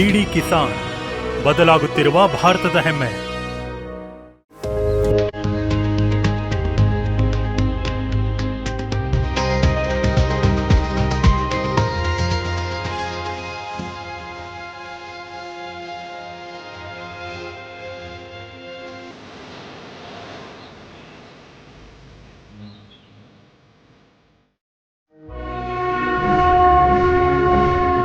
DD Kisan, ಬದಲಾಗುತ್ತಿರುವ ಭಾರತದ ಹೆಮ್ಮೆ.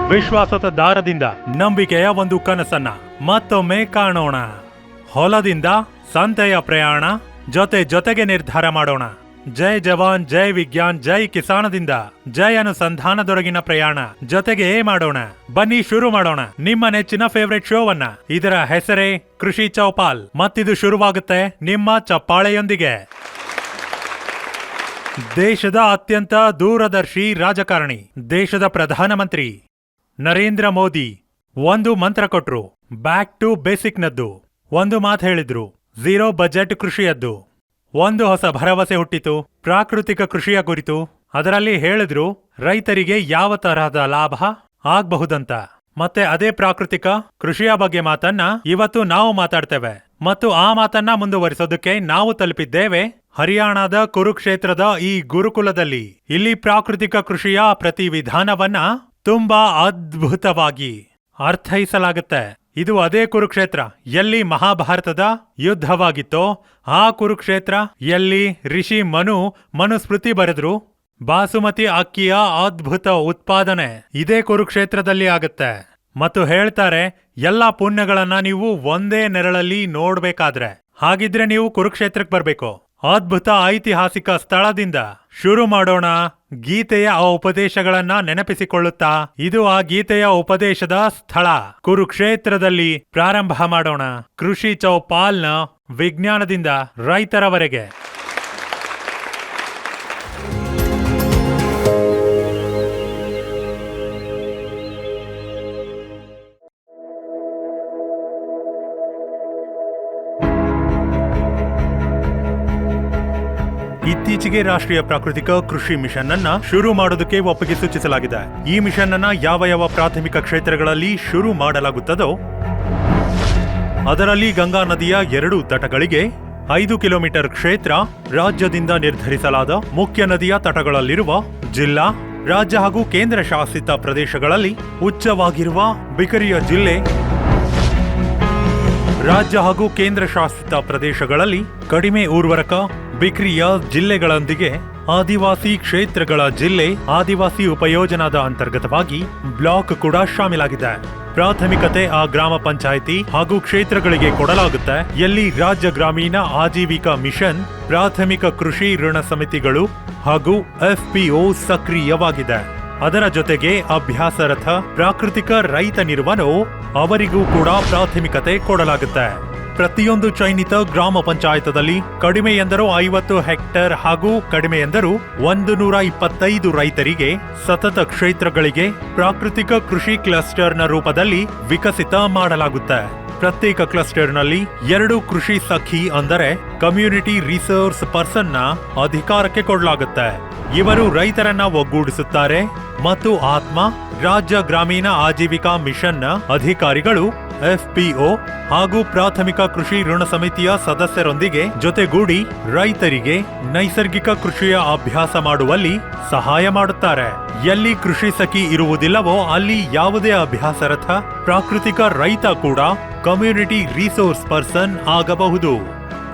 ವಿಶ್ವಾಸದ ದಾರದಿಂದ ನಂಬಿಕೆಯ ಒಂದು ಕನಸನ್ನ ಮತ್ತೊಮ್ಮೆ ಕಾಣೋಣ. ಹೊಲದಿಂದ ಸಂತೆಯ ಪ್ರಯಾಣ, ಜೊತೆಗೆ ನಿರ್ಧಾರ ಮಾಡೋಣ. ಜೈ ಜವಾನ್, ಜೈ ವಿಜ್ಞಾನ್, ಜೈ ಕಿಸಾನದಿಂದ ಜೈ ಅನುಸಂಧಾನದೊರಗಿನ ಪ್ರಯಾಣ ಜೊತೆಗೆ ಮಾಡೋಣ. ಬನ್ನಿ ಶುರು ಮಾಡೋಣ ನಿಮ್ಮ ನೆಚ್ಚಿನ ಫೇವರೇಟ್ ಶೋವನ್ನ. ಇದರ ಹೆಸರೇ ಕೃಷಿ ಚೌಪಾಲ್, ಮತ್ತಿದು ಶುರುವಾಗುತ್ತೆ ನಿಮ್ಮ ಚಪ್ಪಾಳೆಯೊಂದಿಗೆ. ದೇಶದ ಅತ್ಯಂತ ದೂರದರ್ಶಿ ರಾಜಕಾರಣಿ, ದೇಶದ ಪ್ರಧಾನಮಂತ್ರಿ ನರೇಂದ್ರ ಮೋದಿ ಒಂದು ಮಂತ್ರ ಕೊಟ್ರು, ಬ್ಯಾಕ್ ಟು ಬೇಸಿಕ್ ನದ್ದು. ಒಂದು ಮಾತು ಹೇಳಿದ್ರು, ಝೀರೋ ಬಜೆಟ್ ಕೃಷಿಯದ್ದು. ಒಂದು ಹೊಸ ಭರವಸೆ ಹುಟ್ಟಿತು ಪ್ರಾಕೃತಿಕ ಕೃಷಿಯ ಕುರಿತು. ಅದರಲ್ಲಿ ಹೇಳಿದ್ರು ರೈತರಿಗೆ ಯಾವ ತರಹದ ಲಾಭ ಆಗಬಹುದಂತ. ಮತ್ತೆ ಅದೇ ಪ್ರಾಕೃತಿಕ ಕೃಷಿಯ ಬಗ್ಗೆ ಮಾತನ್ನ ಇವತ್ತು ನಾವು ಮಾತಾಡ್ತೇವೆ. ಮತ್ತು ಆ ಮಾತನ್ನ ಮುಂದುವರಿಸೋದಕ್ಕೆ ನಾವು ತಲುಪಿದ್ದೇವೆ ಹರಿಯಾಣದ ಕುರುಕ್ಷೇತ್ರದ ಈ ಗುರುಕುಲದಲ್ಲಿ. ಇಲ್ಲಿ ಪ್ರಾಕೃತಿಕ ಕೃಷಿಯ ಪ್ರತಿ ವಿಧಾನವನ್ನ ತುಂಬಾ ಅದ್ಭುತವಾಗಿ ಅರ್ಥೈಸಲಾಗುತ್ತೆ. ಇದು ಅದೇ ಕುರುಕ್ಷೇತ್ರ ಎಲ್ಲಿ ಮಹಾಭಾರತದ ಯುದ್ಧವಾಗಿತ್ತೋ, ಆ ಕುರುಕ್ಷೇತ್ರ ಎಲ್ಲಿ ಋಷಿ ಮನುಸ್ಮೃತಿ ಬರೆದ್ರು. ಬಾಸುಮತಿ ಅಕ್ಕಿಯ ಅದ್ಭುತ ಉತ್ಪಾದನೆ ಇದೇ ಕುರುಕ್ಷೇತ್ರದಲ್ಲಿ ಆಗುತ್ತೆ. ಮತ್ತು ಹೇಳ್ತಾರೆ ಎಲ್ಲಾ ಪುಣ್ಯಗಳನ್ನ ನೀವು ಒಂದೇ ನೆರಳಲ್ಲಿ ನೋಡ್ಬೇಕಾದ್ರೆ ಹಾಗಿದ್ರೆ ನೀವು ಕುರುಕ್ಷೇತ್ರಕ್ಕೆ ಬರ್ಬೇಕು. ಅದ್ಭುತ ಐತಿಹಾಸಿಕ ಸ್ಥಳದಿಂದ ಶುರು ಮಾಡೋಣ. ಗೀತೆಯ ಆ ಉಪದೇಶಗಳನ್ನ ನೆನಪಿಸಿಕೊಳ್ಳುತ್ತಾ ಇದು ಆ ಗೀತೆಯ ಉಪದೇಶದ ಸ್ಥಳ ಕುರುಕ್ಷೇತ್ರದಲ್ಲಿ ಪ್ರಾರಂಭ ಮಾಡೋಣ. ಕೃಷಿ ಚೌಪಾಲ್ನ ವಿಜ್ಞಾನದಿಂದ ರೈತರವರೆಗೆ. ಇತ್ತೀಚೆಗೆ ರಾಷ್ಟ್ರೀಯ ಪ್ರಾಕೃತಿಕ ಕೃಷಿ ಮಿಷನ್ ಅನ್ನ ಶುರು ಮಾಡೋದಕ್ಕೆ ಒಪ್ಪಿಗೆ ಸೂಚಿಸಲಾಗಿದೆ. ಈ ಮಿಷನ್ ಅನ್ನ ಯಾವ ಪ್ರಾಥಮಿಕ ಕ್ಷೇತ್ರಗಳಲ್ಲಿ ಶುರು ಮಾಡಲಾಗುತ್ತದೋ ಅದರಲ್ಲಿ ಗಂಗಾ ನದಿಯ 2 ತಟಗಳಿಗೆ 5 ಕಿಲೋಮೀಟರ್ ಕ್ಷೇತ್ರ, ರಾಜ್ಯದಿಂದ ನಿರ್ಧರಿಸಲಾದ ಮುಖ್ಯ ನದಿಯ ತಟಗಳಲ್ಲಿರುವ ಜಿಲ್ಲಾ, ರಾಜ್ಯ ಹಾಗೂ ಕೇಂದ್ರ ಶಾಸಿತ ಪ್ರದೇಶಗಳಲ್ಲಿ ಉಚ್ಚವಾಗಿರುವ ಬಿಕರಿಯ ಜಿಲ್ಲೆ, ರಾಜ್ಯ ಹಾಗೂ ಕೇಂದ್ರ ಶಾಸಿತ ಪ್ರದೇಶಗಳಲ್ಲಿ ಕಡಿಮೆ ಉರ್ವರಕ ಬಿಕ್ರಿಯ ಜಿಲ್ಲೆಗಳೊಂದಿಗೆ ಆದಿವಾಸಿ ಕ್ಷೇತ್ರಗಳ ಜಿಲ್ಲೆ, ಆದಿವಾಸಿ ಉಪಯೋಜನಾದ ಅಂತರ್ಗತವಾಗಿ ಬ್ಲಾಕ್ ಕೂಡ ಶಾಮೀಲಾಗಿದೆ. ಪ್ರಾಥಮಿಕತೆ ಆ ಗ್ರಾಮ ಪಂಚಾಯಿತಿ ಹಾಗೂ ಕ್ಷೇತ್ರಗಳಿಗೆ ಕೊಡಲಾಗುತ್ತೆ ಎಲ್ಲಿ ರಾಜ್ಯ ಗ್ರಾಮೀಣ ಆಜೀವಿಕಾ ಮಿಷನ್, ಪ್ರಾಥಮಿಕ ಕೃಷಿ ಋಣ ಸಮಿತಿಗಳು ಹಾಗೂ FPO ಸಕ್ರಿಯವಾಗಿದೆ. ಅದರ ಜೊತೆಗೆ ಅಭ್ಯಾಸರಥ ಪ್ರಾಕೃತಿಕ ರೈತನಿರುವನೋ ಅವರಿಗೂ ಕೂಡ ಪ್ರಾಥಮಿಕತೆ ಕೊಡಲಾಗುತ್ತೆ. ಪ್ರತಿಯೊಂದು ಚಯನಿತ ಗ್ರಾಮ ಪಂಚಾಯತದಲ್ಲಿ ಕಡಿಮೆ ಎಂದರೂ 50 ಹೆಕ್ಟೇರ್ ಹಾಗೂ ಕಡಿಮೆ ಎಂದರೂ 125 ರೈತರಿಗೆ ಸತತ ಕ್ಷೇತ್ರಗಳಿಗೆ ಪ್ರಾಕೃತಿಕ ಕೃಷಿ ಕ್ಲಸ್ಟರ್ನ ರೂಪದಲ್ಲಿ ವಿಕಸಿತ ಮಾಡಲಾಗುತ್ತೆ. ಪ್ರತ್ಯೇಕ ಕ್ಲಸ್ಟರ್ನಲ್ಲಿ 2 ಕೃಷಿ ಸಖಿ ಅಂದರೆ ಕಮ್ಯುನಿಟಿ ರಿಸೋರ್ಸ್ ಪರ್ಸನ್ನ ಅಧಿಕಾರಕ್ಕೆ ಕೊಡಲಾಗುತ್ತೆ. ಇವರು ರೈತರನ್ನ ಒಗ್ಗೂಡಿಸುತ್ತಾರೆ ಮತ್ತು ಆತ್ಮ ರಾಜ್ಯ ಗ್ರಾಮೀಣ ಆಜೀವಿಕಾ ಮಿಷನ್ನ ಅಧಿಕಾರಿಗಳು FPO ಹಾಗೂ ಪ್ರಾಥಮಿಕ ಕೃಷಿ ಋಣ ಸಮಿತಿಯ ಸದಸ್ಯರೊಂದಿಗೆ ಜೊತೆಗೂಡಿ ರೈತರಿಗೆ ನೈಸರ್ಗಿಕ ಕೃಷಿಯ ಅಭ್ಯಾಸ ಮಾಡುವಲ್ಲಿ ಸಹಾಯ ಮಾಡುತ್ತಾರೆ. ಎಲ್ಲಿ ಕೃಷಿ ಸಖಿ ಇರುವುದಿಲ್ಲವೋ ಅಲ್ಲಿ ಯಾವುದೇ ಅಭ್ಯಾಸರಥ ಪ್ರಾಕೃತಿಕ ರೈತ ಕೂಡ ಕಮ್ಯುನಿಟಿ ರಿಸೋರ್ಸ್ ಪರ್ಸನ್ ಆಗಬಹುದು.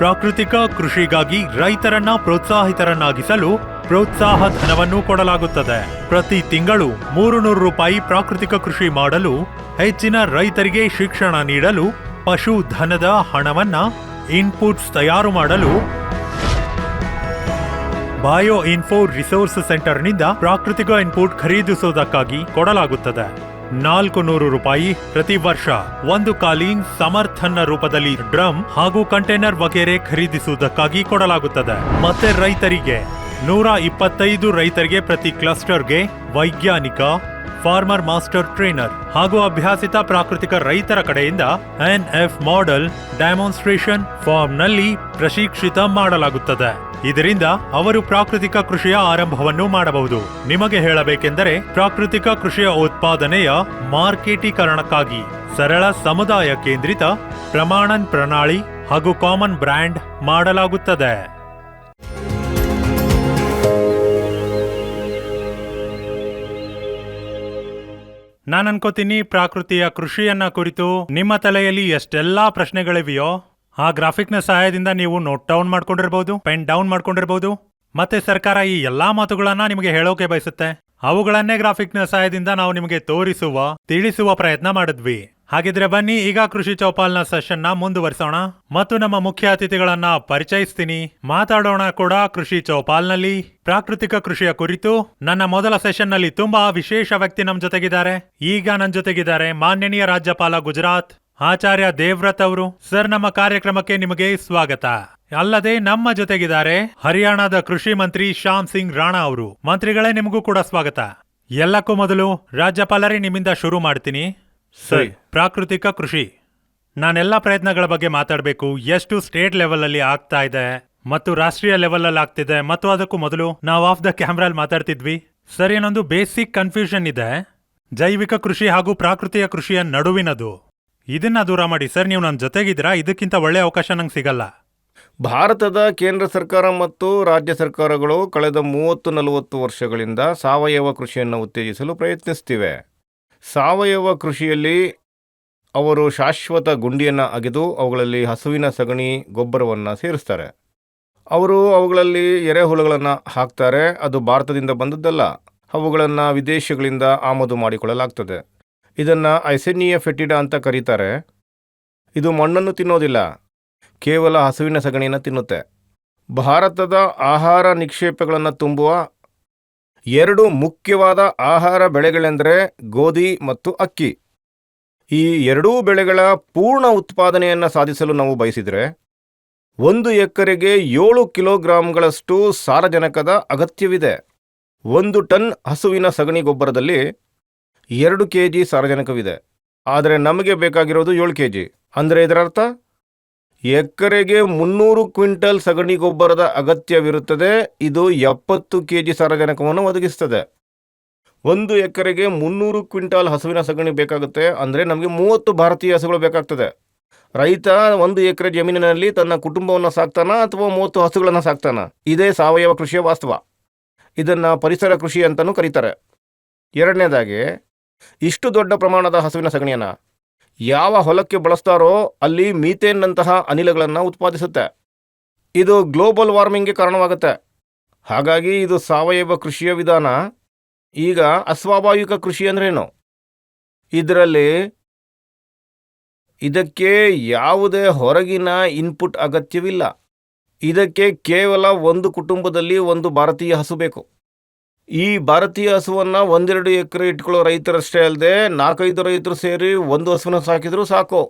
ಪ್ರಾಕೃತಿಕ ಕೃಷಿಗಾಗಿ ರೈತರನ್ನ ಪ್ರೋತ್ಸಾಹಿತರನ್ನಾಗಿಸಲು ಪ್ರೋತ್ಸಾಹ ಧನವನ್ನು ಕೊಡಲಾಗುತ್ತದೆ. ಪ್ರತಿ ತಿಂಗಳು 300 ರೂಪಾಯಿ ಪ್ರಾಕೃತಿಕ ಕೃಷಿ ಮಾಡಲು, ಹೆಚ್ಚಿನ ರೈತರಿಗೆ ಶಿಕ್ಷಣ ನೀಡಲು, ಪಶು ಧನದ ಹಣವನ್ನ ಇನ್ಪುಟ್ಸ್ ತಯಾರು ಮಾಡಲು ಬಯೋ ಇನ್ಫೋ ರಿಸೋರ್ಸ್ ಸೆಂಟರ್ನಿಂದ ಪ್ರಾಕೃತಿಕ ಇನ್ಪುಟ್ ಖರೀದಿಸುವುದಕ್ಕಾಗಿ ಕೊಡಲಾಗುತ್ತದೆ. 400 ರೂಪಾಯಿ ಪ್ರತಿ ವರ್ಷ ಒಂದು ಕಾಲೀನ್ ಸಮರ್ಥನ ರೂಪದಲ್ಲಿ ಡ್ರಮ್ ಹಾಗೂ ಕಂಟೈನರ್ ವಗೇರೆ ಖರೀದಿಸುವುದಕ್ಕಾಗಿ ಕೊಡಲಾಗುತ್ತದೆ. ಮತ್ತೆ ರೈತರಿಗೆ 125 ರೈತರಿಗೆ ಪ್ರತಿ ಕ್ಲಸ್ಟರ್ಗೆ ವೈಜ್ಞಾನಿಕ ಫಾರ್ಮರ್ ಮಾಸ್ಟರ್ ಟ್ರೈನರ್ ಹಾಗೂ ಅಭ್ಯಾಸಿತ ಪ್ರಾಕೃತಿಕ ರೈತರ ಕಡೆಯಿಂದ NF ಮಾಡೆಲ್ ಡೆಮಾನ್ಸ್ಟ್ರೇಷನ್ ಫಾರ್ಮ್ ನಲ್ಲಿ ಪ್ರಶಿಕ್ಷಿತ ಮಾಡಲಾಗುತ್ತದೆ. ಇದರಿಂದ ಅವರು ಪ್ರಾಕೃತಿಕ ಕೃಷಿಯ ಆರಂಭವನ್ನು ಮಾಡಬಹುದು. ನಿಮಗೆ ಹೇಳಬೇಕೆಂದರೆ ಪ್ರಾಕೃತಿಕ ಕೃಷಿಯ ಉತ್ಪಾದನೆಯ ಮಾರ್ಕೆಟೀಕರಣಕ್ಕಾಗಿ ಸರಳ ಸಮುದಾಯ ಕೇಂದ್ರಿತ ಪ್ರಮಾಣನ್ ಪ್ರಣಾಳಿ ಹಾಗೂ ಕಾಮನ್ ಬ್ರ್ಯಾಂಡ್ ಮಾಡಲಾಗುತ್ತದೆ. ನಾನು ಅನ್ಕೋತೀನಿ ಪ್ರಾಕೃತಿಯ ಕೃಷಿಯನ್ನ ಕುರಿತು ನಿಮ್ಮ ತಲೆಯಲ್ಲಿ ಎಷ್ಟೆಲ್ಲಾ ಪ್ರಶ್ನೆಗಳಿವೆಯೋ ಆ ಗ್ರಾಫಿಕ್ನ ಸಹಾಯದಿಂದ ನೀವು ನೋಟ್ ಡೌನ್ ಮಾಡ್ಕೊಂಡಿರ್ಬೋದು, ಪೆನ್ ಡೌನ್ ಮಾಡ್ಕೊಂಡಿರ್ಬೋದು. ಮತ್ತೆ ಸರ್ಕಾರ ಈ ಎಲ್ಲಾ ಮಾತುಗಳನ್ನ ನಿಮಗೆ ಹೇಳೋಕೆ ಬಯಸುತ್ತೆ. ಅವುಗಳನ್ನೇ ಗ್ರಾಫಿಕ್ನ ಸಹಾಯದಿಂದ ನಾವು ನಿಮಗೆ ತಿಳಿಸುವ ಪ್ರಯತ್ನ ಮಾಡಿದ್ವಿ. ಹಾಗಿದ್ರೆ ಬನ್ನಿ ಈಗ ಕೃಷಿ ಚೌಪಾಲ್ನ ಸೆಷನ್ ನ ಮುಂದುವರಿಸೋಣ ಮತ್ತು ನಮ್ಮ ಮುಖ್ಯ ಅತಿಥಿಗಳನ್ನ ಪರಿಚಯಿಸ್ತೀನಿ. ಮಾತಾಡೋಣ ಕೂಡ ಕೃಷಿ ಚೌಪಾಲ್ನಲ್ಲಿ ಪ್ರಾಕೃತಿಕ ಕೃಷಿಯ ಕುರಿತು. ನನ್ನ ಮೊದಲ ಸೆಷನ್ ನಲ್ಲಿ ತುಂಬಾ ವಿಶೇಷ ವ್ಯಕ್ತಿ ನಮ್ ಜೊತೆಗಿದ್ದಾರೆ. ಈಗ ನನ್ನ ಜೊತೆಗಿದ್ದಾರೆ ಮಾನ್ಯನೀಯ ರಾಜ್ಯಪಾಲ ಗುಜರಾತ್ ಆಚಾರ್ಯ ದೇವ್ರತ್ ಅವರು. ಸರ್, ನಮ್ಮ ಕಾರ್ಯಕ್ರಮಕ್ಕೆ ನಿಮಗೆ ಸ್ವಾಗತ. ಅಲ್ಲದೆ ನಮ್ಮ ಜೊತೆಗಿದ್ದಾರೆ ಹರಿಯಾಣದ ಕೃಷಿ ಮಂತ್ರಿ ಶ್ಯಾಮ್ ಸಿಂಗ್ ರಾಣಾ ಅವರು. ಮಂತ್ರಿಗಳೇ, ನಿಮಗೂ ಕೂಡ ಸ್ವಾಗತ. ಎಲ್ಲಕ್ಕೂ ಮೊದಲು ರಾಜ್ಯಪಾಲರೇ ನಿಮ್ಮಿಂದ ಶುರು ಮಾಡ್ತೀನಿ. ಸರ್, ಪ್ರಾಕೃತಿಕ ಕೃಷಿ ನಾನೆಲ್ಲ ಪ್ರಯತ್ನಗಳ ಬಗ್ಗೆ ಮಾತಾಡಬೇಕು. ಎಷ್ಟು ಸ್ಟೇಟ್ ಲೆವೆಲ್ ಅಲ್ಲಿ ಆಗ್ತಾ ಇದೆ ಮತ್ತು ರಾಷ್ಟ್ರೀಯ ಲೆವೆಲ್ ಅಲ್ಲಿ ಆಗ್ತಿದೆ ಮತ್ತು ಅದಕ್ಕೂ ಮೊದಲು ನಾವು ಆಫ್ ದ ಕ್ಯಾಮ್ರಾ ಮಾತಾಡ್ತಿದ್ವಿ. ಸರ್, ಏನೊಂದು ಬೇಸಿಕ್ ಕನ್ಫ್ಯೂಷನ್ ಇದೆ ಜೈವಿಕ ಕೃಷಿ ಹಾಗೂ ಪ್ರಾಕೃತಿಕ ಕೃಷಿಯ ನಡುವಿನದು. ಇದನ್ನ ದೂರ ಮಾಡಿ ಸರ್. ನೀವು ನನ್ನ ಜೊತೆಗಿದ್ದೀರಾ? ಇದಕ್ಕಿಂತ ಒಳ್ಳೆ ಅವಕಾಶ ನಂಗೆ ಸಿಗಲ್ಲ. ಭಾರತದ ಕೇಂದ್ರ ಸರ್ಕಾರ ಮತ್ತು ರಾಜ್ಯ ಸರ್ಕಾರಗಳು ಕಳೆದ 30-40 ವರ್ಷಗಳಿಂದ ಸಾವಯವ ಕೃಷಿಯನ್ನು ಉತ್ತೇಜಿಸಲು ಪ್ರಯತ್ನಿಸ್ತಿವೆ. ಸಾವಯವ ಕೃಷಿಯಲ್ಲಿ ಅವರು ಶಾಶ್ವತ ಗುಂಡಿಯನ್ನು ಅಗೆದು ಅವುಗಳಲ್ಲಿ ಹಸುವಿನ ಸಗಣಿ ಗೊಬ್ಬರವನ್ನು ಸೇರಿಸ್ತಾರೆ. ಅವರು ಅವುಗಳಲ್ಲಿ ಎರೆಹುಳುಗಳನ್ನು ಹಾಕ್ತಾರೆ. ಅದು ಭಾರತದಿಂದ ಬಂದದ್ದಲ್ಲ, ಅವುಗಳನ್ನು ವಿದೇಶಗಳಿಂದ ಆಮದು ಮಾಡಿಕೊಳ್ಳಲಾಗ್ತದೆ. ಇದನ್ನು ಐಸೆನಿಯಾ ಫೆಟಿಡಾ ಅಂತ ಕರೀತಾರೆ. ಇದು ಮಣ್ಣನ್ನು ತಿನ್ನೋದಿಲ್ಲ, ಕೇವಲ ಹಸುವಿನ ಸಗಣಿಯನ್ನು ತಿನ್ನುತ್ತೆ. ಭಾರತದ ಆಹಾರ ನಿಕ್ಷೇಪಗಳನ್ನು ತುಂಬುವ 2 ಮುಖ್ಯವಾದ ಆಹಾರ ಬೆಳೆಗಳೆಂದರೆ ಗೋಧಿ ಮತ್ತು ಅಕ್ಕಿ. ಈ 2 ಬೆಳೆಗಳ ಪೂರ್ಣ ಉತ್ಪಾದನೆಯನ್ನು ಸಾಧಿಸಲು ನಾವು ಬಯಸಿದರೆ 1 ಎಕರೆಗೆ 7 ಕಿಲೋಗ್ರಾಂಗಳಷ್ಟು ಸಾರಜನಕದ ಅಗತ್ಯವಿದೆ. 1 ಟನ್ ಹಸುವಿನ ಸಗಣಿ ಗೊಬ್ಬರದಲ್ಲಿ 2 kg ಸಾರಜನಕವಿದೆ. ಆದರೆ ನಮಗೆ ಬೇಕಾಗಿರೋದು 7 kg. ಅಂದರೆ ಇದರರ್ಥ ಎಕರೆಗೆ 300 ಕ್ವಿಂಟಲ್ ಸಗಣಿ ಗೊಬ್ಬರದ ಅಗತ್ಯವಿರುತ್ತದೆ. ಇದು 70 kg ಸಾರಜನಕವನ್ನು ಒದಗಿಸ್ತದೆ. 1 ಎಕರೆಗೆ 300 ಕ್ವಿಂಟಾಲ್ ಹಸುವಿನ ಸಗಣಿ ಬೇಕಾಗುತ್ತೆ. ಅಂದರೆ ನಮಗೆ 30 ಭಾರತೀಯ ಹಸುಗಳು ಬೇಕಾಗ್ತದೆ. ರೈತ 1 ಎಕರೆ ಜಮೀನಿನಲ್ಲಿ ತನ್ನ ಕುಟುಂಬವನ್ನು ಸಾಕ್ತಾನ ಅಥವಾ 30 ಹಸುಗಳನ್ನು ಸಾಕ್ತಾನ? ಇದೇ ಸಾವಯವ ಕೃಷಿಯ ವಾಸ್ತವ. ಇದನ್ನು ಪರಿಸರ ಕೃಷಿ ಅಂತಲೂ ಕರೀತಾರೆ. ಎರಡನೇದಾಗಿ, ಇಷ್ಟು ದೊಡ್ಡ ಪ್ರಮಾಣದ ಹಸುವಿನ ಸಗಣಿಯನ್ನು ಯಾವ ಹೊಲಕ್ಕೆ ಬಳಸ್ತಾರೋ ಅಲ್ಲಿ ಮೀಥೇನ್ನಂತಹ ಅನಿಲಗಳನ್ನು ಉತ್ಪಾದಿಸುತ್ತೆ. ಇದು ಗ್ಲೋಬಲ್ ವಾರ್ಮಿಂಗ್ಗೆ ಕಾರಣವಾಗುತ್ತೆ. ಹಾಗಾಗಿ ಇದು ಸಾವಯವ ಕೃಷಿಯ ವಿಧಾನ. ಈಗ ಅಸ್ವಾಭಾವಿಕ ಕೃಷಿ ಅಂದ್ರೇನು? ಇದಕ್ಕೆ ಯಾವುದೇ ಹೊರಗಿನ ಇನ್ಪುಟ್ ಅಗತ್ಯವಿಲ್ಲ. ಇದಕ್ಕೆ ಕೇವಲ 1 ಕುಟುಂಬದಲ್ಲಿ 1 ಭಾರತೀಯ ಹಸು ಬೇಕು. ಈ ಭಾರತೀಯ ಹಸುವನ್ನು 1-2 ಎಕರೆ ಇಟ್ಕೊಳ್ಳೋ ರೈತರಷ್ಟೇ ಅಲ್ಲದೆ 4-5 ರೈತರು ಸೇರಿ 1 ಹಸುವನ್ನು ಸಾಕಿದರೂ ಸಾಕು.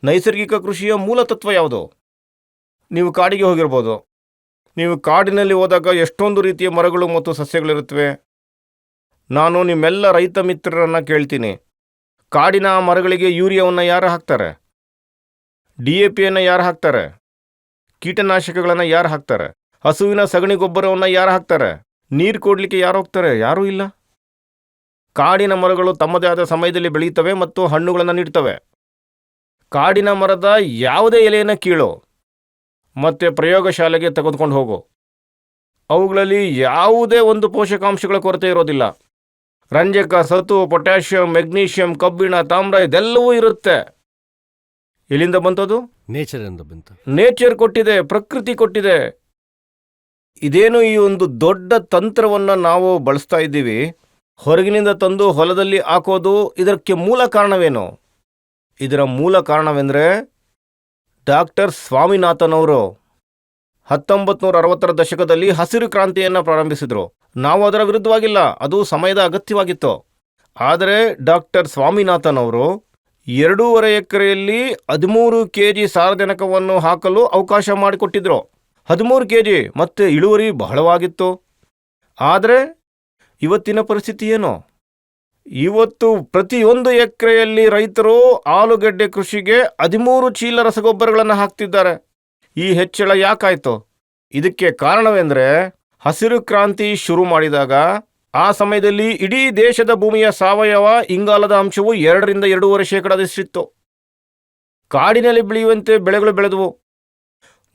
ನೈಸರ್ಗಿಕ ಕೃಷಿಯ ಮೂಲ ತತ್ವ ಯಾವುದು? ನೀವು ಕಾಡಿಗೆ ಹೋಗಿರ್ಬೋದು. ನೀವು ಕಾಡಿನಲ್ಲಿ ಹೋದಾಗ ಎಷ್ಟೊಂದು ರೀತಿಯ ಮರಗಳು ಮತ್ತು ಸಸ್ಯಗಳಿರುತ್ತವೆ. ನಾನು ನಿಮ್ಮೆಲ್ಲ ರೈತ ಮಿತ್ರರನ್ನು ಕೇಳ್ತೀನಿ, ಕಾಡಿನ ಮರಗಳಿಗೆ ಯೂರಿಯಾವನ್ನು ಯಾರು ಹಾಕ್ತಾರೆ? DAPಯನ್ನು ಯಾರು ಹಾಕ್ತಾರೆ? ಕೀಟನಾಶಕಗಳನ್ನು ಯಾರು ಹಾಕ್ತಾರೆ? ಹಸುವಿನ ಸಗಣಿ ಗೊಬ್ಬರವನ್ನು ಯಾರು ಹಾಕ್ತಾರೆ? ನೀರು ಕೊಡಲಿಕ್ಕೆ ಯಾರು ಹೋಗ್ತಾರೆ? ಯಾರೂ ಇಲ್ಲ. ಕಾಡಿನ ಮರಗಳು ತಮ್ಮದೇ ಆದ ಸಮಯದಲ್ಲಿ ಬೆಳೆಯುತ್ತವೆ ಮತ್ತು ಹಣ್ಣುಗಳನ್ನು ನೀಡ್ತವೆ. ಕಾಡಿನ ಮರದ ಯಾವುದೇ ಎಲೆಯನ್ನು ಕೀಳೋ ಮತ್ತು ಪ್ರಯೋಗಶಾಲೆಗೆ ತೆಗೆದುಕೊಂಡು ಹೋಗೋ, ಅವುಗಳಲ್ಲಿ ಯಾವುದೇ ಒಂದು ಪೋಷಕಾಂಶಗಳ ಕೊರತೆ ಇರೋದಿಲ್ಲ. ರಂಜಕ, ಸತು, ಪೊಟ್ಯಾಷಿಯಂ, ಮೆಗ್ನೀಷಿಯಂ, ಕಬ್ಬಿಣ, ತಾಮ್ರ ಇದೆಲ್ಲವೂ ಇರುತ್ತೆ. ಎಲ್ಲಿಂದ ಬಂತದು? ನೇಚರ್ ಕೊಟ್ಟಿದೆ, ಪ್ರಕೃತಿ ಕೊಟ್ಟಿದೆ. ಇದೇನು ಈ ಒಂದು ದೊಡ್ಡ ತಂತ್ರವನ್ನು ನಾವು ಬಳಸ್ತಾ ಇದ್ದೀವಿ, ಹೊರಗಿನಿಂದ ತಂದು ಹೊಲದಲ್ಲಿ ಹಾಕೋದು. ಇದಕ್ಕೆ ಮೂಲ ಕಾರಣವೇನು? ಇದರ ಮೂಲ ಕಾರಣವೆಂದರೆ ಡಾಕ್ಟರ್ ಸ್ವಾಮಿನಾಥನ್ ಅವರು 1960ರ ದಶಕದಲ್ಲಿ ಹಸಿರು ಕ್ರಾಂತಿಯನ್ನು ಪ್ರಾರಂಭಿಸಿದರು. ನಾವು ಅದರ ವಿರುದ್ಧವಾಗಿಲ್ಲ, ಅದು ಸಮಯದ ಅಗತ್ಯವಾಗಿತ್ತು. ಆದರೆ ಡಾಕ್ಟರ್ ಸ್ವಾಮಿನಾಥನ್ ಅವರು 2.5 ಎಕರೆಯಲ್ಲಿ 13 kg ಸಾರಜನಕವನ್ನು ಹಾಕಲು ಅವಕಾಶ ಮಾಡಿಕೊಟ್ಟಿದ್ರು. 13 kg, ಮತ್ತೆ ಇಳುವರಿ ಬಹಳವಾಗಿತ್ತು. ಆದರೆ ಇವತ್ತಿನ ಪರಿಸ್ಥಿತಿ ಏನು? ಇವತ್ತು ಪ್ರತಿಯೊಂದು ಎಕರೆಯಲ್ಲಿ ರೈತರು ಆಲೂಗಡ್ಡೆ ಕೃಷಿಗೆ 13 ಚೀಲ ರಸಗೊಬ್ಬರಗಳನ್ನು ಹಾಕ್ತಿದ್ದಾರೆ. ಈ ಹೆಚ್ಚಳ ಯಾಕಾಯಿತು? ಇದಕ್ಕೆ ಕಾರಣವೆಂದರೆ ಹಸಿರು ಕ್ರಾಂತಿ ಶುರು ಮಾಡಿದಾಗ ಆ ಸಮಯದಲ್ಲಿ ಇಡೀ ದೇಶದ ಭೂಮಿಯ ಸಾವಯವ ಇಂಗಾಲದ ಅಂಶವು 2-2.5% ಕಾಡಿನಲ್ಲಿ ಬೆಳೆಯುವಂತೆ ಬೆಳೆಗಳು ಬೆಳೆದವು.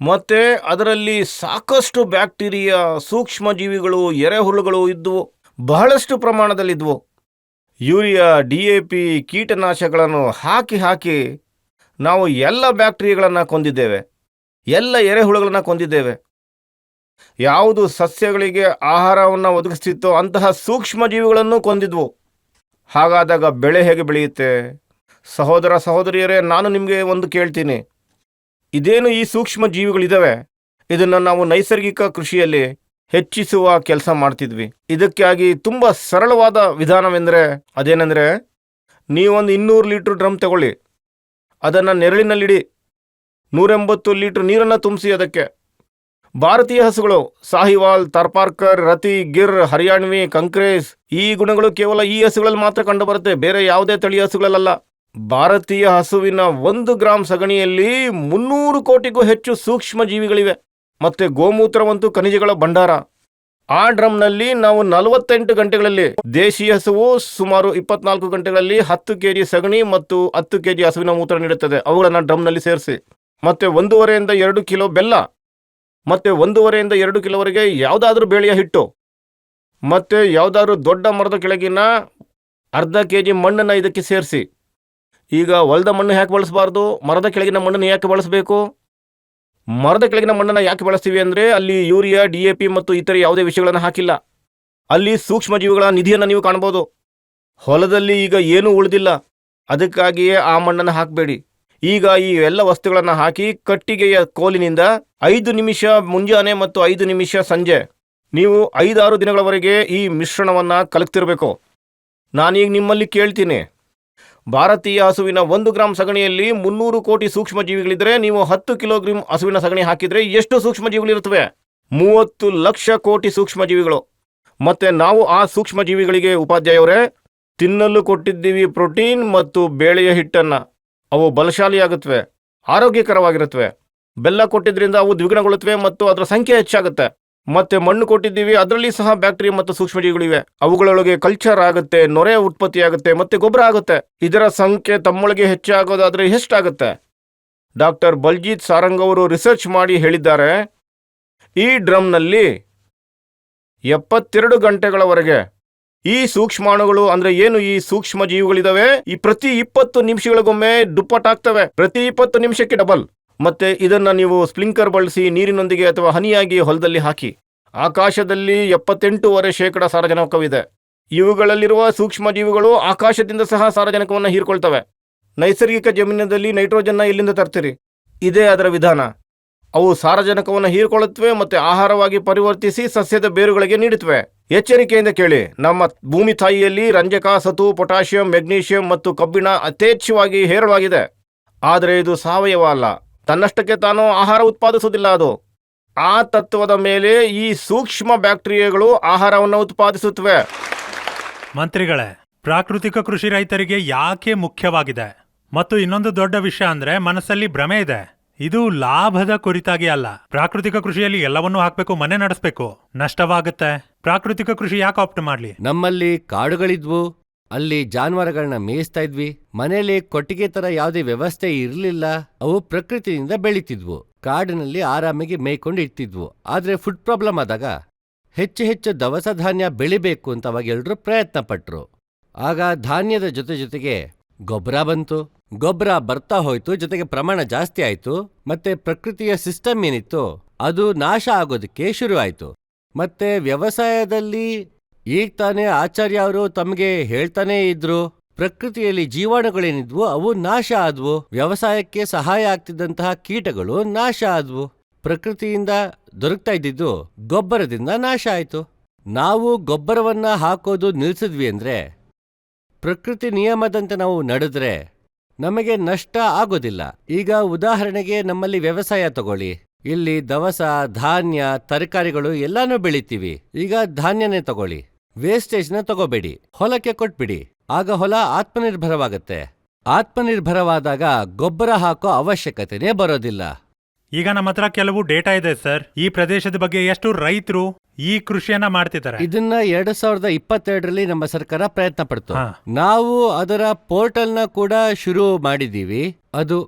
ಮತ್ತೆ ಅದರಲ್ಲಿ ಸಾಕಷ್ಟು ಬ್ಯಾಕ್ಟೀರಿಯಾ, ಸೂಕ್ಷ್ಮ ಜೀವಿಗಳು, ಎರೆಹುಳುಗಳು ಇದ್ವು, ಬಹಳಷ್ಟು ಪ್ರಮಾಣದಲ್ಲಿದ್ವು. ಯೂರಿಯಾ, DAP, ಕೀಟನಾಶಕಗಳನ್ನು ಹಾಕಿ ನಾವು ಎಲ್ಲ ಬ್ಯಾಕ್ಟೀರಿಯಾಗಳನ್ನು ಕೊಂದಿದ್ದೇವೆ, ಎಲ್ಲ ಎರೆಹುಳುಗಳನ್ನು ಕೊಂದಿದ್ದೇವೆ. ಯಾವುದು ಸಸ್ಯಗಳಿಗೆ ಆಹಾರವನ್ನು ಒದಗಿಸ್ತಿತ್ತೋ ಅಂತಹ ಸೂಕ್ಷ್ಮ ಜೀವಿಗಳನ್ನು ಕೊಂದಿದ್ವು. ಹಾಗಾದಾಗ ಬೆಳೆ ಹೇಗೆ ಬೆಳೆಯುತ್ತೆ? ಸಹೋದರ ಸಹೋದರಿಯರೇ, ನಾನು ನಿಮಗೆ ಒಂದು ಕೇಳ್ತೀನಿ. ಇದೇನು ಈ ಸೂಕ್ಷ್ಮ ಜೀವಿಗಳಿದ್ದಾವೆ, ಇದನ್ನು ನಾವು ನೈಸರ್ಗಿಕ ಕೃಷಿಯಲ್ಲಿ ಹೆಚ್ಚಿಸುವ ಕೆಲಸ ಮಾಡ್ತಿದ್ವಿ. ಇದಕ್ಕಾಗಿ ತುಂಬ ಸರಳವಾದ ವಿಧಾನವೆಂದರೆ ಅದೇನೆಂದರೆ, ನೀವೊಂದು 200 ಲೀಟ್ರ್ ಡ್ರಮ್ ತಗೊಳ್ಳಿ, ಅದನ್ನು ನೆರಳಿನಲ್ಲಿಡಿ, 180 ಲೀಟ್ರ್ ನೀರನ್ನು ತುಂಬಿಸಿ. ಅದಕ್ಕೆ ಭಾರತೀಯ ಹಸುಗಳು ಸಾಹಿವಾಲ್, ಥರ್ಪಾರ್ಕರ್, ರತಿ, ಗಿರ್, ಹರಿಯಾಣವಿ, ಕಂಕ್ರೇಸ್, ಈ ಗುಣಗಳು ಕೇವಲ ಈ ಹಸುಗಳಲ್ಲಿ ಮಾತ್ರ ಕಂಡುಬರುತ್ತೆ, ಬೇರೆ ಯಾವುದೇ ತಳಿ ಹಸುಗಳಲ್ಲ. ಭಾರತೀಯ ಹಸುವಿನ 1 ಗ್ರಾಂ ಸಗಣಿಯಲ್ಲಿ 300 ಕೋಟಿಗೂ ಹೆಚ್ಚು ಸೂಕ್ಷ್ಮ ಜೀವಿಗಳಿವೆ. ಮತ್ತೆ ಗೋಮೂತ್ರವಂತೂ ಖನಿಜಗಳ ಭಂಡಾರ. ಆ ಡ್ರಮ್ನಲ್ಲಿ ನಾವು 48 ಗಂಟೆಗಳಲ್ಲಿ, ದೇಶೀಯ ಹಸುವು ಸುಮಾರು 24 ಗಂಟೆಗಳಲ್ಲಿ 10 kg ಸಗಣಿ ಮತ್ತು 10 kg ಹಸುವಿನ ಮೂತ್ರ ನೀಡುತ್ತದೆ. ಅವುಗಳನ್ನು ಡ್ರಮ್ನಲ್ಲಿ ಸೇರಿಸಿ. ಮತ್ತೆ 1.5 to 2 ಕಿಲೋ ಬೆಲ್ಲ, ಮತ್ತೆ 1.5 to 2 ಕಿಲೋವರೆಗೆ ಯಾವುದಾದ್ರೂ ಬೇಳೆಯ ಹಿಟ್ಟು, ಮತ್ತೆ ಯಾವುದಾದ್ರೂ ದೊಡ್ಡ ಮರದ ಕೆಳಗಿನ ಅರ್ಧ kg ಮಣ್ಣನ್ನು ಇದಕ್ಕೆ ಸೇರಿಸಿ. ಈಗ ಹೊಲದ ಮಣ್ಣು ಯಾಕೆ ಬಳಸಬಾರ್ದು? ಮರದ ಕೆಳಗಿನ ಮಣ್ಣನ್ನು ಯಾಕೆ ಬಳಸಬೇಕು? ಮರದ ಕೆಳಗಿನ ಮಣ್ಣನ್ನು ಯಾಕೆ ಬಳಸ್ತೀವಿ ಅಂದರೆ, ಅಲ್ಲಿ ಯೂರಿಯಾ, DAP ಮತ್ತು ಇತರ ಯಾವುದೇ ವಿಷಯಗಳನ್ನು ಹಾಕಿಲ್ಲ. ಅಲ್ಲಿ ಸೂಕ್ಷ್ಮ ಜೀವಿಗಳ ನಿಧಿಯನ್ನು ನೀವು ಕಾಣ್ಬೋದು. ಹೊಲದಲ್ಲಿ ಈಗ ಏನೂ ಉಳಿದಿಲ್ಲ, ಅದಕ್ಕಾಗಿಯೇ ಆ ಮಣ್ಣನ್ನು ಹಾಕಬೇಡಿ. ಈಗ ಈ ಎಲ್ಲ ವಸ್ತುಗಳನ್ನು ಹಾಕಿ ಕಟ್ಟಿಗೆಯ ಕೋಲಿನಿಂದ 5 ನಿಮಿಷ ಮುಂಜಾನೆ ಮತ್ತು 5 ನಿಮಿಷ ಸಂಜೆ, ನೀವು 5-6 ದಿನಗಳವರೆಗೆ ಈ ಮಿಶ್ರಣವನ್ನು ಕಲಕ್ತಿರಬೇಕು. ನಾನೀಗ ನಿಮ್ಮಲ್ಲಿ ಕೇಳ್ತೀನಿ, ಭಾರತೀಯ ಹಸುವಿನ 1 ಗ್ರಾಂ ಸಗಣಿಯಲ್ಲಿ 300 ಕೋಟಿ ಸೂಕ್ಷ್ಮ ಜೀವಿಗಳಿದ್ರೆ, ನೀವು 10 ಕಿಲೋಗ್ರಾಂ ಹಸುವಿನ ಸಗಣಿ ಹಾಕಿದ್ರೆ ಎಷ್ಟು ಸೂಕ್ಷ್ಮ ಜೀವಿಗಳಿರುತ್ತವೆ? 30 ಲಕ್ಷ ಕೋಟಿ ಸೂಕ್ಷ್ಮ ಜೀವಿಗಳು. ಮತ್ತೆ ನಾವು ಆ ಸೂಕ್ಷ್ಮ ಜೀವಿಗಳಿಗೆ ಉಪಾಧ್ಯಾಯವರೇ ತಿನ್ನಲು ಕೊಟ್ಟಿದ್ದೀವಿ ಪ್ರೋಟೀನ್ ಮತ್ತು ಬೇಳೆಯ ಹಿಟ್ಟನ್ನು. ಅವು ಬಲಶಾಲಿಯಾಗುತ್ತವೆ, ಆರೋಗ್ಯಕರವಾಗಿರುತ್ತವೆ. ಬೆಲ್ಲ ಕೊಟ್ಟಿದ್ರಿಂದ ಅವು ದ್ವಿಗುಣಗೊಳ್ಳುತ್ತವೆ ಮತ್ತು ಅದರ ಸಂಖ್ಯೆ ಹೆಚ್ಚಾಗುತ್ತೆ. ಮತ್ತೆ ಮಣ್ಣು ಕೊಟ್ಟಿದ್ದೀವಿ, ಅದರಲ್ಲಿ ಸಹ ಬ್ಯಾಕ್ಟೀರಿಯಾ ಮತ್ತು ಸೂಕ್ಷ್ಮಜೀವಿಗಳಿವೆ. ಅವುಗಳೊಳಗೆ ಕಲ್ಚರ್ ಆಗುತ್ತೆ, ನೊರೆ ಉತ್ಪತ್ತಿಯಾಗುತ್ತೆ, ಮತ್ತೆ ಗೊಬ್ಬರ ಆಗುತ್ತೆ. ಇದರ ಸಂಖ್ಯೆ ತಮ್ಮೊಳಗೆ ಹೆಚ್ಚಾಗೋದಾದ್ರೆ ಎಷ್ಟಾಗುತ್ತೆ? ಡಾಕ್ಟರ್ ಬಲ್ಜೀತ್ ಸಾರಂಗ್ ಅವರು ರಿಸರ್ಚ್ ಮಾಡಿ ಹೇಳಿದ್ದಾರೆ, ಈ ಡ್ರಮ್ನಲ್ಲಿ 72 ಗಂಟೆಗಳವರೆಗೆ ಈ ಸೂಕ್ಷ್ಮಾಣುಗಳು, ಅಂದ್ರೆ ಏನು ಈ ಸೂಕ್ಷ್ಮ ಜೀವಿಗಳಿದಾವೆ, ಈ ಪ್ರತಿ 20 ನಿಮಿಷಗಳಿಗೊಮ್ಮೆ ದುಪ್ಪಟ್ಟಾಗ್ತವೆ, ಪ್ರತಿ 20 ನಿಮಿಷಕ್ಕೆ ಡಬಲ್. ಮತ್ತೆ ಇದನ್ನ ನೀವು ಸ್ಪ್ರಿಂಕರ್ ಬಳಸಿ ನೀರಿನೊಂದಿಗೆ ಅಥವಾ ಹನಿಯಾಗಿ ಹೊಲದಲ್ಲಿ ಹಾಕಿ. ಆಕಾಶದಲ್ಲಿ 78.5% ಸಾರಜನಕವಿದೆ. ಇವುಗಳಲ್ಲಿರುವ ಸೂಕ್ಷ್ಮ ಜೀವಿಗಳು ಆಕಾಶದಿಂದ ಸಹ ಸಾರಜನಕವನ್ನು ಹೀರ್ಕೊಳ್ತವೆ. ನೈಸರ್ಗಿಕ ಜಮೀನಿನಲ್ಲಿ ನೈಟ್ರೋಜನ್ನ ಎಲ್ಲಿಂದ ತರ್ತೀರಿ? ಇದೇ ಅದರ ವಿಧಾನ. ಅವು ಸಾರಜನಕವನ್ನು ಹೀರ್ಕೊಳ್ಳುತ್ತವೆ ಮತ್ತೆ ಆಹಾರವಾಗಿ ಪರಿವರ್ತಿಸಿ ಸಸ್ಯದ ಬೇರುಗಳಿಗೆ ನೀಡುತ್ತವೆ. ಎಚ್ಚರಿಕೆಯಿಂದ ಕೇಳಿ, ನಮ್ಮ ಭೂಮಿ ತಾಯಿಯಲ್ಲಿ ರಂಜಕ, ಸತು, ಪೊಟ್ಯಾಷಿಯಂ, ಮೆಗ್ನೀಷಿಯಂ ಮತ್ತು ಕಬ್ಬಿಣ ಯಥೇಚ್ಛವಾಗಿ ಹೇರಳವಾಗಿದೆ. ಆದರೆ ಇದು ಸಾವಯವ ಅಲ್ಲ, ತನ್ನಷ್ಟಕ್ಕೆ ತಾನು ಆಹಾರ ಉತ್ಪಾದಿಸುವುದಿಲ್ಲ. ಅದು ಆ ತತ್ವದ ಮೇಲೆ ಈ ಸೂಕ್ಷ್ಮ ಬ್ಯಾಕ್ಟೀರಿಯಾಗಳು ಆಹಾರವನ್ನು ಉತ್ಪಾದಿಸುತ್ತವೆ. ಮಂತ್ರಿಗಳೇ, ಪ್ರಾಕೃತಿಕ ಕೃಷಿ ರೈತರಿಗೆ ಯಾಕೆ ಮುಖ್ಯವಾಗಿದೆ? ಮತ್ತು ಇನ್ನೊಂದು ದೊಡ್ಡ ವಿಷಯ ಅಂದ್ರೆ ಮನಸ್ಸಲ್ಲಿ ಭ್ರಮೆ ಇದೆ. ಇದು ಲಾಭದ ಕುರಿತಾಗಿ ಅಲ್ಲ. ಪ್ರಾಕೃತಿಕ ಕೃಷಿಯಲ್ಲಿ ಎಲ್ಲವನ್ನೂ ಹಾಕ್ಬೇಕು, ಮನೆ ನಡೆಸಬೇಕು, ನಷ್ಟವಾಗುತ್ತೆ. ಪ್ರಾಕೃತಿಕ ಕೃಷಿ ಯಾಕೆ ಆಪ್ಟ್ ಮಾಡ್ಲಿ? ನಮ್ಮಲ್ಲಿ ಕಾಡುಗಳಿದ್ವು, ಅಲ್ಲಿ ಜಾನುವಾರುಗಳನ್ನ ಮೇಯಿಸ್ತಾ ಇದ್ವಿ. ಮನೆಯಲ್ಲಿ ಕೊಟ್ಟಿಗೆ ತರ ಯಾವುದೇ ವ್ಯವಸ್ಥೆ ಇರಲಿಲ್ಲ. ಅವು ಪ್ರಕೃತಿಯಿಂದ ಬೆಳೀತಿದ್ವು, ಕಾಡಿನಲ್ಲಿ ಆರಾಮಿಗೆ ಮೇಯ್ಕೊಂಡು ಇರ್ತಿದ್ವು. ಆದ್ರೆ ಫುಡ್ ಪ್ರಾಬ್ಲಮ್ ಆದಾಗ ಹೆಚ್ಚು ದವಸ ಧಾನ್ಯ ಬೆಳಿಬೇಕು ಅಂತ ಅವಾಗ ಎಲ್ರೂ ಪ್ರಯತ್ನ ಪಟ್ರು. ಆಗ ಧಾನ್ಯದ ಜೊತೆಗೆ ಗೊಬ್ಬರ ಬಂತು. ಗೊಬ್ಬರ ಬರ್ತಾ ಹೋಯ್ತು, ಜೊತೆಗೆ ಪ್ರಮಾಣ ಜಾಸ್ತಿ ಆಯ್ತು. ಮತ್ತೆ ಪ್ರಕೃತಿಯ ಸಿಸ್ಟಮ್ ಏನಿತ್ತು ಅದು ನಾಶ ಆಗೋದಕ್ಕೆ ಶುರು ಆಯ್ತು. ಮತ್ತೆ ವ್ಯವಸಾಯದಲ್ಲಿ ಈಗ ತಾನೇ ಆಚಾರ್ಯ ಅವರು ತಮಗೆ ಹೇಳ್ತಾನೇ ಇದ್ರು, ಪ್ರಕೃತಿಯಲ್ಲಿ ಜೀವಾಣುಗಳೇನಿದ್ವು ಅವು ನಾಶ ಆದ್ವು. ವ್ಯವಸಾಯಕ್ಕೆ ಸಹಾಯ ಆಗ್ತಿದ್ದಂತಹ ಕೀಟಗಳು ನಾಶ ಆದ್ವು. ಪ್ರಕೃತಿಯಿಂದ ದೊರಕ್ತಾ ಇದ್ದಿದ್ದು ಗೊಬ್ಬರದಿಂದ ನಾಶ ಆಯ್ತು. ನಾವು ಗೊಬ್ಬರವನ್ನ ಹಾಕೋದು ನಿಲ್ಸಿದ್ವಿ ಅಂದ್ರೆ, ಪ್ರಕೃತಿ ನಿಯಮದಂತೆ ನಾವು ನಡೆದ್ರೆ ನಮಗೆ ನಷ್ಟ ಆಗೋದಿಲ್ಲ. ಈಗ ಉದಾಹರಣೆಗೆ ನಮ್ಮಲ್ಲಿ ವ್ಯವಸಾಯ ತಗೊಳ್ಳಿ. ಇಲ್ಲಿ ದವಸ, ಧಾನ್ಯ, ತರಕಾರಿಗಳು ಎಲ್ಲಾನು ಬೆಳಿತೀವಿ. ಈಗ ಧಾನ್ಯನೇ ತಗೊಳ್ಳಿ, ವೇಸ್ಟೇಜ್ನ ತಗೋಬೇಡಿ, ಹೊಲಕ್ಕೆ ಕೊಟ್ಬಿಡಿ. ಆಗ ಹೊಲ ಆತ್ಮನಿರ್ಭರವಾಗತ್ತೆ. ಆತ್ಮನಿರ್ಭರವಾದಾಗ ಗೊಬ್ಬರ ಹಾಕೋ ಅವಶ್ಯಕತೆನೇ ಬರೋದಿಲ್ಲ. ಈಗ ನಮ್ಮ ಹತ್ರ ಕೆಲವು ಡೇಟಾ ಇದೆ ಸರ್. ಈ ಪ್ರದೇಶದ ಬಗ್ಗೆ ಎಷ್ಟು ರೈತರು ಈ ಕೃಷಿಯನ್ನ ಮಾಡ್ತಿದ್ದಾರೆ. ಇದನ್ನ 2022ರಲ್ಲಿ ನಮ್ಮ ಸರ್ಕಾರ ಪ್ರಯತ್ನ ಪಡ್ತು. ಹಾ. ನಾವು ಅದರ ಪೋರ್ಟಲ್ ನ ಕೂಡ ಶುರು ಮಾಡಿದೀವಿ. ಅದು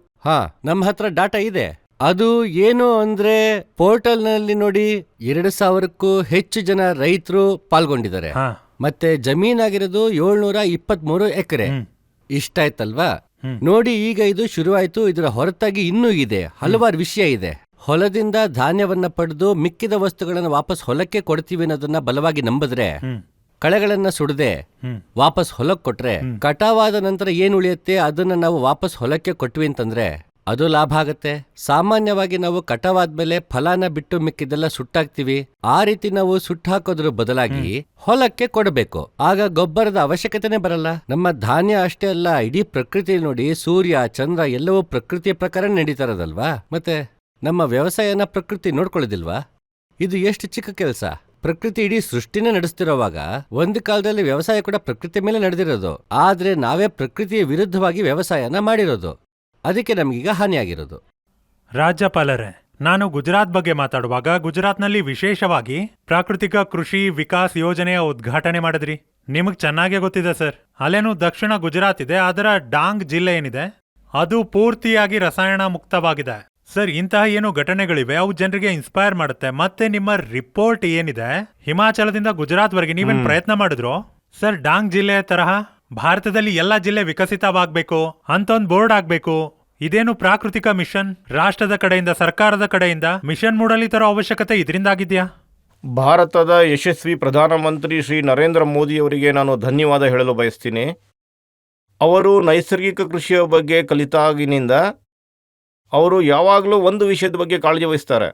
ನಮ್ಮ ಹತ್ರ ಡಾಟಾ ಇದೆ. ಅದು ಏನು ಅಂದ್ರೆ ಪೋರ್ಟಲ್ ನಲ್ಲಿ ನೋಡಿ 2000ಕ್ಕೂ ಹೆಚ್ಚು ಜನ ರೈತರು ಪಾಲ್ಗೊಂಡಿದ್ದಾರೆ. ಹಾ. ಮತ್ತೆ ಜಮೀನಾಗಿರೋದು 723 ಎಕರೆ. ಇಷ್ಟ ಆಯ್ತಲ್ವಾ? ನೋಡಿ, ಈಗ ಇದು ಶುರುವಾಯ್ತು. ಇದರ ಹೊರತಾಗಿ ಇನ್ನೂ ಇದೆ, ಹಲವಾರು ವಿಷಯ ಇದೆ. ಹೊಲದಿಂದ ಧಾನ್ಯವನ್ನ ಪಡೆದು ಮಿಕ್ಕಿದ ವಸ್ತುಗಳನ್ನ ವಾಪಸ್ ಹೊಲಕ್ಕೆ ಕೊಡ್ತೀವಿ ಅನ್ನೋದನ್ನ ಬಲವಾಗಿ ನಂಬಿದ್ರೆ, ಕಳೆಗಳನ್ನ ಸುಡದೆ ವಾಪಸ್ ಹೊಲಕ್ಕೆ ಕೊಟ್ರೆ, ಕಟಾವಾದ ನಂತರ ಏನ್ ಉಳಿಯುತ್ತೆ ಅದನ್ನ ನಾವು ವಾಪಸ್ ಹೊಲಕ್ಕೆ ಕೊಟ್ವಿ ಅಂತಂದ್ರೆ ಅದು ಲಾಭ ಆಗತ್ತೆ. ಸಾಮಾನ್ಯವಾಗಿ ನಾವು ಕಟಾವಾದ್ಮೇಲೆ ಫಲಾನ ಬಿಟ್ಟು ಮಿಕ್ಕಿದೆಲ್ಲ ಸುಟ್ಟಾಕ್ತಿವಿ. ಆ ರೀತಿ ನಾವು ಸುಟ್ಟಾಕೋದ್ರ ಬದಲಾಗಿ ಹೊಲಕ್ಕೆ ಕೊಡಬೇಕು. ಆಗ ಗೊಬ್ಬರದ ಅವಶ್ಯಕತೆನೆ ಬರಲ್ಲ. ನಮ್ಮ ಧಾನ್ಯ ಅಷ್ಟೇ ಅಲ್ಲ, ಇಡೀ ಪ್ರಕೃತಿ ನೋಡಿ, ಸೂರ್ಯ ಚಂದ್ರ ಎಲ್ಲವೂ ಪ್ರಕೃತಿಯ ಪ್ರಕಾರ ನಡೀತಾರದಲ್ವಾ? ಮತ್ತೆ ನಮ್ಮ ವ್ಯವಸಾಯನ ಪ್ರಕೃತಿ ನೋಡ್ಕೊಳ್ಳೋದಿಲ್ವಾ? ಇದು ಎಷ್ಟು ಚಿಕ್ಕ ಕೆಲಸ. ಪ್ರಕೃತಿ ಇಡೀ ಸೃಷ್ಟಿನೇ ನಡೆಸ್ತಿರೋವಾಗ ಒಂದು ಕಾಲದಲ್ಲಿ ವ್ಯವಸಾಯ ಕೂಡ ಪ್ರಕೃತಿ ಮೇಲೆ ನಡೆದಿರೋದು. ಆದ್ರೆ ನಾವೇ ಪ್ರಕೃತಿಯ ವಿರುದ್ಧವಾಗಿ ವ್ಯವಸಾಯನ ಮಾಡಿರೋದು. ಅದಕ್ಕೆ ನಮಗೀಗ ಹಾನಿಯಾಗಿರೋದು. ರಾಜ್ಯಪಾಲರೇ, ನಾನು ಗುಜರಾತ್ ಬಗ್ಗೆ ಮಾತಾಡುವಾಗ ಗುಜರಾತ್ನಲ್ಲಿ ವಿಶೇಷವಾಗಿ ಪ್ರಾಕೃತಿಕ ಕೃಷಿ ವಿಕಾಸ್ ಯೋಜನೆಯ ಉದ್ಘಾಟನೆ ಮಾಡಿದ್ರಿ. ನಿಮಗ್ ಚೆನ್ನಾಗೇ ಗೊತ್ತಿದೆ ಸರ್. ಅಲ್ಲೇನು ದಕ್ಷಿಣ ಗುಜರಾತ್ ಇದೆ, ಅದರ ಡಾಂಗ್ ಜಿಲ್ಲೆ ಏನಿದೆ ಅದು ಪೂರ್ತಿಯಾಗಿ ರಸಾಯನ ಮುಕ್ತವಾಗಿದೆ. ಸರ್, ಇಂತಹ ಏನು ಘಟನೆಗಳಿವೆ ಅವು ಜನರಿಗೆ ಇನ್ಸ್ಪೈರ್ ಮಾಡುತ್ತೆ. ಮತ್ತೆ ನಿಮ್ಮ ರಿಪೋರ್ಟ್ ಏನಿದೆ, ಹಿಮಾಚಲದಿಂದ ಗುಜರಾತ್ ವರೆಗೆ ನೀವೇನ್ ಪ್ರಯತ್ನ ಮಾಡಿದ್ರು ಸರ್? ಡಾಂಗ್ ಜಿಲ್ಲೆಯ ತರಹ ಭಾರತದಲ್ಲಿ ಎಲ್ಲಾ ಜಿಲ್ಲೆ ವಿಕಸಿತವಾಗಬೇಕು ಅಂತ ಒಂದು ಬೋರ್ಡ್ ಆಗ್ಬೇಕು. ಇದೇನು ಪ್ರಾಕೃತಿಕ ಮಿಷನ್ ರಾಷ್ಟ್ರದ ಕಡೆಯಿಂದ, ಸರ್ಕಾರದ ಕಡೆಯಿಂದ ಮಿಷನ್ ಮೂಡಲಿ ತರೋ ಅವಶ್ಯಕತೆ ಇದರಿಂದಾಗಿದ್ಯಾ? ಭಾರತದ ಯಶಸ್ವಿ ಪ್ರಧಾನಮಂತ್ರಿ ಶ್ರೀ ನರೇಂದ್ರ ಮೋದಿಯವರಿಗೆ ನಾನು ಧನ್ಯವಾದ ಹೇಳಲು ಬಯಸ್ತೀನಿ. ಅವರು ನೈಸರ್ಗಿಕ ಕೃಷಿಯ ಬಗ್ಗೆ ಕಲಿತಾಗಿನಿಂದ ಅವರು ಯಾವಾಗಲೂ ಒಂದು ವಿಷಯದ ಬಗ್ಗೆ ಕಾಳಜಿ ವಹಿಸ್ತಾರೆ.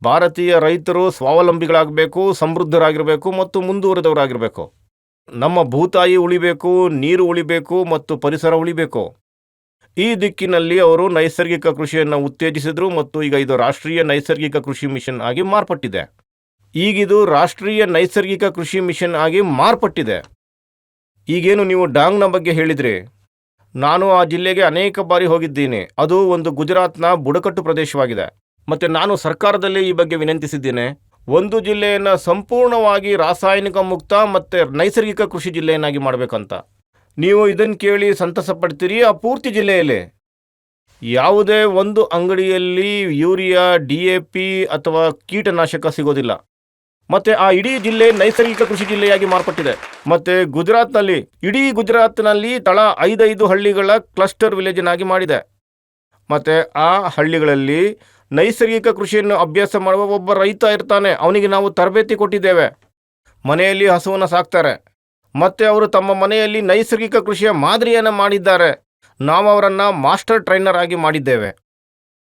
ಭಾರತೀಯ ರೈತರು ಸ್ವಾವಲಂಬಿಗಳಾಗಬೇಕು, ಸಮೃದ್ಧರಾಗಿರಬೇಕು ಮತ್ತು ಮುಂದುವರೆದವರಾಗಿರಬೇಕು. ನಮ್ಮ ಭೂತಾಯಿ ಉಳಿಬೇಕು, ನೀರು ಉಳಿಬೇಕು ಮತ್ತು ಪರಿಸರ ಉಳಿಬೇಕು. ಈ ದಿಕ್ಕಿನಲ್ಲಿ ಅವರು ನೈಸರ್ಗಿಕ ಕೃಷಿಯನ್ನು ಉತ್ತೇಜಿಸಿದ್ರು ಮತ್ತು ಈಗ ಇದು ರಾಷ್ಟ್ರೀಯ ನೈಸರ್ಗಿಕ ಕೃಷಿ ಮಿಷನ್ ಆಗಿ ಮಾರ್ಪಟ್ಟಿದೆ. ಈಗಿದು ರಾಷ್ಟ್ರೀಯ ನೈಸರ್ಗಿಕ ಕೃಷಿ ಮಿಷನ್ ಆಗಿ ಮಾರ್ಪಟ್ಟಿದೆ. ಈಗೇನು ನೀವು ಡಾಂಗ್ನ ಬಗ್ಗೆ ಹೇಳಿದ್ರಿ, ನಾನು ಆ ಜಿಲ್ಲೆಗೆ ಅನೇಕ ಬಾರಿ ಹೋಗಿದ್ದೀನಿ. ಅದು ಒಂದು ಗುಜರಾತ್ನ ಬುಡಕಟ್ಟು ಪ್ರದೇಶವಾಗಿದೆ. ಮತ್ತು ನಾನು ಸರ್ಕಾರದಲ್ಲಿ ಈ ಬಗ್ಗೆ ವಿನಂತಿಸಿದ್ದೇನೆ, ಒಂದು ಜಿಲ್ಲೆಯನ್ನು ಸಂಪೂರ್ಣವಾಗಿ ರಾಸಾಯನಿಕ ಮುಕ್ತ ಮತ್ತು ನೈಸರ್ಗಿಕ ಕೃಷಿ ಜಿಲ್ಲೆಯನ್ನಾಗಿ ಮಾಡಬೇಕಂತ. ನೀವು ಇದನ್ನು ಕೇಳಿ ಸಂತಸ ಪಡ್ತೀರಿ. ಆ ಪೂರ್ತಿ ಜಿಲ್ಲೆಯಲ್ಲಿ ಯಾವುದೇ ಒಂದು ಅಂಗಡಿಯಲ್ಲಿ ಯೂರಿಯಾ, DAP ಅಥವಾ ಕೀಟನಾಶಕ ಸಿಗೋದಿಲ್ಲ. ಮತ್ತು ಆ ಇಡೀ ಜಿಲ್ಲೆ ನೈಸರ್ಗಿಕ ಕೃಷಿ ಜಿಲ್ಲೆಯಾಗಿ ಮಾರ್ಪಟ್ಟಿದೆ. ಮತ್ತು ಗುಜರಾತ್ನಲ್ಲಿ, ಇಡೀ ಗುಜರಾತ್ನಲ್ಲಿ ತಳಾ 5 ಹಳ್ಳಿಗಳ ಕ್ಲಸ್ಟರ್ ವಿಲೇಜನ್ನಾಗಿ ಮಾಡಿದೆ. ಮತ್ತು ಆ ಹಳ್ಳಿಗಳಲ್ಲಿ ನೈಸರ್ಗಿಕ ಕೃಷಿಯನ್ನು ಅಭ್ಯಾಸ ಮಾಡುವ ಒಬ್ಬ ರೈತ ಇರ್ತಾನೆ. ಅವನಿಗೆ ನಾವು ತರಬೇತಿ ಕೊಟ್ಟಿದ್ದೇವೆ. ಮನೆಯಲ್ಲಿ ಹಸುವನ್ನು ಸಾಕ್ತಾರೆ ಮತ್ತು ಅವರು ತಮ್ಮ ಮನೆಯಲ್ಲಿ ನೈಸರ್ಗಿಕ ಕೃಷಿಯ ಮಾದರಿಯನ್ನು ಮಾಡಿದ್ದಾರೆ. ನಾವು ಅವರನ್ನು ಮಾಸ್ಟರ್ ಟ್ರೈನರ್ ಆಗಿ ಮಾಡಿದ್ದೇವೆ.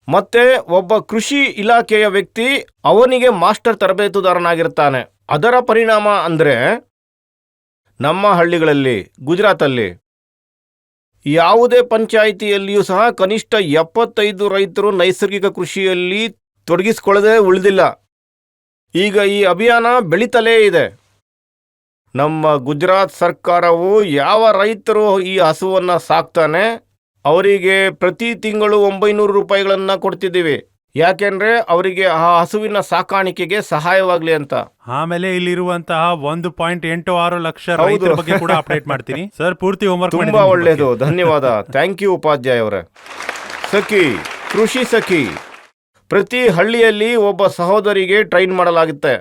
ಮತ್ತು ಒಬ್ಬ ಕೃಷಿ ಇಲಾಖೆಯ ವ್ಯಕ್ತಿ ಅವನಿಗೆ ಮಾಸ್ಟರ್ ತರಬೇತುದಾರನಾಗಿರ್ತಾನೆ. ಅದರ ಪರಿಣಾಮ ಅಂದರೆ ನಮ್ಮ ಹಳ್ಳಿಗಳಲ್ಲಿ, ಗುಜರಾತಲ್ಲಿ ಯಾವುದೇ ಪಂಚಾಯಿತಿಯಲ್ಲಿಯೂ ಸಹ ಕನಿಷ್ಠ 75 ರೈತರು ನೈಸರ್ಗಿಕ ಕೃಷಿಯಲ್ಲಿ ತೊಡಗಿಸಿಕೊಳ್ಳದೆ ಉಳಿದಿಲ್ಲ. ಈಗ ಈ ಅಭಿಯಾನ ಬೆಳೀತಲೇ ಇದೆ. ನಮ್ಮ ಗುಜರಾತ್ ಸರ್ಕಾರವು ಯಾವ ರೈತರು ಈ ಹಸುವನ್ನು ಸಾಕ್ತಾನೆ ಅವರಿಗೆ ಪ್ರತಿ ತಿಂಗಳು 900 ರೂಪಾಯಿಗಳನ್ನು ಕೊಡ್ತಿದ್ದೀವಿ. ಯಾಕೆಂದ್ರೆ ಅವರಿಗೆ ಆ ಹಸುವಿನ ಸಾಕಾಣಿಕೆಗೆ ಸಹಾಯವಾಗಲಿ ಅಂತ. ಆಮೇಲೆ ಇಲ್ಲಿರುವಂತಹ 1.86 ಲಕ್ಷ ರೈತರ ಬಗ್ಗೆ ಕೂಡ ಅಪ್ಡೇಟ್ ಮಾಡ್ತೀನಿ ಸರ್. ಪೂರ್ತಿ ಹೋಮ್ವರ್ಕ್ ತುಂಬಾ ಒಳ್ಳೆಯದು, ಧನ್ಯವಾದ. ಥ್ಯಾಂಕ್ ಯು ಉಪಾಧ್ಯಾಯ ಅವರೇ. ಸಖಿ, ಕೃಷಿ ಸಖಿ, ಪ್ರತಿ ಹಳ್ಳಿಯಲ್ಲಿ ಒಬ್ಬ ಸಹೋದರಿಗೆ ಟ್ರೈನ್ ಮಾಡಲಾಗುತ್ತೆ.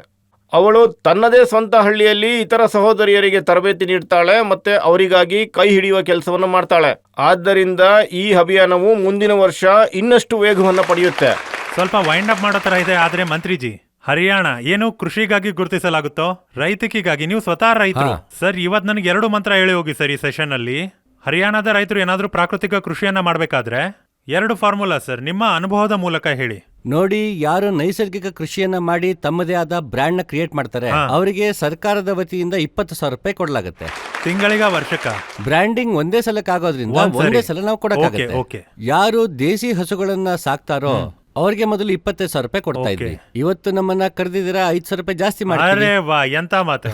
ಅವಳು ತನ್ನದೇ ಸ್ವಂತ ಹಳ್ಳಿಯಲ್ಲಿ ಇತರ ಸಹೋದರಿಯರಿಗೆ ತರಬೇತಿ ನೀಡ್ತಾಳೆ ಮತ್ತು ಅವರಿಗಾಗಿ ಕೈ ಹಿಡಿಯುವ ಕೆಲಸವನ್ನು ಮಾಡ್ತಾಳೆ. ಆದ್ದರಿಂದ ಈ ಅಭಿಯಾನವು ಮುಂದಿನ ವರ್ಷ ಇನ್ನಷ್ಟು ವೇಗವನ್ನು ಪಡೆಯುತ್ತೆ. ಸ್ವಲ್ಪ ವೈಂಡ್ ಅಪ್ ಮಾಡೋ ತರ ಇದೆ. ಆದ್ರೆ ಮಂತ್ರಿಜಿ, ಹರಿಯಾಣ ಏನು ಕೃಷಿಗಾಗಿ ಗುರುತಿಸಲಾಗುತ್ತೋ, ರೈತಕಿಗಾಗಿ ನೀವು ಸ್ವತಃ ರೈತರು ಸರ್. ಇವತ್ ನನಗೆ 2 ಮಂತ್ರ ಹೇಳಿ ಹೋಗಿ ಸರ್. ಈ ಸೆಷನ್ ಅಲ್ಲಿ ಹರಿಯಾಣದ ರೈತರು ಏನಾದ್ರೂ ಪ್ರಾಕೃತಿಕ ಕೃಷಿಯನ್ನ ಮಾಡ್ಬೇಕಾದ್ರೆ 2 ಫಾರ್ಮುಲಾ ಸರ್, ನಿಮ್ಮ ಅನುಭವದ ಮೂಲಕ ಹೇಳಿ. ನೋಡಿ, ಯಾರು ನೈಸರ್ಗಿಕ ಕೃಷಿಯನ್ನ ಮಾಡಿ ತಮ್ಮದೇ ಆದ ಬ್ರ್ಯಾಂಡ್ ನ ಕ್ರಿಯೇಟ್ ಮಾಡ್ತಾರೆ ಅವರಿಗೆ ಸರ್ಕಾರದ ವತಿಯಿಂದ 20,000 ರೂಪಾಯಿ ಕೊಡಲಾಗುತ್ತೆ. ತಿಂಗಳಿಗ ವರ್ಷಕ್ಕ? ಬ್ರ್ಯಾಂಡಿಂಗ್ ಒಂದೇ ಸಲಕ್ಕಾಗೋದ್ರಿಂದ ಒಂದೇ ಸಲ ನಾವು ಕೊಡಕ್ಕಾಗುತ್ತೆ. ಯಾರು ದೇಸಿ ಹಸುಗಳನ್ನ ಸಾಕ್ತಾರೋ ಅವ್ರಿಗೆ ಮೊದಲು 25,000 ರೂಪಾಯಿ ಕೊಡ್ತಾ ಇದ್ವಿ. ಇವತ್ತು ನಮ್ಮನ್ನ ಕರೆದಿದ್ದೀರಾ, 5,000 ರೂಪಾಯಿ ಜಾಸ್ತಿ ಮಾಡಿ. ಅರೆ ವಾ, ಎಂತ ಮಾತು.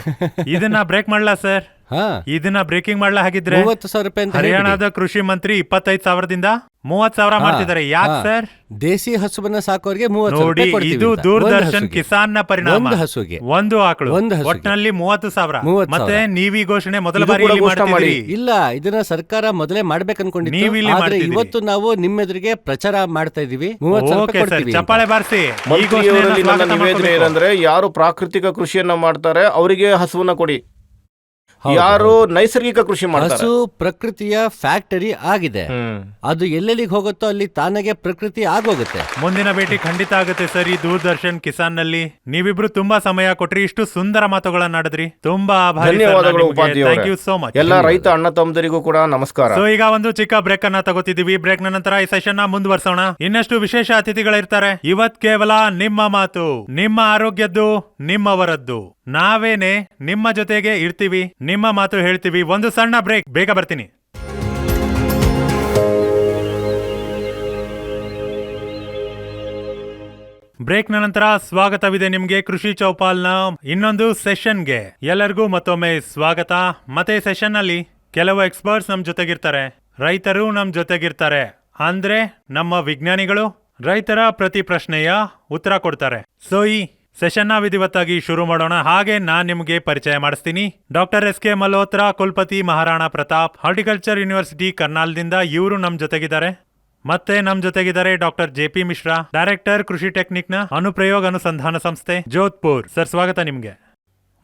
ಇದನ್ನ ಬ್ರೇಕ್ ಮಾಡ್ಲಾ ಸರ್? ಹಾ ಇದನ್ನ ಬ್ರೇಕಿಂಗ್ ಮಾಡ್ಲಾ ಹಾಗಿದ್ರೆ 30,000 ರೂಪಾಯಿ ಅಂತ ಹೇಳ್ಬಿಡಿ. ಹರಿಯಾಣದ ಕೃಷಿ ಮಂತ್ರಿ 25,000ದಿಂದ 30,000 ಮಾಡ್ತಿದ್ದಾರೆ. ಯಾಕೆ ಹಾ. ಸರ್? ದೇಸಿ ಹಸುವನ್ನ ಸಾಕೋರಿಗೆ 30,000 ನೋಡಿ, ರೂಪಾಯಿ ಕೊಡ್ತೀವಿ ಇದು ಅಂತ. ದೂರದರ್ಶನ್ ಒಂದು ಹಸುಗೆ. ಕಿಸಾನ್ ನ ಪರಿಣಾಮ. ಒಂದು ಹಸುಗೆ. ಒಂದು ಆಕಳು ಒಂದು ಹಸುಗೆ. ಒಟ್ಟಿನಲ್ಲಿ 30,000. 30,000. ಮತ್ತೆ ನೀವೀ ಘೋಷಣೆ ಮೊದಲ ಇದು ಬಾರಿ ಕೂಡ ಇಲ್ಲಿ ಘೋಷಣೆ ಮಾಡ್ತಿದ್ದೀರಿ. ಇಲ್ಲ, ಇದನ್ನ ಸರ್ಕಾರ ಮೊದಲೇ ಮಾಡ್ಬೇಕು ಅನ್ಕೊಂಡಿತ್ತು. ನೀವು ಇಲ್ಲಿ ಆದ್ರೆ ಮಾಡ್ತಿದ್ದೀರಿ. ಇವತ್ತು ನಾವು ನಿಮ್ಮೆದುರಿಗೆ ಪ್ರಚಾರ ಮಾಡ್ತಾ ಇದೀವಿ. 30,000 ಓಕೆ ರೂಪಾಯಿ ಸರ್, ಕೊಡ್ತೀವಿ ಅಂತ. ಚಪ್ಪಾಳೆ ಬಾರಿಸಿ. ಈ ಮಂತ್ರಿಯವರಲ್ಲಿ ಘೋಷಣೆಯನ್ನ ನನ್ನ ಸ್ವಾಗತ ನಿವೇದನೆ ಮಾಡ್ಕೋಬೇಕು. ಏನಂದ್ರೆ, ಯಾರು ಪ್ರಾಕೃತಿಕ ಕೃಷಿಯನ್ನ ಮಾಡ್ತಾರೆ ಅವರಿಗೆ ಹಸುವನ್ನ ಕೊಡಿ. ಹೌದು, ಯಾರು ಹೌದು. ನೈಸರ್ಗಿಕ ಕೃಷಿ ಮಾಡ್ತಾರೆ, ಹಸು ಪ್ರಕೃತಿಯ ಫ್ಯಾಕ್ಟರಿ ಆಗಿದೆ. ಅದು ಎಲ್ಲೆಲ್ಲಿಗೆ ಹೋಗುತ್ತೋ ಅಲ್ಲಿ ತಾನಾಗೆ ಪ್ರಕೃತಿ ಆಗೋಗುತ್ತೆ. ಮುಂದಿನ ಭೇಟಿ ಖಂಡಿತ ಆಗುತ್ತೆ ಸರ್ ಈ ದೂರದರ್ಶನ್ ಕಿಸಾನ್ ನಲ್ಲಿ. ನೀವಿಬ್ರು ತುಂಬಾ ಸಮಯ ಕೊಟ್ರಿ, ಇಷ್ಟು ಸುಂದರ ಮಾತುಗಳನ್ನಾಡಿದ್ರಿ. ತುಂಬಾ ಆಭಾರಿ ಸರ್ ಧನ್ಯವಾದಗಳು ನಾನು ನಿಮ್ಗೆ. Upadhyaya Thank you so much. ಎಲ್ಲ ರೈತ ಅಣ್ಣ ತಮ್ಮದರಿಗೂ ಕೂಡ ನಮಸ್ಕಾರ. ಸೊ ಈಗ ಒಂದು ಚಿಕ್ಕ ಬ್ರೇಕ್ ಅನ್ನ ತಗೋತಿದೀವಿ. ಬ್ರೇಕ್ ನ ನಂತರ ಈ ಸೆಷನ್ ನ ಮುಂದುವರ್ಸೋಣ. ಇನ್ನಷ್ಟು ವಿಶೇಷ ಅತಿಥಿಗಳಿರ್ತಾರೆ. ಇವತ್ ಕೇವಲ ನಿಮ್ಮ ಮಾತು, ನಿಮ್ಮ ಆರೋಗ್ಯದ್ದು, ನಿಮ್ಮವರದ್ದು. ನಾವೇನೆ ನಿಮ್ಮ ಜೊತೆಗೆ ಇರ್ತೀವಿ, ನಿಮ್ಮ ಮಾತು ಹೇಳ್ತೀವಿ. ಒಂದು ಸಣ್ಣ ಬ್ರೇಕ್, ಬೇಗ ಬರ್ತೀನಿ. ಬ್ರೇಕ್ ನ ನಂತರ ಸ್ವಾಗತವಿದೆ ನಿಮ್ಗೆ ಕೃಷಿ ಚೌಪಾಲ್ನ ಇನ್ನೊಂದು ಸೆಷನ್ಗೆ. ಎಲ್ಲರಿಗೂ ಮತ್ತೊಮ್ಮೆ ಸ್ವಾಗತ. ಮತ್ತೆ ಸೆಷನ್ ನಲ್ಲಿ ಕೆಲವು ಎಕ್ಸ್ಪರ್ಟ್ಸ್ ನಮ್ ಜೊತೆಗಿರ್ತಾರೆ, ರೈತರು ನಮ್ ಜೊತೆಗಿರ್ತಾರೆ. ಅಂದ್ರೆ ನಮ್ಮ ವಿಜ್ಞಾನಿಗಳು ರೈತರ ಪ್ರತಿ ಪ್ರಶ್ನೆಯ ಉತ್ತರ ಕೊಡ್ತಾರೆ. ಸೊ ಈ ಸೆಷನ್ ನ ವಿಧಿವತ್ತಾಗಿ ಶುರು ಮಾಡೋಣ. ಹಾಗೆ ನಾನ್ ನಿಮ್ಗೆ ಪರಿಚಯ ಮಾಡಿಸ್ತೀನಿ. ಡಾಕ್ಟರ್ ಎಸ್ ಕೆ ಮಲ್ಹೋತ್ರಾ, ಕುಲಪತಿ ಮಹಾರಾಣಾ ಪ್ರತಾಪ್, ಹಾರ್ಟಿಕಲ್ಚರ್ ಯೂನಿವರ್ಸಿಟಿ ಕರ್ನಾಲ್ದಿಂದ. ಇವರು ನಮ್ ಜೊತೆಗಿದ್ದಾರೆ. ಮತ್ತೆ ನಮ್ ಜೊತೆಗಿದ್ದಾರೆ ಡಾಕ್ಟರ್ JP ಮಿಶ್ರಾ, ಡೈರೆಕ್ಟರ್ ಕೃಷಿ ಟೆಕ್ನಿಕ್ ನ ಅನುಪ್ರಯೋಗ ಅನುಸಂಧಾನ ಸಂಸ್ಥೆ, ಜೋಧ್ಪುರ್. ಸರ್, ಸ್ವಾಗತ ನಿಮ್ಗೆ.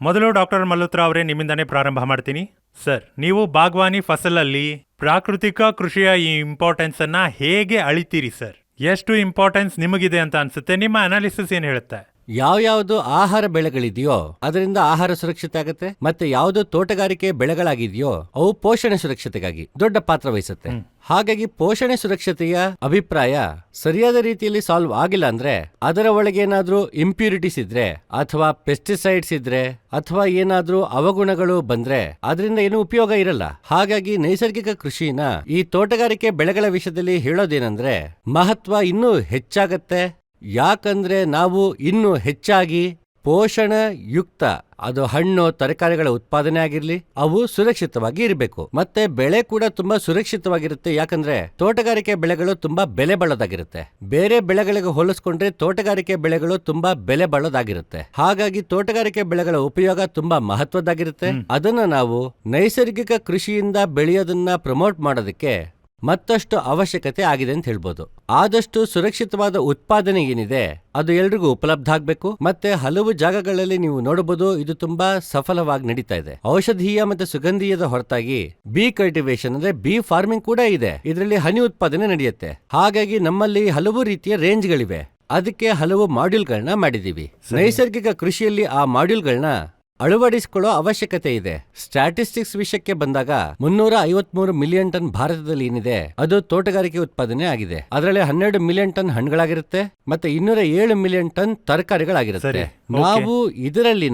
ಮೊದಲು ಡಾಕ್ಟರ್ ಮಲ್ಹೋತ್ರಾ ಅವರೇ, ನಿಮ್ಮಿಂದಾನೇ ಪ್ರಾರಂಭ ಮಾಡ್ತೀನಿ. ಸರ್, ನೀವು ಬಾಗ್ವಾನಿ ಫಸಲಲ್ಲಿ ಪ್ರಾಕೃತಿಕ ಕೃಷಿಯ ಈ ಇಂಪಾರ್ಟೆನ್ಸ್ ಅನ್ನ ಹೇಗೆ ಅಳಿತೀರಿ ಸರ್? ಎಷ್ಟು ಇಂಪಾರ್ಟೆನ್ಸ್ ನಿಮಗಿದೆ ಅಂತ ಅನ್ಸುತ್ತೆ? ನಿಮ್ಮ ಅನಾಲಿಸಿಸ್ ಏನ್ ಹೇಳುತ್ತೆ? ಯಾವ್ಯಾವ್ದು ಆಹಾರ ಬೆಳೆಗಳಿದೆಯೋ ಅದರಿಂದ ಆಹಾರ ಸುರಕ್ಷತೆ ಆಗುತ್ತೆ. ಮತ್ತೆ ಯಾವ್ದು ತೋಟಗಾರಿಕೆ ಬೆಳೆಗಳಾಗಿದೆಯೋ ಅವು ಪೋಷಣೆ ಸುರಕ್ಷತೆಗಾಗಿ ದೊಡ್ಡ ಪಾತ್ರ ವಹಿಸುತ್ತೆ. ಹಾಗಾಗಿ ಪೋಷಣೆ ಸುರಕ್ಷತೆಯ ಅಭಿಪ್ರಾಯ ಸರಿಯಾದ ರೀತಿಯಲ್ಲಿ ಸಾಲ್ವ್ ಆಗಿಲ್ಲ ಅಂದ್ರೆ, ಅದರ ಒಳಗೆ ಏನಾದ್ರೂ ಇಂಪ್ಯೂರಿಟೀಸ್ ಇದ್ರೆ ಅಥವಾ ಪೆಸ್ಟಿಸೈಡ್ಸ್ ಇದ್ರೆ ಅಥವಾ ಏನಾದ್ರೂ ಅವಗುಣಗಳು ಬಂದ್ರೆ ಅದರಿಂದ ಏನು ಉಪಯೋಗ ಇರಲ್ಲ. ಹಾಗಾಗಿ ನೈಸರ್ಗಿಕ ಕೃಷಿನ ಈ ತೋಟಗಾರಿಕೆ ಬೆಳೆಗಳ ವಿಷಯದಲ್ಲಿ ಹೇಳೋದೇನಂದ್ರೆ, ಮಹತ್ವ ಇನ್ನೂ ಹೆಚ್ಚಾಗತ್ತೆ. ಯಾಕಂದ್ರೆ ನಾವು ಇನ್ನೂ ಹೆಚ್ಚಾಗಿ ಪೋಷಣಯುಕ್ತ, ಅದು ಹಣ್ಣು ತರಕಾರಿಗಳ ಉತ್ಪಾದನೆ ಆಗಿರ್ಲಿ, ಅವು ಸುರಕ್ಷಿತವಾಗಿ ಇರಬೇಕು. ಮತ್ತೆ ಬೆಳೆ ಕೂಡ ತುಂಬಾ ಸುರಕ್ಷಿತವಾಗಿರುತ್ತೆ. ಯಾಕಂದ್ರೆ ತೋಟಗಾರಿಕೆ ಬೆಳೆಗಳು ತುಂಬಾ ಬೆಲೆ ಬಾಳೋದಾಗಿರುತ್ತೆ. ಬೇರೆ ಬೆಳೆಗಳಿಗೆ ಹೋಲಿಸ್ಕೊಂಡ್ರೆ ತೋಟಗಾರಿಕೆ ಬೆಳೆಗಳು ತುಂಬಾ ಬೆಲೆ ಬಾಳೋದಾಗಿರುತ್ತೆ. ಹಾಗಾಗಿ ತೋಟಗಾರಿಕೆ ಬೆಳೆಗಳ ಉಪಯೋಗ ತುಂಬಾ ಮಹತ್ವದ್ದಾಗಿರುತ್ತೆ. ಅದನ್ನ ನಾವು ನೈಸರ್ಗಿಕ ಕೃಷಿಯಿಂದ ಬೆಳೆಯೋದನ್ನ ಪ್ರಮೋಟ್ ಮಾಡೋದಕ್ಕೆ ಮತ್ತಷ್ಟು ಅವಶ್ಯಕತೆ ಆಗಿದೆ ಅಂತ ಹೇಳ್ಬೋದು. ಆದಷ್ಟು ಸುರಕ್ಷಿತವಾದ ಉತ್ಪಾದನೆ ಏನಿದೆ ಅದು ಎಲ್ರಿಗೂ ಉಪಲಬ್ಧ ಆಗ್ಬೇಕು. ಮತ್ತೆ ಹಲವು ಜಾಗಗಳಲ್ಲಿ ನೀವು ನೋಡಬಹುದು, ಇದು ತುಂಬಾ ಸಫಲವಾಗಿ ನಡೀತಾ ಇದೆ. ಔಷಧೀಯ ಮತ್ತೆ ಸುಗಂಧೀಯದ ಹೊರತಾಗಿ ಬೀ ಕಲ್ಟಿವೇಶನ್ ಅಂದ್ರೆ ಬೀ ಫಾರ್ಮಿಂಗ್ ಕೂಡ ಇದೆ. ಇದರಲ್ಲಿ ಹನಿ ಉತ್ಪಾದನೆ ನಡೆಯುತ್ತೆ. ಹಾಗಾಗಿ ನಮ್ಮಲ್ಲಿ ಹಲವು ರೀತಿಯ ರೇಂಜ್ಗಳಿವೆ. ಅದಕ್ಕೆ ಹಲವು ಮಾಡ್ಯೂಲ್ಗಳನ್ನ ಮಾಡಿದೀವಿ. ನೈಸರ್ಗಿಕ ಕೃಷಿಯಲ್ಲಿ ಆ ಮಾಡ್ಯೂಲ್ಗಳನ್ನ ಅಳವಡಿಸಿಕೊಳ್ಳೋ ಅವಶ್ಯಕತೆ ಇದೆ. ಸ್ಟ್ಯಾಟಿಸ್ಟಿಕ್ಸ್ ವಿಷಯಕ್ಕೆ ಬಂದಾಗ 353 ಮಿಲಿಯನ್ ಟನ್ ಭಾರತದಲ್ಲಿ ಏನಿದೆ ಅದು ತೋಟಗಾರಿಕೆ ಉತ್ಪಾದನೆ ಆಗಿದೆ. ಅದರಲ್ಲಿ 12 ಮಿಲಿಯನ್ ಟನ್ ಹಣ್ಣುಗಳಾಗಿರುತ್ತೆ ಮತ್ತೆ 207 ಮಿಲಿಯನ್ ಟನ್ ತರಕಾರಿಗಳಾಗಿರುತ್ತೆ. ನಾವು ಇದರಲ್ಲಿ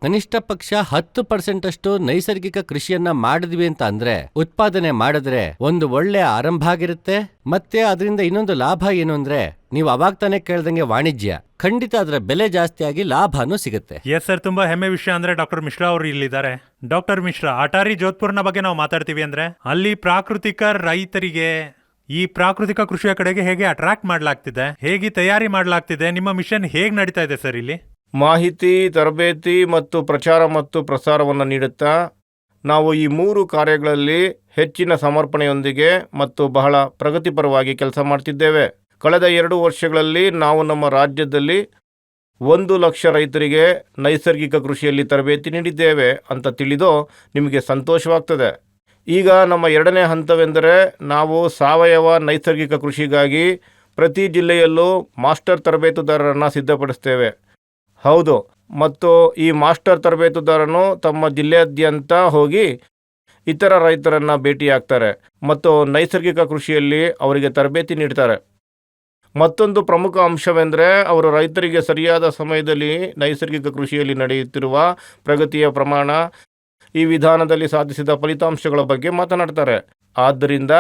ಕನಿಷ್ಠ ಪಕ್ಷ 10% ಅಷ್ಟು ನೈಸರ್ಗಿಕ ಕೃಷಿಯನ್ನ ಮಾಡಿದ್ವಿ ಅಂತ ಅಂದ್ರೆ, ಉತ್ಪಾದನೆ ಮಾಡಿದ್ರೆ ಒಂದು ಒಳ್ಳೆ ಆರಂಭ ಆಗಿರುತ್ತೆ. ಮತ್ತೆ ಅದರಿಂದ ಇನ್ನೊಂದು ಲಾಭ ಏನು ಅಂದ್ರೆ, ನೀವು ಅವಾಗ ತಾನೇ ಕೇಳ್ದಂಗೆ ವಾಣಿಜ್ಯ, ಖಂಡಿತ ಅದರ ಬೆಲೆ ಜಾಸ್ತಿ ಆಗಿ ಲಾಭನೂ ಸಿಗುತ್ತೆ. ಎಸ್ ಸರ್, ತುಂಬಾ ಹೆಮ್ಮೆ ವಿಷಯ. ಅಂದ್ರೆ ಡಾಕ್ಟರ್ ಮಿಶ್ರಾ ಅವರು ಇಲ್ಲಿದ್ದಾರೆ. ಡಾಕ್ಟರ್ ಮಿಶ್ರಾ, ಅಟಾರಿ ಜೋಧ್ಪುರ್ನ ಬಗ್ಗೆ ನಾವು ಮಾತಾಡ್ತೀವಿ ಅಂದ್ರೆ, ಅಲ್ಲಿ ಪ್ರಾಕೃತಿಕ ರೈತರಿಗೆ ಈ ಪ್ರಾಕೃತಿಕ ಕೃಷಿಯ ಕಡೆಗೆ ಹೇಗೆ ಅಟ್ರಾಕ್ಟ್ ಮಾಡ್ಲಾಗ್ತಿದೆ, ಹೇಗೆ ತಯಾರಿ ಮಾಡ್ಲಾಗ್ತಿದೆ, ನಿಮ್ಮ ಮಿಷನ್ ಹೇಗೆ ನಡೀತಾ ಇದೆ ಸರ್? ಇಲ್ಲಿ ಮಾಹಿತಿ, ತರಬೇತಿ ಮತ್ತು ಪ್ರಚಾರ ಮತ್ತು ಪ್ರಸಾರವನ್ನು ನೀಡುತ್ತಾ ನಾವು ಈ 3 ಕಾರ್ಯಗಳಲ್ಲಿ ಹೆಚ್ಚಿನ ಸಮರ್ಪಣೆಯೊಂದಿಗೆ ಮತ್ತು ಬಹಳ ಪ್ರಗತಿಪರವಾಗಿ ಕೆಲಸ ಮಾಡ್ತಿದ್ದೇವೆ. ಕಳೆದ 2 ವರ್ಷಗಳಲ್ಲಿ ನಾವು ನಮ್ಮ ರಾಜ್ಯದಲ್ಲಿ 1 ಲಕ್ಷ ರೈತರಿಗೆ ನೈಸರ್ಗಿಕ ಕೃಷಿಯಲ್ಲಿ ತರಬೇತಿ ನೀಡಿದ್ದೇವೆ ಅಂತ ತಿಳಿದು ನಿಮಗೆ ಸಂತೋಷವಾಗ್ತದೆ. ಈಗ ನಮ್ಮ 2ನೇ ಹಂತವೆಂದರೆ, ನಾವು ಸಾವಯವ ನೈಸರ್ಗಿಕ ಕೃಷಿಗಾಗಿ ಪ್ರತಿ ಜಿಲ್ಲೆಯಲ್ಲೂ ಮಾಸ್ಟರ್ ತರಬೇತುದಾರರನ್ನು ಸಿದ್ಧಪಡಿಸ್ತೇವೆ. ಹೌದು, ಮತ್ತು ಈ ಮಾಸ್ಟರ್ ತರಬೇತುದಾರನು ತಮ್ಮ ಜಿಲ್ಲೆಯಾದ್ಯಂತ ಹೋಗಿ ಇತರ ರೈತರನ್ನು ಭೇಟಿಯಾಗ್ತಾರೆ ಮತ್ತು ನೈಸರ್ಗಿಕ ಕೃಷಿಯಲ್ಲಿ ಅವರಿಗೆ ತರಬೇತಿ ನೀಡ್ತಾರೆ. ಮತ್ತೊಂದು ಪ್ರಮುಖ ಅಂಶವೆಂದರೆ, ಅವರು ರೈತರಿಗೆ ಸರಿಯಾದ ಸಮಯದಲ್ಲಿ ನೈಸರ್ಗಿಕ ಕೃಷಿಯಲ್ಲಿ ನಡೆಯುತ್ತಿರುವ ಪ್ರಗತಿಯ ಪ್ರಮಾಣ, ಈ ವಿಧಾನದಲ್ಲಿ ಸಾಧಿಸಿದ ಫಲಿತಾಂಶಗಳ ಬಗ್ಗೆ ಮಾತನಾಡ್ತಾರೆ. ಆದ್ದರಿಂದ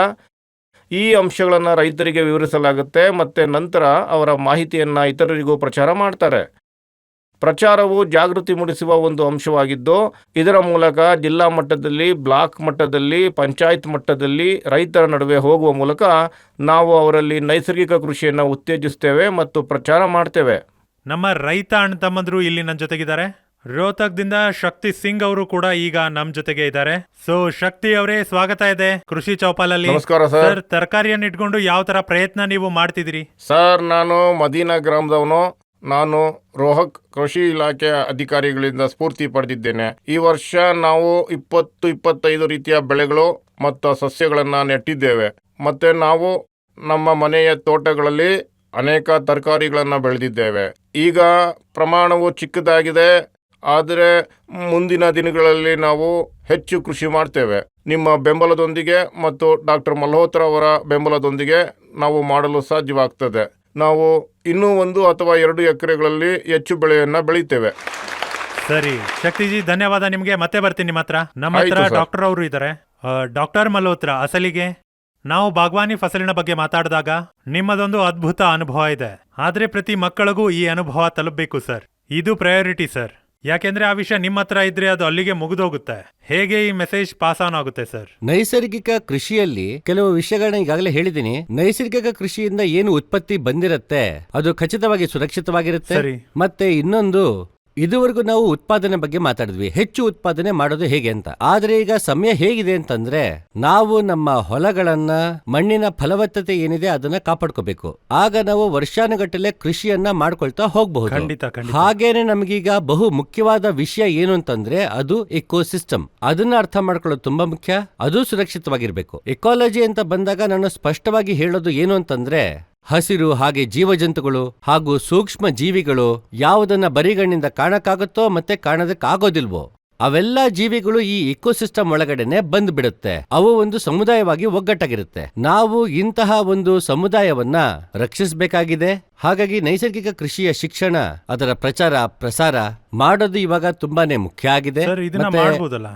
ಈ ಅಂಶಗಳನ್ನು ರೈತರಿಗೆ ವಿವರಿಸಲಾಗುತ್ತೆ ಮತ್ತು ನಂತರ ಅವರ ಮಾಹಿತಿಯನ್ನು ಇತರರಿಗೂ ಪ್ರಚಾರ ಮಾಡ್ತಾರೆ. ಪ್ರಚಾರವು ಜಾಗೃತಿ ಮೂಡಿಸುವ ಒಂದು ಅಂಶವಾಗಿದ್ದು, ಇದರ ಮೂಲಕ ಜಿಲ್ಲಾ ಮಟ್ಟದಲ್ಲಿ, ಬ್ಲಾಕ್ ಮಟ್ಟದಲ್ಲಿ, ಪಂಚಾಯತ್ ಮಟ್ಟದಲ್ಲಿ ರೈತರ ನಡುವೆ ಹೋಗುವ ಮೂಲಕ ನಾವು ಅವರಲ್ಲಿ ನೈಸರ್ಗಿಕ ಕೃಷಿಯನ್ನು ಉತ್ತೇಜಿಸ್ತೇವೆ ಮತ್ತು ಪ್ರಚಾರ ಮಾಡ್ತೇವೆ. ನಮ್ಮ ರೈತ ಅಣ್ಣ ತಮ್ಮಂದ್ರು ಇಲ್ಲಿ ನನ್ನ ಜೊತೆಗಿದ್ದಾರೆ. ರೋಹ್ತಕ್ದಿಂದ ಶಕ್ತಿ ಸಿಂಗ್ ಅವರು ಕೂಡ ಈಗ ನಮ್ ಜೊತೆಗೆ ಇದ್ದಾರೆ. ಸೊ ಶಕ್ತಿ ಅವರೇ, ಸ್ವಾಗತ ಇದೆ ಕೃಷಿ ಚೌಪಾಲಲ್ಲಿ. ನಮಸ್ಕಾರ ಸರ್. ತರಕಾರಿಯನ್ನು ಇಟ್ಕೊಂಡು ಯಾವ ತರ ಪ್ರಯತ್ನ ನೀವು ಮಾಡ್ತಿದ್ದೀರಿ? ಸರ್, ನಾನು ಮದೀನಾ ಗ್ರಾಮದವನು. ನಾನು ರೋಹಕ್ ಕೃಷಿ ಇಲಾಖೆಯ ಅಧಿಕಾರಿಗಳಿಂದ ಸ್ಫೂರ್ತಿ ಪಡೆದಿದ್ದೇನೆ. ಈ ವರ್ಷ ನಾವು 20-25 ರೀತಿಯ ಬೆಳೆಗಳು ಮತ್ತು ಸಸ್ಯಗಳನ್ನು ನೆಟ್ಟಿದ್ದೇವೆ. ಮತ್ತು ನಾವು ನಮ್ಮ ಮನೆಯ ತೋಟಗಳಲ್ಲಿ ಅನೇಕ ತರಕಾರಿಗಳನ್ನು ಬೆಳೆದಿದ್ದೇವೆ. ಈಗ ಪ್ರಮಾಣವು ಚಿಕ್ಕದಾಗಿದೆ, ಆದರೆ ಮುಂದಿನ ದಿನಗಳಲ್ಲಿ ನಾವು ಹೆಚ್ಚು ಕೃಷಿ ಮಾಡ್ತೇವೆ. ನಿಮ್ಮ ಬೆಂಬಲದೊಂದಿಗೆ ಮತ್ತು ಡಾಕ್ಟರ್ ಮಲ್ಹೋತ್ರಾ ಅವರ ಬೆಂಬಲದೊಂದಿಗೆ ನಾವು ಮಾಡಲು ಸಾಧ್ಯವಾಗ್ತದೆ. ನಾವು ಇನ್ನೂ 1 ಅಥವಾ 2 ಎಕರೆಗಳಲ್ಲಿ ಹೆಚ್ಚು ಬೆಳೆಯನ್ನು ಬೆಳಿತೇವೆ. ಸರಿ ಶಕ್ತಿಜಿ, ಧನ್ಯವಾದ ನಿಮ್ಗೆ. ಮತ್ತೆ ಬರ್ತೀನಿ ನಿಮ್ಮ ಹತ್ರ. ನಮ್ಮ ಹತ್ರ ಆಯ್ತು ಸರ್. ಡಾಕ್ಟರ್ ಅವರು ಇದ್ದಾರೆ. ಡಾಕ್ಟರ್ ಮಲ್ಹೋತ್ರಾ, ಅಸಲಿಗೆ ನಾವು ಬಾಗ್ವಾನಿ ಫಸಲಿನ ಬಗ್ಗೆ ಮಾತಾಡಿದಾಗ ನಿಮ್ಮದೊಂದು ಅದ್ಭುತ ಅನುಭವ ಇದೆ. ಆದ್ರೆ ಪ್ರತಿ ಮಕ್ಕಳಿಗೂ ಈ ಅನುಭವ ತಲುಪಬೇಕು ಸರ್. ಇದು ಪ್ರಯಾರಿಟಿ ಸರ್. ಯಾಕೆಂದ್ರೆ ಆ ವಿಷಯ ನಿಮ್ಮ ಹತ್ರ ಇದ್ರೆ ಅದು ಅಲ್ಲಿಗೆ ಮುಗಿದೋಗುತ್ತೆ. ಹೇಗೆ ಈ ಮೆಸೇಜ್ ಪಾಸ್ ಆನ್ ಆಗುತ್ತೆ ಸರ್? ನೈಸರ್ಗಿಕ ಕೃಷಿಯಲ್ಲಿ ಕೆಲವು ವಿಷಯಗಳನ್ನ ಈಗಾಗಲೇ ಹೇಳಿದ್ದೀನಿ. ನೈಸರ್ಗಿಕ ಕೃಷಿಯಿಂದ ಏನು ಉತ್ಪತ್ತಿ ಬಂದಿರತ್ತೆ ಅದು ಖಚಿತವಾಗಿ ಸುರಕ್ಷಿತವಾಗಿರುತ್ತೆ. ಸರಿ. ಮತ್ತೆ ಇನ್ನೊಂದು, ಇದುವರೆಗೂ ನಾವು ಉತ್ಪಾದನೆ ಬಗ್ಗೆ ಮಾತಾಡಿದ್ವಿ, ಹೆಚ್ಚು ಉತ್ಪಾದನೆ ಮಾಡೋದು ಹೇಗೆ ಅಂತ. ಆದ್ರೆ ಈಗ ಸಮಯ ಹೇಗಿದೆ ಅಂತಂದ್ರೆ ನಾವು ನಮ್ಮ ಹೊಲಗಳನ್ನ, ಮಣ್ಣಿನ ಫಲವತ್ತತೆ ಏನಿದೆ ಅದನ್ನ ಕಾಪಾಡ್ಕೋಬೇಕು. ಆಗ ನಾವು ವರ್ಷಾನುಗಟ್ಟಲೆ ಕೃಷಿಯನ್ನ ಮಾಡ್ಕೊಳ್ತಾ ಹೋಗಬಹುದು. ಖಂಡಿತ, ಖಂಡಿತ. ಹಾಗೇನೆ ನಮಗೀಗ ಬಹು ಮುಖ್ಯವಾದ ವಿಷಯ ಏನು ಅಂತಂದ್ರೆ ಅದು ಇಕೋಸಿಸ್ಟಮ್. ಅದನ್ನ ಅರ್ಥ ಮಾಡ್ಕೊಳ್ಳೋದು ತುಂಬಾ ಮುಖ್ಯ. ಅದು ಸುರಕ್ಷಿತವಾಗಿರ್ಬೇಕು. ಎಕಾಲಜಿ ಅಂತ ಬಂದಾಗ ನಾನು ಸ್ಪಷ್ಟವಾಗಿ ಹೇಳೋದು ಏನು ಅಂತಂದ್ರೆ ಹಸಿರು, ಹಾಗೆ ಜೀವಜಂತುಗಳು ಹಾಗೂ ಸೂಕ್ಷ್ಮ ಜೀವಿಗಳು ಯಾವುದನ್ನ ಬರಿಗಣ್ಣಿಂದ ಕಾಣಕ್ಕಾಗುತ್ತೋ ಮತ್ತೆ ಕಾಣೋದಕ್ಕಾಗೋದಿಲ್ವೋ ಅವೆಲ್ಲ ಜೀವಿಗಳು ಈ ಇಕೋಸಿಸ್ಟಮ್ ಒಳಗಡೆನೆ ಬಂದ್ಬಿಡುತ್ತೆ. ಅವು ಒಂದು ಸಮುದಾಯವಾಗಿ ಒಗ್ಗಟ್ಟಾಗಿರುತ್ತೆ. ನಾವು ಇಂತಹ ಒಂದು ಸಮುದಾಯವನ್ನ ರಕ್ಷಿಸಬೇಕಾಗಿದೆ. ಹಾಗಾಗಿ ನೈಸರ್ಗಿಕ ಕೃಷಿಯ ಶಿಕ್ಷಣ, ಅದರ ಪ್ರಚಾರ ಪ್ರಸಾರ ಮಾಡೋದು ಇವಾಗ ತುಂಬಾನೇ ಮುಖ್ಯ ಆಗಿದೆ. ಸರ್, ಇದನ್ನ ಮತ್ತೆ ಮಾಡ್ಬೋದಲ್ಲ?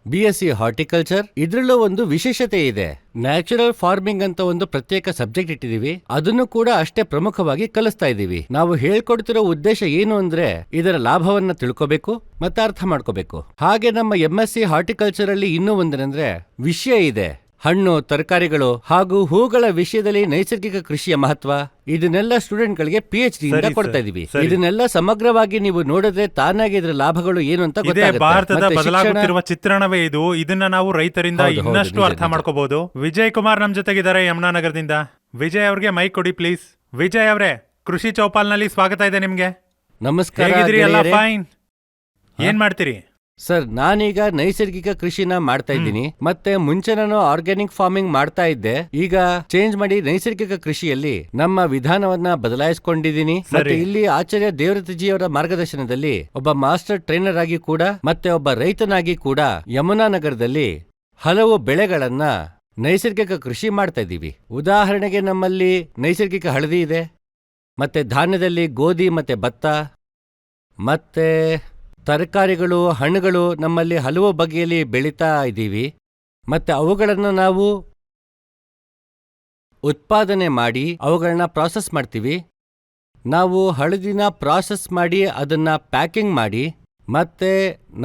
BSc ಹಾರ್ಟಿಕಲ್ಚರ್, ಇದ್ರಲ್ಲೂ ಒಂದು ವಿಶೇಷತೆ ಇದೆ. ನ್ಯಾಚುರಲ್ ಫಾರ್ಮಿಂಗ್ ಅಂತ ಒಂದು ಪ್ರತ್ಯೇಕ ಸಬ್ಜೆಕ್ಟ್ ಇಟ್ಟಿದೀವಿ. ಅದನ್ನು ಕೂಡ ಅಷ್ಟೇ ಪ್ರಮುಖವಾಗಿ ಕಲಿಸ್ತಾ ಇದೀವಿ. ನಾವು ಹೇಳ್ಕೊಡ್ತಿರೋ ಉದ್ದೇಶ ಏನು ಅಂದ್ರೆ ಇದರ ಲಾಭವನ್ನ ತಿಳ್ಕೋಬೇಕು ಮತ್ತೆ ಅರ್ಥ ಮಾಡ್ಕೋಬೇಕು. ಹಾಗೆ ನಮ್ಮ MSc ಹಾರ್ಟಿಕಲ್ಚರ್ ಅಲ್ಲಿ ಇನ್ನೂ ಒಂದೇನೆಂದ್ರೆ ವಿಷಯ ಇದೆ. ಹಣ್ಣು, ತರಕಾರಿಗಳು ಹಾಗೂ ಹೂಗಳ ವಿಷಯದಲ್ಲಿ ನೈಸರ್ಗಿಕ ಕೃಷಿಯ ಮಹತ್ವ, ಇದನ್ನೆಲ್ಲ ಸ್ಟೂಡೆಂಟ್ ಗಳಿಗೆ PhD ಇಂದ ಸರಿ, ಕೊಡ್ತಾ ಸರ್. ಇದೀವಿ. ಸರಿ. ಇದನ್ನೆಲ್ಲ ಸಮಗ್ರವಾಗಿ ನೀವು ನೋಡಿದ್ರೆ ತಾನಾಗಿ ಇದರ ಲಾಭಗಳು ಏನು ಅಂತ ಇದೇ ಗೊತ್ತಾಗುತ್ತೆ. ಭಾರತದ ಮತ್ತೆ ಶಿಕ್ಷಣ- ಬದಲಾಗುತ್ತಿರುವ ಚಿತ್ರಣವೇ ಇದು. ಇದನ್ನ ನಾವು ರೈತರಿಂದ ಹೌದು, ಹೌದು, ಇನ್ನಷ್ಟು ನಿಜ, ಅರ್ಥ ನಿಜ. ಮಾಡ್ಕೋಬಹುದು. ವಿಜಯ್ ಕುಮಾರ್ ನಮ್ ಜೊತೆಗಿದ್ದಾರೆ ಯಮುನಾನಗರದಿಂದ. ವಿಜಯ್ ಅವ್ರಿಗೆ ಮೈಕ್ ಕೊಡಿ ಪ್ಲೀಸ್. ವಿಜಯ್ ಅವರೇ, ಕೃಷಿ ಚೌಪಾಲ್ನಲ್ಲಿ ಸ್ವಾಗತ ಇದೆ ನಿಮ್ಗೆ. ನಮಸ್ಕಾರ ಹೇಗಿದ್ರಿ? ಎಲ್ಲ ಗೆಳೆಯರೇ. ಫೈನ್. ಏನ್ ಮಾಡ್ತೀರಿ? ಸರ್, ನಾನೀಗ ನೈಸರ್ಗಿಕ ಕೃಷಿನ ಮಾಡ್ತಾ ಇದ್ದೀನಿ. ಮತ್ತೆ ಮುಂಚೆ ನಾನು ಆರ್ಗ್ಯಾನಿಕ್ ಫಾರ್ಮಿಂಗ್ ಮಾಡ್ತಾ ಇದ್ದೆ. ಈಗ ಚೇಂಜ್ ಮಾಡಿ ನೈಸರ್ಗಿಕ ಕೃಷಿಯಲ್ಲಿ ನಮ್ಮ ವಿಧಾನವನ್ನ ಬದಲಾಯಿಸಿಕೊಂಡಿದ್ದೀನಿ. ಮತ್ತೆ ಇಲ್ಲಿ ಆಚಾರ್ಯ ದೇವರತಜಿ ಅವರ ಮಾರ್ಗದರ್ಶನದಲ್ಲಿ ಒಬ್ಬ ಮಾಸ್ಟರ್ ಟ್ರೈನರ್ ಆಗಿ ಕೂಡ ಮತ್ತೆ ಒಬ್ಬ ರೈತನಾಗಿ ಕೂಡ ಯಮುನಾನಗರದಲ್ಲಿ ಹಲವು ಬೆಳೆಗಳನ್ನ ನೈಸರ್ಗಿಕ ಕೃಷಿ ಮಾಡ್ತಾ ಇದ್ದೀವಿ. ಉದಾಹರಣೆಗೆ ನಮ್ಮಲ್ಲಿ ನೈಸರ್ಗಿಕ ಹಳದಿ ಇದೆ, ಮತ್ತೆ ಧಾನ್ಯದಲ್ಲಿ ಗೋಧಿ ಮತ್ತೆ ಭತ್ತ, ಮತ್ತೆ ತರಕಾರಿಗಳು, ಹಣ್ಣುಗಳು ನಮ್ಮಲ್ಲಿ ಹಲವು ಬಗೆಯಲ್ಲಿ ಬೆಳೀತಾ ಇದ್ದೀವಿ. ಮತ್ತೆ ಅವುಗಳನ್ನು ನಾವು ಉತ್ಪಾದನೆ ಮಾಡಿ ಅವುಗಳನ್ನ ಪ್ರಾಸೆಸ್ ಮಾಡ್ತೀವಿ. ನಾವು ಹಳದಿನ ಪ್ರಾಸೆಸ್ ಮಾಡಿ ಅದನ್ನ ಪ್ಯಾಕಿಂಗ್ ಮಾಡಿ ಮತ್ತೆ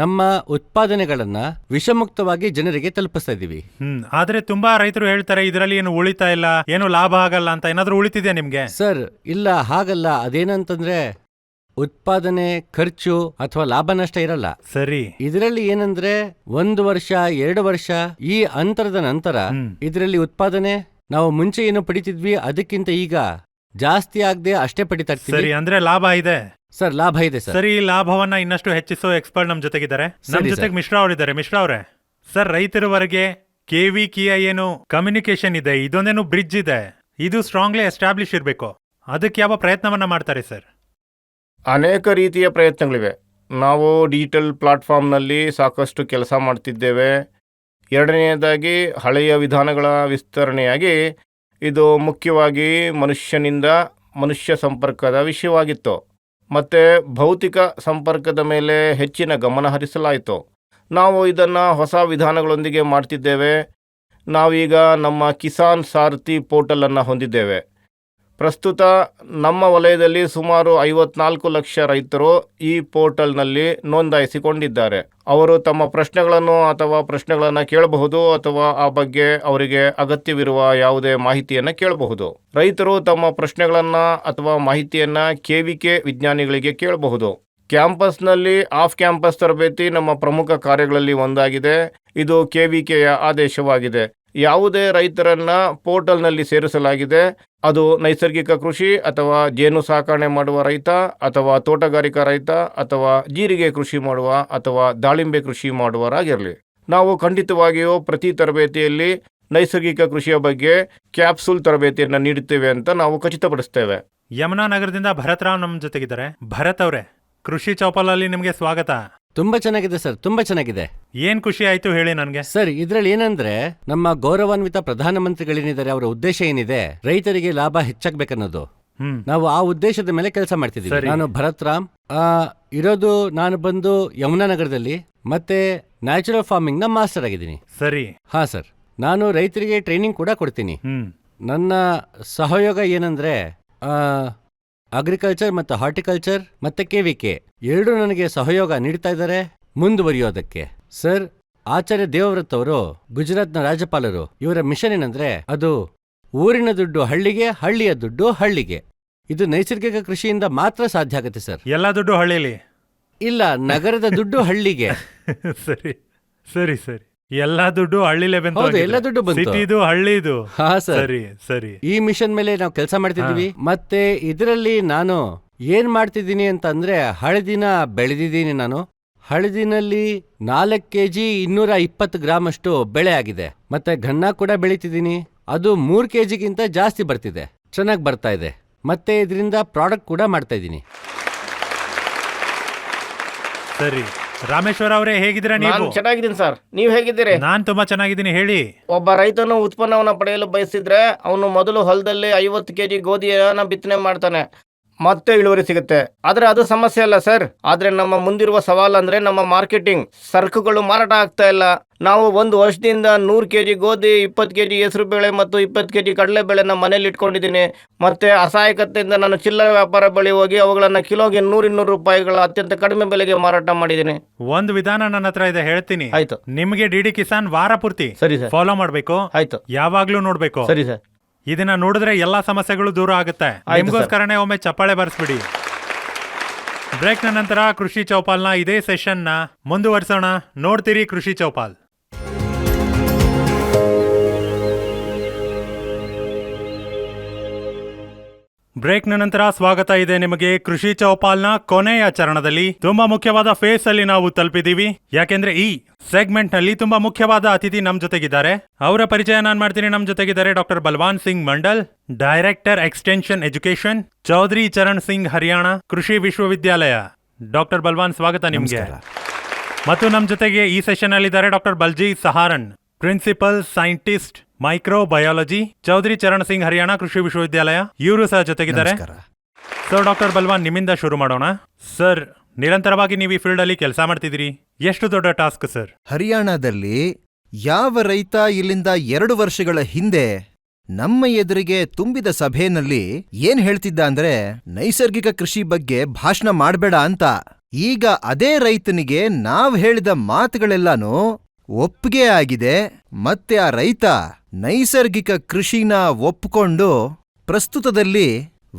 ನಮ್ಮ ಉತ್ಪಾದನೆಗಳನ್ನ ವಿಷಮುಕ್ತವಾಗಿ ಜನರಿಗೆ ತಲುಪಿಸ್ತಾ ಇದ್ದೀವಿ. ಆದ್ರೆ ತುಂಬಾ ರೈತರು ಹೇಳ್ತಾರೆ ಇದರಲ್ಲಿ ಏನು ಉಳಿತಾ ಇಲ್ಲ, ಏನು ಲಾಭ ಆಗಲ್ಲ ಅಂತ. ಏನಾದ್ರೂ ಉಳಿತಿದ್ಯಾ ನಿಮ್ಗೆ? ಸರ್, ಇಲ್ಲ, ಹಾಗಲ್ಲ. ಅದೇನಂತಂದ್ರೆ ಉತ್ಪಾದನೆ, ಖರ್ಚು ಅಥವಾ ಲಾಭ ನಷ್ಟ ಇರಲ್ಲ. ಸರಿ. ಇದರಲ್ಲಿ ಏನಂದ್ರೆ 1 ವರ್ಷ 2 ವರ್ಷ ಈ ಅಂತರದ ನಂತರ ಇದರಲ್ಲಿ ಉತ್ಪಾದನೆ ನಾವು ಮುಂಚೆ ಏನು ಪಡಿತಿದ್ವಿ ಅದಕ್ಕಿಂತ ಈಗ ಜಾಸ್ತಿ ಆಗದೆ ಅಷ್ಟೇ ಪಡಿತಾ ಇರ್ತೀವಿ. ಸರಿ, ಅಂದ್ರೆ ಲಾಭ ಇದೆ. ಸರ್, ಲಾಭ ಇದೆ ಸರ್. ಸರಿ, ಲಾಭವನ್ನ ಇನ್ನಷ್ಟು ಹೆಚ್ಚಿಸೋ ಎಕ್ಸ್ಪರ್ಟ್ ನಮ್ ಜೊತೆಗಿದ್ದಾರೆ. ನಮ್ ಸರಿ, ಜೊತೆಗೆ ಸರ್. ಮಿಶ್ರಾ ಅವರಿದ್ದಾರೆ. ಮಿಶ್ರಾ ಅವರೇ, ಸರ್, ರೈತರವರೆಗೆ KVKI ಏನು ಕಮ್ಯುನಿಕೇಶನ್ ಇದೆ, ಇದೊಂದೇನು ಬ್ರಿಡ್ಜ್ ಇದೆ, ಇದು ಸ್ಟ್ರಾಂಗ್ಲಿ ಎಸ್ಟಾಬ್ಲಿಷ್ ಇರಬೇಕು. ಅದಕ್ಕೆ ಯಾವ ಪ್ರಯತ್ನವನ್ನ ಮಾಡ್ತಾರೆ ಸರ್? ಅನೇಕ ರೀತಿಯ ಪ್ರಯತ್ನಗಳಿವೆ. ನಾವು ಡಿಜಿಟಲ್ ಪ್ಲಾಟ್ಫಾರ್ಮ್ನಲ್ಲಿ ಸಾಕಷ್ಟು ಕೆಲಸ ಮಾಡ್ತಿದ್ದೇವೆ. ಎರಡನೆಯದಾಗಿ ಹಳೆಯ ವಿಧಾನಗಳ ವಿಸ್ತರಣೆಯಾಗಿ ಇದು ಮುಖ್ಯವಾಗಿ ಮನುಷ್ಯನಿಂದ ಮನುಷ್ಯ ಸಂಪರ್ಕದ ವಿಷಯವಾಗಿತ್ತು. ಮತ್ತು ಭೌತಿಕ ಸಂಪರ್ಕದ ಮೇಲೆ ಹೆಚ್ಚಿನ ಗಮನ ಹರಿಸಲಾಯಿತು. ನಾವು ಇದನ್ನು ಹೊಸ ವಿಧಾನಗಳೊಂದಿಗೆ ಮಾಡ್ತಿದ್ದೇವೆ. ನಾವೀಗ ನಮ್ಮ ಕಿಸಾನ್ ಸಾರಥಿ ಪೋರ್ಟಲನ್ನು ಹೊಂದಿದ್ದೇವೆ. ಪ್ರಸ್ತುತ ನಮ್ಮ ವಲಯದಲ್ಲಿ ಸುಮಾರು 54 ಲಕ್ಷ ರೈತರು ಈ ಪೋರ್ಟಲ್ನಲ್ಲಿ ನೋಂದಾಯಿಸಿಕೊಂಡಿದ್ದಾರೆ. ಅವರು ತಮ್ಮ ಪ್ರಶ್ನೆಗಳನ್ನು ಕೇಳಬಹುದು ಅಥವಾ ಆ ಬಗ್ಗೆ ಅವರಿಗೆ ಅಗತ್ಯವಿರುವ ಯಾವುದೇ ಮಾಹಿತಿಯನ್ನು ಕೇಳಬಹುದು. ರೈತರು ತಮ್ಮ ಪ್ರಶ್ನೆಗಳನ್ನು ಅಥವಾ ಮಾಹಿತಿಯನ್ನು KVK ವಿಜ್ಞಾನಿಗಳಿಗೆ ಕೇಳಬಹುದು. ಕ್ಯಾಂಪಸ್ನಲ್ಲಿ ಆಫ್ ಕ್ಯಾಂಪಸ್ ತರಬೇತಿ ನಮ್ಮ ಪ್ರಮುಖ ಕಾರ್ಯಗಳಲ್ಲಿ ಒಂದಾಗಿದೆ. ಇದು KVKಯ ಆದೇಶವಾಗಿದೆ. ಯಾವುದೇ ರೈತರನ್ನ ಪೋರ್ಟಲ್ನಲ್ಲಿ ಸೇರಿಸಲಾಗಿದೆ. ಅದು ನೈಸರ್ಗಿಕ ಕೃಷಿ ಅಥವಾ ಜೇನು ಸಾಕಣೆ ಮಾಡುವ ರೈತ ಅಥವಾ ತೋಟಗಾರಿಕಾ ರೈತ ಅಥವಾ ಜೀರಿಗೆ ಕೃಷಿ ಮಾಡುವ ಅಥವಾ ದಾಳಿಂಬೆ ಕೃಷಿ ಮಾಡುವರಾಗಿರಲಿ. ನಾವು ಖಂಡಿತವಾಗಿಯೂ ಪ್ರತಿ ತರಬೇತಿಯಲ್ಲಿ ನೈಸರ್ಗಿಕ ಕೃಷಿಯ ಬಗ್ಗೆ ಕ್ಯಾಪ್ಸೂಲ್ ತರಬೇತಿಯನ್ನು ನೀಡುತ್ತೇವೆ ಅಂತ ನಾವು ಖಚಿತಪಡಿಸ್ತೇವೆ. ಯಮುನಾ ನಗರದಿಂದ ಭರತ್ ರಾವ್ ನಮ್ಮ ಜೊತೆಗಿದ್ದಾರೆ. ಭರತ್ ಅವರೇ, ಕೃಷಿ ಚೌಪಾಲಲ್ಲಿ ನಿಮಗೆ ಸ್ವಾಗತ. ತುಂಬಾ ಚೆನ್ನಾಗಿದೆ ಸರ್, ತುಂಬಾ ಚೆನ್ನಾಗಿದೆ. ಏನ್ ಖುಷಿ ಆಯ್ತು ಹೇಳಿ ನನಗೆ. ಸರ್, ಇದ್ರಲ್ಲಿ ಏನಂದ್ರೆ ನಮ್ಮ ಗೌರವಾನ್ವಿತ ಪ್ರಧಾನಮಂತ್ರಿಗಳೇನಿದ್ದಾರೆ, ಅವರ ಉದ್ದೇಶ ಏನಿದೆ, ರೈತರಿಗೆ ಲಾಭ ಹೆಚ್ಚಾಗ್ಬೇಕನ್ನೋದು. ನಾವು ಆ ಉದ್ದೇಶದ ಮೇಲೆ ಕೆಲಸ ಮಾಡ್ತಿದ್ದೀವಿ. ನಾನು ಭರತ್ ರಾಮ್, ಇರೋದು ನಾನು ಬಂದು ಯಮುನಾ ನಗರದಲ್ಲಿ, ಮತ್ತೆ ನ್ಯಾಚುರಲ್ ಫಾರ್ಮಿಂಗ್ ನ ಮಾಸ್ಟರ್ ಆಗಿದ್ದೀನಿ. ಸರಿ. ಹಾ ಸರ್, ನಾನು ರೈತರಿಗೆ ಟ್ರೈನಿಂಗ್ ಕೂಡ ಕೊಡ್ತೀನಿ. ನನ್ನ ಸಹಯೋಗ ಏನಂದ್ರೆ ಅಗ್ರಿಕಲ್ಚರ್ ಮತ್ತು ಹಾರ್ಟಿಕಲ್ಚರ್ ಮತ್ತೆ KVK ಎರಡೂ ನನಗೆ ಸಹಯೋಗ ನೀಡ್ತಾ ಇದ್ದಾರೆ ಮುಂದುವರಿಯೋದಕ್ಕೆ. ಸರ್, ಆಚಾರ್ಯ ದೇವವ್ರತ್ ಅವರು ಗುಜರಾತ್ನ ರಾಜ್ಯಪಾಲರು. ಇವರ ಮಿಷನ್ ಏನಂದ್ರೆ ಅದು ಊರಿನ ದುಡ್ಡು ಹಳ್ಳಿಗೆ, ಹಳ್ಳಿಯ ದುಡ್ಡು ಹಳ್ಳಿಗೆ. ಇದು ನೈಸರ್ಗಿಕ ಕೃಷಿಯಿಂದ ಮಾತ್ರ ಸಾಧ್ಯ ಆಗುತ್ತೆ ಸರ್. ಎಲ್ಲ ದುಡ್ಡು ಹಳ್ಳಿಲಿ ಇಲ್ಲ, ನಗರದ ದುಡ್ಡು ಹಳ್ಳಿಗೆ. ಸರಿ ಸರಿ ಸರಿ, ಎಲ್ಲಾ ದುಡ್ಡು ಹಳ್ಳಿಲೇ ಬಂತು. ಹೌದು, ಎಲ್ಲ ದುಡ್ಡು ಬಂತು. ಸಿಟಿದು ಹಳ್ಳಿದು. ಹಾ ಸರ್, ಸರಿ ಸರಿ. ಈ ಮಿಷನ್ ಮೇಲೆ ನಾವು ಕೆಲಸ ಮಾಡ್ತಿದೀವಿ. ಮತ್ತೆ ಇದರಲ್ಲಿ ನಾನು ಏನ್ ಮಾಡ್ತಿದ್ದೀನಿ ಅಂತ ಅಂದ್ರೆ, ಹಳದಿನ ಬೆಳೆದಿದ್ದೀನಿ ನಾನು. ಹಳದಿನಲ್ಲಿ 4 kg 220 ಗ್ರಾಮ್ ಅಷ್ಟು ಬೆಳೆ ಆಗಿದೆ. ಮತ್ತೆ ಗನ್ನ ಕೂಡ ಬೆಳೀತಿದ್ದೀನಿ. ಅದು 3 kgಗಿಂತ ಜಾಸ್ತಿ ಬರ್ತಿದೆ, ಚೆನ್ನಾಗಿ ಬರ್ತಾ ಇದೆ. ಮತ್ತೆ ಇದರಿಂದ ಪ್ರಾಡಕ್ಟ್ ಕೂಡ ಮಾಡ್ತಾ ಇದ್ದೀನಿ. ಸರಿ. ರಾಮೇಶ್ವರ ಅವರೇ, ಹೇಗಿದ್ದೀರಾ ನೀವು? ನಾನು ಚೆನ್ನಾಗಿದ್ದೀನಿ ಸರ್, ನೀವು ಹೇಗಿದ್ದೀರಿ? ನಾನ್ ತುಂಬಾ ಚೆನ್ನಾಗಿದ್ದೀನಿ. ಹೇಳಿ. ಒಬ್ಬ ರೈತನು ಉತ್ಪನ್ನವನ್ನು ಪಡೆಯಲು ಬಯಸಿದ್ರೆ ಅವನು ಮೊದಲು ಹೊಲದಲ್ಲಿ 50 kg ಗೋಧಿಯನ್ನು ಬಿತ್ತನೆ ಮಾಡ್ತಾನೆ, ಮತ್ತೆ ಇಳುವರಿ ಸಿಗುತ್ತೆ. ಆದ್ರೆ ಅದು ಸಮಸ್ಯೆ ಅಲ್ಲ ಸರ್. ಆದ್ರೆ ನಮ್ಮ ಮುಂದಿರುವ ಸವಾಲು ಅಂದ್ರೆ ನಮ್ಮ ಮಾರ್ಕೆಟಿಂಗ್. ಸರಕುಗಳು ಮಾರಾಟ ಆಗ್ತಾ ಇಲ್ಲ. ನಾವು ಒಂದು ವರ್ಷದಿಂದ 100 kg ಗೋಧಿ, 20 kg ಹೆಸರು ಬೇಳೆ ಮತ್ತು 20 kg ಕಡಲೆ ಬೇಳೆನ ಮನೇಲಿ ಇಟ್ಕೊಂಡಿದ್ದೀನಿ. ಮತ್ತೆ ಅಸಹಾಯಕತೆಯಿಂದ ನಾನು ಚಿಲ್ಲರೆ ವ್ಯಾಪಾರ ಬಳಿ ಹೋಗಿ ಅವುಗಳನ್ನ ಕಿಲೋಗೆ 100-200 ರೂಪಾಯಿಗಳ ಅತ್ಯಂತ ಕಡಿಮೆ ಬೆಲೆಗೆ ಮಾರಾಟ ಮಾಡಿದ್ದೀನಿ. ಒಂದು ವಿಧಾನ ನನ್ನ ಹತ್ರ ಇದೆ, ಹೇಳ್ತೀನಿ. ಆಯ್ತು. ನಿಮಗೆ DD ಕಿಸಾನ್ ವಾರ ಪೂರ್ತಿ ಸರಿ ಸರ್, ಫಾಲೋ ಮಾಡ್ಬೇಕು. ಆಯ್ತು. ಯಾವಾಗ್ಲೂ ನೋಡ್ಬೇಕು. ಸರಿ ಸರ್. ಇದನ್ನ ನೋಡಿದ್ರೆ ಎಲ್ಲಾ ಸಮಸ್ಯೆಗಳು ದೂರ ಆಗುತ್ತೆ. ನಿಮ್ಗೋಸ್ಕರನೇ ಒಮ್ಮೆ ಚಪ್ಪಾಳೆ ಬರ್ಸ್ಬಿಡಿ. ಬ್ರೇಕ್ನ ನಂತರ ಕೃಷಿ ಚೌಪಾಲ್ನ ಇದೇ ಸೆಷನ್ನ ಮುಂದುವರಿಸೋಣ. ನೋಡ್ತೀರಿ ಕೃಷಿ ಚೌಪಾಲ್. ಬ್ರೇಕ್ನ ನಂತರ ಸ್ವಾಗತ ಇದೆ ನಿಮಗೆ ಕೃಷಿ ಚೌಪಾಲ್ನ ಕೊನೆಯ ಚರಣದಲ್ಲಿ. ತುಂಬಾ ಮುಖ್ಯವಾದ ಫೇಸ್ ಅಲ್ಲಿ ನಾವು ತಲುಪಿದೀವಿ. ಯಾಕೆಂದ್ರೆ ಈ ಸೆಗ್ಮೆಂಟ್ ನಲ್ಲಿ ತುಂಬಾ ಮುಖ್ಯವಾದ ಅತಿಥಿ ನಮ್ ಜೊತೆಗಿದ್ದಾರೆ. ಅವರ ಪರಿಚಯ ನಾನ್ ಮಾಡ್ತೀನಿ. ನಮ್ ಜೊತೆಗಿದ್ದಾರೆ doctor Balwan Singh Mandal, director extension education, Chaudhary Charan Singh Haryana ಕೃಷಿ ವಿಶ್ವವಿದ್ಯಾಲಯ. ಡಾಕ್ಟರ್ ಬಲ್ವಾನ್, ಸ್ವಾಗತ ನಿಮ್ಗೆ. ಮತ್ತು ನಮ್ ಜೊತೆಗೆ ಈ ಸೆಷನ್ ಅಲ್ಲಿ ಇದ್ದಾರೆ doctor Balji Saharan, principal scientist microbiology, Chaudhary Charan Singh Haryana ಕೃಷಿ ವಿಶ್ವವಿದ್ಯಾಲಯ. ಇವರು ಸಹ ಜೊತೆಗಿದ್ದಾರೆ. ಸರ್, ಡಾಕ್ಟರ್ ಬಲ್ವಾನ್, ನಿಮ್ಮಿಂದ ಶುರು ಮಾಡೋಣ. ಸರ್, ನಿರಂತರವಾಗಿ ನೀವು ಈ ಫೀಲ್ಡ್ ಅಲ್ಲಿ ಕೆಲಸ ಮಾಡ್ತಿದ್ದೀರಿ. ಎಷ್ಟು ದೊಡ್ಡ ಟಾಸ್ಕ್ ಸರ್? ಹರಿಯಾಣದಲ್ಲಿ ಯಾವ ರೈತ ಇಲ್ಲಿಂದ 2 ವರ್ಷಗಳ ಹಿಂದೆ ನಮ್ಮ ಎದುರಿಗೆ ತುಂಬಿದ ಸಭೆಯಲ್ಲಿ ಏನ್ ಹೇಳ್ತಿದ್ದ ಅಂದ್ರೆ, ನೈಸರ್ಗಿಕ ಕೃಷಿ ಬಗ್ಗೆ ಭಾಷಣ ಮಾಡ್ಬೇಡ ಅಂತ. ಈಗ ಅದೇ ರೈತನಿಗೆ ನಾವ್ ಹೇಳಿದ ಮಾತುಗಳೆಲ್ಲಾನು ಒಪ್ಪಿಗೆ ಆಗಿದೆ. ಮತ್ತೆ ಆ ರೈತ ನೈಸರ್ಗಿಕ ಕೃಷಿನ ಒಪ್ಕೊಂಡು ಪ್ರಸ್ತುತದಲ್ಲಿ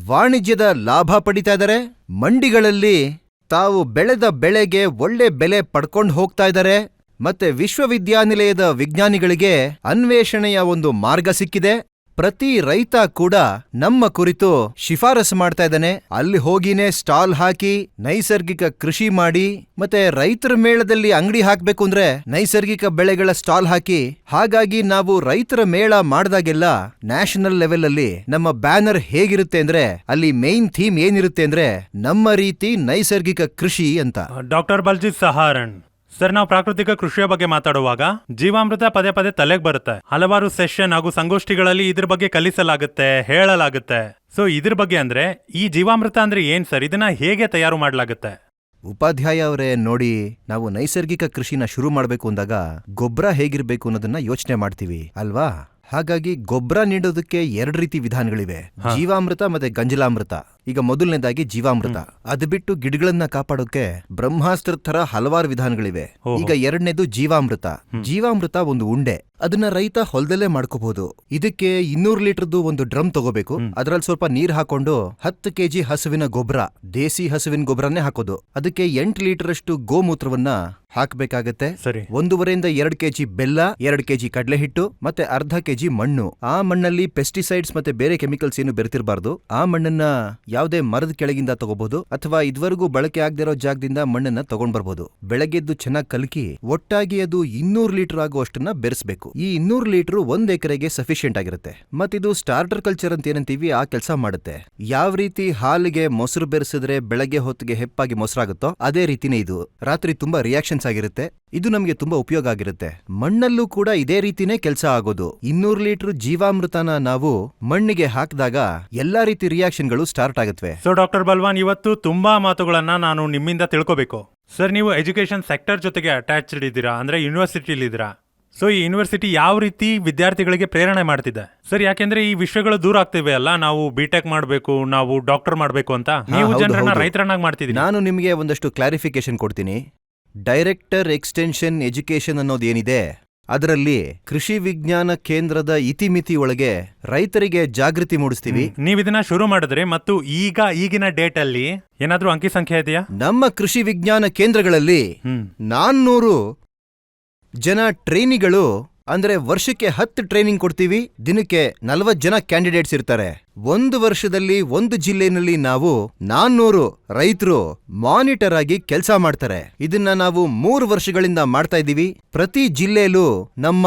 ವಾಣಿಜ್ಯದ ಲಾಭ ಪಡಿತಾ ಇದ್ದಾರೆ. ಮಂಡಿಗಳಲ್ಲಿ ತಾವು ಬೆಳೆದ ಬೆಳೆಗೆ ಒಳ್ಳೆ ಬೆಲೆ ಪಡ್ಕೊಂಡು ಹೋಗ್ತಾ ಇದ್ದಾರೆ. ಮತ್ತೆ ವಿಶ್ವವಿದ್ಯಾನಿಲಯದ ವಿಜ್ಞಾನಿಗಳಿಗೆ ಅನ್ವೇಷಣೆಯ ಒಂದು ಮಾರ್ಗ ಸಿಕ್ಕಿದೆ. ಪ್ರತಿ ರೈತ ಕೂಡ ನಮ್ಮ ಕುರಿತು ಶಿಫಾರಸು ಮಾಡ್ತಾ ಇದ್ದಾನೆ. ಅಲ್ಲಿ ಹೋಗಿನೇ ಸ್ಟಾಲ್ ಹಾಕಿ ನೈಸರ್ಗಿಕ ಕೃಷಿ ಮಾಡಿ, ಮತ್ತೆ ರೈತರ ಮೇಳದಲ್ಲಿ ಅಂಗಡಿ ಹಾಕ್ಬೇಕು ಅಂದ್ರೆ ನೈಸರ್ಗಿಕ ಬೆಳೆಗಳ ಸ್ಟಾಲ್ ಹಾಕಿ. ಹಾಗಾಗಿ ನಾವು ರೈತರ ಮೇಳ ಮಾಡಿದಾಗೆಲ್ಲ ನ್ಯಾಷನಲ್ ಲೆವೆಲ್ ಅಲ್ಲಿ ನಮ್ಮ ಬ್ಯಾನರ್ ಹೇಗಿರುತ್ತೆ ಅಂದ್ರೆ, ಅಲ್ಲಿ ಮೇನ್ ಥೀಮ್ ಏನಿರುತ್ತೆ ಅಂದ್ರೆ, ನಮ್ಮ ರೀತಿ ನೈಸರ್ಗಿಕ ಕೃಷಿ ಅಂತ. ಡಾಕ್ಟರ್ ಬಲ್ಜಿ ಸಹಾರನ್ ಸರ್, ನಾವು ಪ್ರಾಕೃತಿಕ ಕೃಷಿಯ ಬಗ್ಗೆ ಮಾತಾಡುವಾಗ ಜೀವಾಮೃತ ಪದೇ ಪದೇ ತಲೆಗೆ ಬರುತ್ತೆ. ಹಲವಾರು ಸೆಷನ್ ಹಾಗೂ ಸಂಗೋಷ್ಠಿಗಳಲ್ಲಿ ಇದ್ರ ಬಗ್ಗೆ ಕಲಿಸಲಾಗುತ್ತೆ, ಹೇಳಲಾಗುತ್ತೆ. ಸೊ ಇದ್ರ ಬಗ್ಗೆ ಅಂದ್ರೆ, ಈ ಜೀವಾಮೃತ ಅಂದ್ರೆ ಏನ್ ಸರ್? ಇದನ್ನ ಹೇಗೆ ತಯಾರು ಮಾಡಲಾಗುತ್ತೆ? ಉಪಾಧ್ಯಾಯ ಅವರೇ, ನೋಡಿ, ನಾವು ನೈಸರ್ಗಿಕ ಕೃಷಿನ ಶುರು ಮಾಡ್ಬೇಕು ಅಂದಾಗ ಗೊಬ್ಬರ ಹೇಗಿರ್ಬೇಕು ಅನ್ನೋದನ್ನ ಯೋಚನೆ ಮಾಡ್ತೀವಿ ಅಲ್ವಾ? ಹಾಗಾಗಿ ಗೊಬ್ಬರ ನೀಡೋದಕ್ಕೆ 2 ರೀತಿ ವಿಧಾನಗಳಿವೆ, ಹಾ. ಜೀವಾಮೃತ ಮತ್ತೆ ಗಂಜಲಾಮೃತ. ಈಗ ಮೊದಲನೇದಾಗಿ ಜೀವಾಮೃತ. ಅದು ಬಿಟ್ಟು ಗಿಡಗಳನ್ನ ಕಾಪಾಡೋಕೆ ಬ್ರಹ್ಮಾಸ್ತ್ರ ತರ ಹಲವಾರು ವಿಧಾನಗಳಿವೆ. ಓಹೋ. ಈಗ 2ನೇದು ಜೀವಾಮೃತ. ಜೀವಾಮೃತ ಒಂದು ಉಂಡೆ, ಅದನ್ನ ರೈತ ಹೊಲದಲ್ಲೇ ಮಾಡ್ಕೋಬಹುದು. ಇದಕ್ಕೆ 200 ಲೀಟರ್ದು ಒಂದು ಡ್ರಮ್ ತಗೋಬೇಕು. ಅದ್ರಲ್ಲಿ ಸ್ವಲ್ಪ ನೀರ್ ಹಾಕೊಂಡು 10 ಕೆಜಿ ಹಸುವಿನ ಗೊಬ್ಬರ, ದೇಸಿ ಹಸುವಿನ ಗೊಬ್ಬರನೇ ಹಾಕೋದು. ಅದಕ್ಕೆ 8 ಲೀಟರ್ ಅಷ್ಟು ಗೋಮೂತ್ರವನ್ನ ಹಾಕ್ಬೇಕಾಗತ್ತೆ. ಸರಿ. 1.5 ರಿಂದ 2 ಕೆಜಿ ಬೆಲ್ಲ, 2 ಕೆಜಿ ಕಡಲೆ ಹಿಟ್ಟು ಮತ್ತೆ ಅರ್ಧ ಕೆಜಿ ಮಣ್ಣು. ಆ ಮಣ್ಣಲ್ಲಿ ಪೆಸ್ಟಿಸೈಡ್ಸ್ ಮತ್ತೆ ಬೇರೆ ಕೆಮಿಕಲ್ಸ್ ಏನು ಬೆರೆತಿರಬಾರ್ದು. ಆ ಮಣ್ಣನ್ನ ಯಾವುದೇ ಮರದ ಕೆಳಗಿಂದ ತಗೋಬಹುದು ಅಥವಾ ಇದುವರೆಗೂ ಬಳಕೆ ಆಗದಿರೋ ಜಾಗದಿಂದ ಮಣ್ಣನ್ನ ತಗೊಂಡ್ ಬರ್ಬೋದು. ಬೆಳಗ್ಗೆದ್ದು ಚೆನ್ನಾಗಿ ಕಲಕಿ ಒಟ್ಟಾಗಿ ಅದು 200 ಲೀಟರ್ ಆಗುವಷ್ಟನ್ನ ಬೆರೆಸಬೇಕು. ಈ 200 ಲೀಟರ್ 1 ಎಕರೆಗೆ ಸಫಿಶಿಯಂಟ್ ಆಗಿರುತ್ತೆ. ಮತ್ತಿದು ಸ್ಟಾರ್ಟರ್ ಕಲ್ಚರ್ ಅಂತ ಏನಂತೀವಿ, ಆ ಕೆಲಸ ಮಾಡುತ್ತೆ. ಯಾವ ರೀತಿ ಹಾಲಿಗೆ ಮೊಸರು ಬೆರೆಸಿದ್ರೆ ಬೆಳಗ್ಗೆ ಹೊತ್ತಿಗೆ ಹೆಪ್ಪಾಗಿ ಮೊಸರಾಗುತ್ತೋ ಅದೇ ರೀತಿನೇ ಇದು. ರಾತ್ರಿ ತುಂಬಾ ರಿಯಾಕ್ಷನ್ಸ್ ಆಗಿರುತ್ತೆ. ಇದು ನಮಗೆ ತುಂಬಾ ಉಪಯೋಗ ಆಗಿರುತ್ತೆ. ಮಣ್ಣಲ್ಲೂ ಕೂಡ ಇದೇ ರೀತಿನೇ ಕೆಲಸ ಆಗೋದು. 200 ಲೀಟರ್ ಜೀವಾಮೃತನ ನಾವು ಮಣ್ಣಿಗೆ ಹಾಕಿದಾಗ ಎಲ್ಲಾ ರೀತಿ ರಿಯಾಕ್ಷನ್ಗಳು ಸ್ಟಾರ್ಟ್ ಆಗುತ್ತವೆ. ಸೊ ಡಾಕ್ಟರ್ ಬಲ್ವಾನ್, ಇವತ್ತು ತುಂಬಾ ಮಾತುಗಳನ್ನ ನಾನು ನಿಮ್ಮಿಂದ ತಿಳ್ಕೋಬೇಕು. ಸರ್, ನೀವು ಎಜುಕೇಶನ್ ಸೆಕ್ಟರ್ ಜೊತೆಗೆ ಅಟ್ಯಾಚ್ಡ್ ಇದ್ದೀರಾ, ಅಂದ್ರೆ ಯೂನಿವರ್ಸಿಟಿಲಿ ಇದ್ದೀರಾ. ಸೊ ಈ ಯೂನಿವರ್ಸಿಟಿ ಯಾವ ರೀತಿ ವಿದ್ಯಾರ್ಥಿಗಳಿಗೆ ಪ್ರೇರಣೆ ಮಾಡ್ತಿದೆ ಸರ್? ಯಾಕೆಂದ್ರೆ ಈ ವಿಷಯಗಳು ದೂರ ಆಗ್ತಿವೆ ಅಲ್ಲ, ನಾವು ಬಿಟೆಕ್ ಮಾಡಬೇಕು, ನಾವು ಡಾಕ್ಟರ್ ಮಾಡಬೇಕು ಅಂತ. ನೀವು ಹೌದು, ಜನರನ್ನ ಹೌದು. ರೈತರನ್ನಾಗಿ ಮಾಡ್ತಿದ್ದೀರಿ. ನಾನು ನಿಮಗೆ ಒಂದಷ್ಟು ಕ್ಲಾರಿಫಿಕೇಶನ್ ಕೊಡ್ತೀನಿ. ಡೈರೆಕ್ಟರ್ ಎಕ್ಸ್ಟೆನ್ಷನ್ ಎಜುಕೇಶನ್ ಅನ್ನೋದೇನಿದೆ, ಅದರಲ್ಲಿ ಕೃಷಿ ವಿಜ್ಞಾನ ಕೇಂದ್ರದ ಇತಿಮಿತಿ ಒಳಗೆ ರೈತರಿಗೆ ಜಾಗೃತಿ ಮೂಡಿಸ್ತೀವಿ. ನೀವ್ ಇದನ್ನ ಶುರು ಮಾಡಿದ್ರಿ, ಮತ್ತು ಈಗಿನ ಡೇಟ್ ಅಲ್ಲಿ ಏನಾದ್ರೂ ಅಂಕಿ ಸಂಖ್ಯೆ ಇದೆಯಾ? ನಮ್ಮ ಕೃಷಿ ವಿಜ್ಞಾನ ಕೇಂದ್ರಗಳಲ್ಲಿ 400 ಜನ ಟ್ರೈನಿಗಳು, ಅಂದ್ರೆ ವರ್ಷಕ್ಕೆ 10 ಟ್ರೈನಿಂಗ್ ಕೊಡ್ತೀವಿ. ದಿನಕ್ಕೆ 40 ಜನ ಕ್ಯಾಂಡಿಡೇಟ್ಸ್ ಇರ್ತಾರೆ. 1 ವರ್ಷದಲ್ಲಿ 1 ಜಿಲ್ಲೆನಲ್ಲಿ ನಾವು 400 ರೈತರು ಮಾನಿಟರ್ ಆಗಿ ಕೆಲಸ ಮಾಡ್ತಾರೆ. ಇದನ್ನ ನಾವು 3 ವರ್ಷಗಳಿಂದ ಮಾಡ್ತಾ ಇದ್ದೀವಿ. ಪ್ರತಿ ಜಿಲ್ಲೆಯಲ್ಲೂ ನಮ್ಮ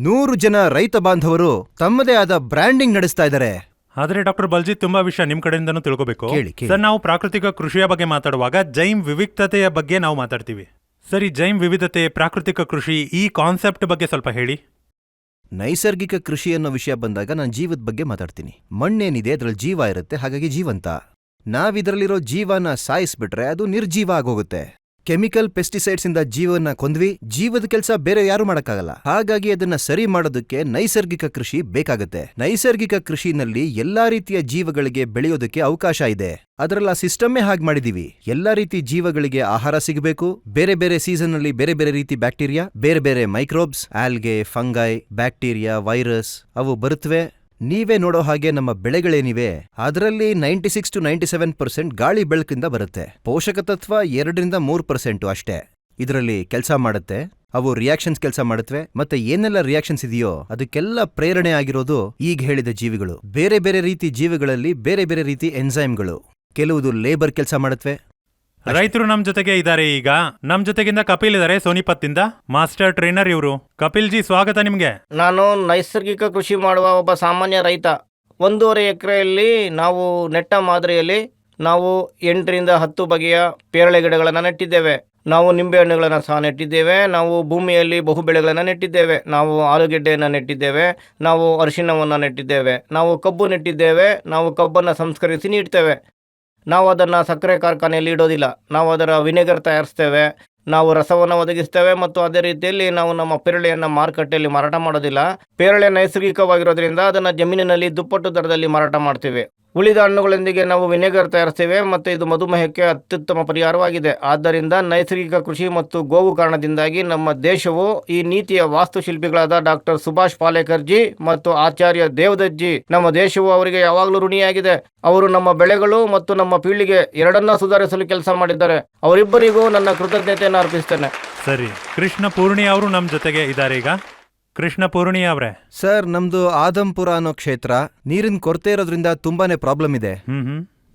100 ಜನ ರೈತ ಬಾಂಧವರು ತಮ್ಮದೇ ಆದ ಬ್ರ್ಯಾಂಡಿಂಗ್ ನಡೆಸ್ತಾ ಇದ್ದಾರೆ. ಆದ್ರೆ ಡಾಕ್ಟರ್ ಬಲ್ಜಿತ್, ತುಂಬಾ ವಿಷಯ ನಿಮ್ ಕಡೆಯಿಂದನೂ ತಿಳ್ಕೋಬೇಕು. ಕೇಳಿ. ಸರ್, ನಾವು ಪ್ರಾಕೃತಿಕ ಕೃಷಿಯ ಬಗ್ಗೆ ಮಾತಾಡುವಾಗ ಜೈಮ್ ವಿವಿಧತೆಯ ಬಗ್ಗೆ ನಾವು ಮಾತಾಡ್ತೀವಿ. ಸರಿ, ಜೈಮ್ ವಿವಿಧತೆ, ಪ್ರಾಕೃತಿಕ ಕೃಷಿ, ಈ ಕಾನ್ಸೆಪ್ಟ್ ಬಗ್ಗೆ ಸ್ವಲ್ಪ ಹೇಳಿ. ನೈಸರ್ಗಿಕ ಕೃಷಿ ಅನ್ನೋ ವಿಷಯ ಬಂದಾಗ ನಾನು ಜೀವದ ಬಗ್ಗೆ ಮಾತಾಡ್ತೀನಿ. ಮಣ್ಣೇನಿದೆ ಅದ್ರಲ್ಲಿ ಜೀವ ಇರುತ್ತೆ, ಹಾಗಾಗಿ ಜೀವಂತ. ನಾವಿದ್ರಲ್ಲಿರೋ ಜೀವನ ಸಾಯಿಸ್ಬಿಟ್ರೆ ಅದು ನಿರ್ಜೀವ ಆಗೋಗುತ್ತೆ. ಕೆಮಿಕಲ್ ಪೆಸ್ಟಿಸೈಡ್ಸ್ ಇಂದ ಜೀವನ ಕೊಂದ್ವಿ, ಜೀವದ ಕೆಲಸ ಬೇರೆ ಯಾರು ಮಾಡಕ್ಕಾಗಲ್ಲ. ಹಾಗಾಗಿ ಅದನ್ನ ಸರಿ ಮಾಡೋದಕ್ಕೆ ನೈಸರ್ಗಿಕ ಕೃಷಿ ಬೇಕಾಗತ್ತೆ. ನೈಸರ್ಗಿಕ ಕೃಷಿನಲ್ಲಿ ಎಲ್ಲಾ ರೀತಿಯ ಜೀವಗಳಿಗೆ ಬೆಳೆಯೋದಕ್ಕೆ ಅವಕಾಶ ಇದೆ. ಅದರಲ್ಲ ಸಿಸ್ಟಮ್ಮೇ ಹಾಗೆ ಮಾಡಿದೀವಿ. ಎಲ್ಲಾ ರೀತಿ ಜೀವಗಳಿಗೆ ಆಹಾರ ಸಿಗಬೇಕು. ಬೇರೆ ಬೇರೆ ಸೀಸನ್ ನಲ್ಲಿ ಬೇರೆ ಬೇರೆ ರೀತಿ ಬ್ಯಾಕ್ಟೀರಿಯಾ, ಬೇರೆ ಬೇರೆ microbes, algae, fungi, bacteria, virus ಅವು ಬರುತ್ತವೆ. ನೀವೇ ನೋಡೋ ಹಾಗೆ ನಮ್ಮ ಬೆಳೆಗಳೇನಿವೆ ಅದರಲ್ಲಿ 96 to 97% ಗಾಳಿ ಬೆಳಕಿಂದ ಬರುತ್ತೆ. ಪೋಷಕ ತತ್ವ 2 ರಿಂದ 3% ಅಷ್ಟೇ ಇದರಲ್ಲಿ ಕೆಲಸ ಮಾಡುತ್ತೆ. ಅವು ರಿಯಾಕ್ಷನ್ಸ್ ಕೆಲಸ ಮಾಡುತ್ತವೆ. ಮತ್ತೆ ಏನೆಲ್ಲ ರಿಯಾಕ್ಷನ್ಸ್ ಇದೆಯೋ ಅದಕ್ಕೆಲ್ಲ ಪ್ರೇರಣೆ ಆಗಿರೋದು ಈಗ ಹೇಳಿದ ಜೀವಿಗಳು. ಬೇರೆ ಬೇರೆ ರೀತಿ ಜೀವಿಗಳಲ್ಲಿ ಬೇರೆ ಬೇರೆ ರೀತಿ ಎನ್ಸೈಮ್ಗಳು, ಕೆಲವುದು ಲೇಬರ್ ಕೆಲಸ ಮಾಡುತ್ತವೆ. ರೈತರು ನಮ್ ಜೊತೆಗೆ ಇದ್ದಾರೆ. ಈಗ ನಮ್ ಜೊತೆಗಿಂದ ಕಪಿಲ್ ಇದ್ದಾರೆ, ಸೋನಿಪತ್ತಿಂದ ಮಾಸ್ಟರ್ ಟ್ರೈನರ್ ಇವರು. ಕಪಿಲ್ ಜಿ, ಸ್ವಾಗತ ನಿಮ್ಗೆ. ನಾನು ನೈಸರ್ಗಿಕ ಕೃಷಿ ಮಾಡುವ ಒಬ್ಬ ಸಾಮಾನ್ಯ ರೈತ. 1.5 ಎಕರೆಯಲ್ಲಿ ನಾವು ನೆಟ್ಟ ಮಾದರಿಯಲ್ಲಿ ನಾವು 8 ರಿಂದ 10 ಬಗೆಯ ಪೇರಳೆ ಗಿಡಗಳನ್ನು ನೆಟ್ಟಿದ್ದೇವೆ. ನಾವು ನಿಂಬೆಹಣ್ಣುಗಳನ್ನು ಸಹ ನೆಟ್ಟಿದ್ದೇವೆ. ನಾವು ಭೂಮಿಯಲ್ಲಿ ಬಹು ಬೆಳೆಗಳನ್ನು ನೆಟ್ಟಿದ್ದೇವೆ. ನಾವು ಆಲೂಗೆಡ್ಡೆಯನ್ನು ನೆಟ್ಟಿದ್ದೇವೆ. ನಾವು ಅರಿಶಿಣವನ್ನು ನೆಟ್ಟಿದ್ದೇವೆ. ನಾವು ಕಬ್ಬು ನೆಟ್ಟಿದ್ದೇವೆ. ನಾವು ಕಬ್ಬನ್ನು ಸಂಸ್ಕರಿಸಿ ನೀಡ್ತೇವೆ. ನಾವು ಅದನ್ನು ಸಕ್ಕರೆ ಕಾರ್ಖಾನೆಯಲ್ಲಿ ಇಡೋದಿಲ್ಲ. ನಾವು ಅದರ ವಿನೆಗರ್ ತಯಾರಿಸ್ತೇವೆ. ನಾವು ರಸವನ್ನು ಒದಗಿಸ್ತೇವೆ. ಮತ್ತು ಅದೇ ರೀತಿಯಲ್ಲಿ ನಾವು ನಮ್ಮ ಪೇರಳೆಯನ್ನು ಮಾರುಕಟ್ಟೆಯಲ್ಲಿ ಮಾರಾಟ ಮಾಡೋದಿಲ್ಲ. ಪೇರಳೆ ನೈಸರ್ಗಿಕವಾಗಿರೋದ್ರಿಂದ ಅದನ್ನು ಜಮೀನಿನಲ್ಲಿ ದುಪ್ಪಟ್ಟು ದರದಲ್ಲಿ ಮಾರಾಟ ಮಾಡ್ತೇವೆ. ಉಳಿದ ಹಣ್ಣುಗಳೊಂದಿಗೆ ನಾವು ವಿನೆಗರ್ ತಯಾರಿಸ್ತೇವೆ. ಮತ್ತು ಇದು ಮಧುಮೇಹಕ್ಕೆ ಅತ್ಯುತ್ತಮ ಪರಿಹಾರವಾಗಿದೆ. ಆದ್ದರಿಂದ ನೈಸರ್ಗಿಕ ಕೃಷಿ ಮತ್ತು ಗೋವು ಕಾರಣದಿಂದಾಗಿ ನಮ್ಮ ದೇಶವು ಈ ನೀತಿಯ ವಾಸ್ತುಶಿಲ್ಪಿಗಳಾದ ಡಾಕ್ಟರ್ ಸುಭಾಷ್ ಪಾಲೇಕರ್ ಜಿ ಮತ್ತು ಆಚಾರ್ಯ ದೇವದತ್ ಜಿ, ನಮ್ಮ ದೇಶವು ಅವರಿಗೆ ಯಾವಾಗಲೂ ಋಣಿಯಾಗಿದೆ. ಅವರು ನಮ್ಮ ಬೆಳೆಗಳು ಮತ್ತು ನಮ್ಮ ಪೀಳಿಗೆ ಎರಡನ್ನೂ ಸುಧಾರಿಸಲು ಕೆಲಸ ಮಾಡಿದ್ದಾರೆ. ಅವರಿಬ್ಬರಿಗೂ ನನ್ನ ಕೃತಜ್ಞತೆಯನ್ನು ಅರ್ಪಿಸ್ತೇನೆ. ಸರಿ, ಕೃಷ್ಣ ಪೂರ್ಣಿ ಅವರು ನಮ್ ಜೊತೆಗೆ ಇದ್ದಾರೆ ಈಗ. ಕೃಷ್ಣ ಪೂರ್ಣಿ ಅವರೇ. ಸರ್, ನಮ್ದು ಆದಂಪುರ ಅನ್ನೋ ಕ್ಷೇತ್ರ ನೀರಿನ ಕೊರತೆ ಇರೋದ್ರಿಂದ ತುಂಬಾನೇ ಪ್ರಾಬ್ಲಮ್ ಇದೆ.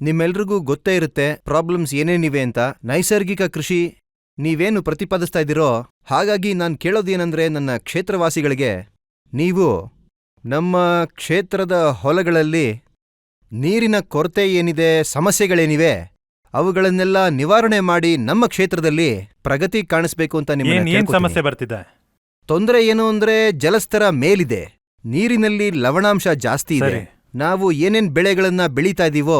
ನಿಮ್ಮೆಲ್ರಿಗೂ ಗೊತ್ತೇ ಇರುತ್ತೆ ಪ್ರಾಬ್ಲಮ್ಸ್ ಏನೇನಿವೆ ಅಂತ. ನೈಸರ್ಗಿಕ ಕೃಷಿ ನೀವೇನು ಪ್ರತಿಪಾದಿಸ್ತಾ ಇದ್ದೀರೋ, ಹಾಗಾಗಿ ನಾನು ಕೇಳೋದೇನೆಂದ್ರೆ ನನ್ನ ಕ್ಷೇತ್ರವಾಸಿಗಳಿಗೆ, ನೀವು ನಮ್ಮ ಕ್ಷೇತ್ರದ ಹೊಲಗಳಲ್ಲಿ ನೀರಿನ ಕೊರತೆ ಏನಿದೆ, ಸಮಸ್ಯೆಗಳೇನಿವೆ ಅವುಗಳನ್ನೆಲ್ಲ ನಿವಾರಣೆ ಮಾಡಿ ನಮ್ಮ ಕ್ಷೇತ್ರದಲ್ಲಿ ಪ್ರಗತಿ ಕಾಣಿಸ್ಬೇಕು ಅಂತ ಏನ್ ಸಮಸ್ಯೆ ಬರ್ತಿದೆ? ತೊಂದರೆ ಏನು ಅಂದ್ರೆ ಜಲಸ್ತರ ಮೇಲಿದೆ, ನೀರಿನಲ್ಲಿ ಲವಣಾಂಶ ಜಾಸ್ತಿ ಇದೆ. ನಾವು ಏನೇನ್ ಬೆಳೆಗಳನ್ನ ಬೆಳೀತಾ ಇದೀವೋ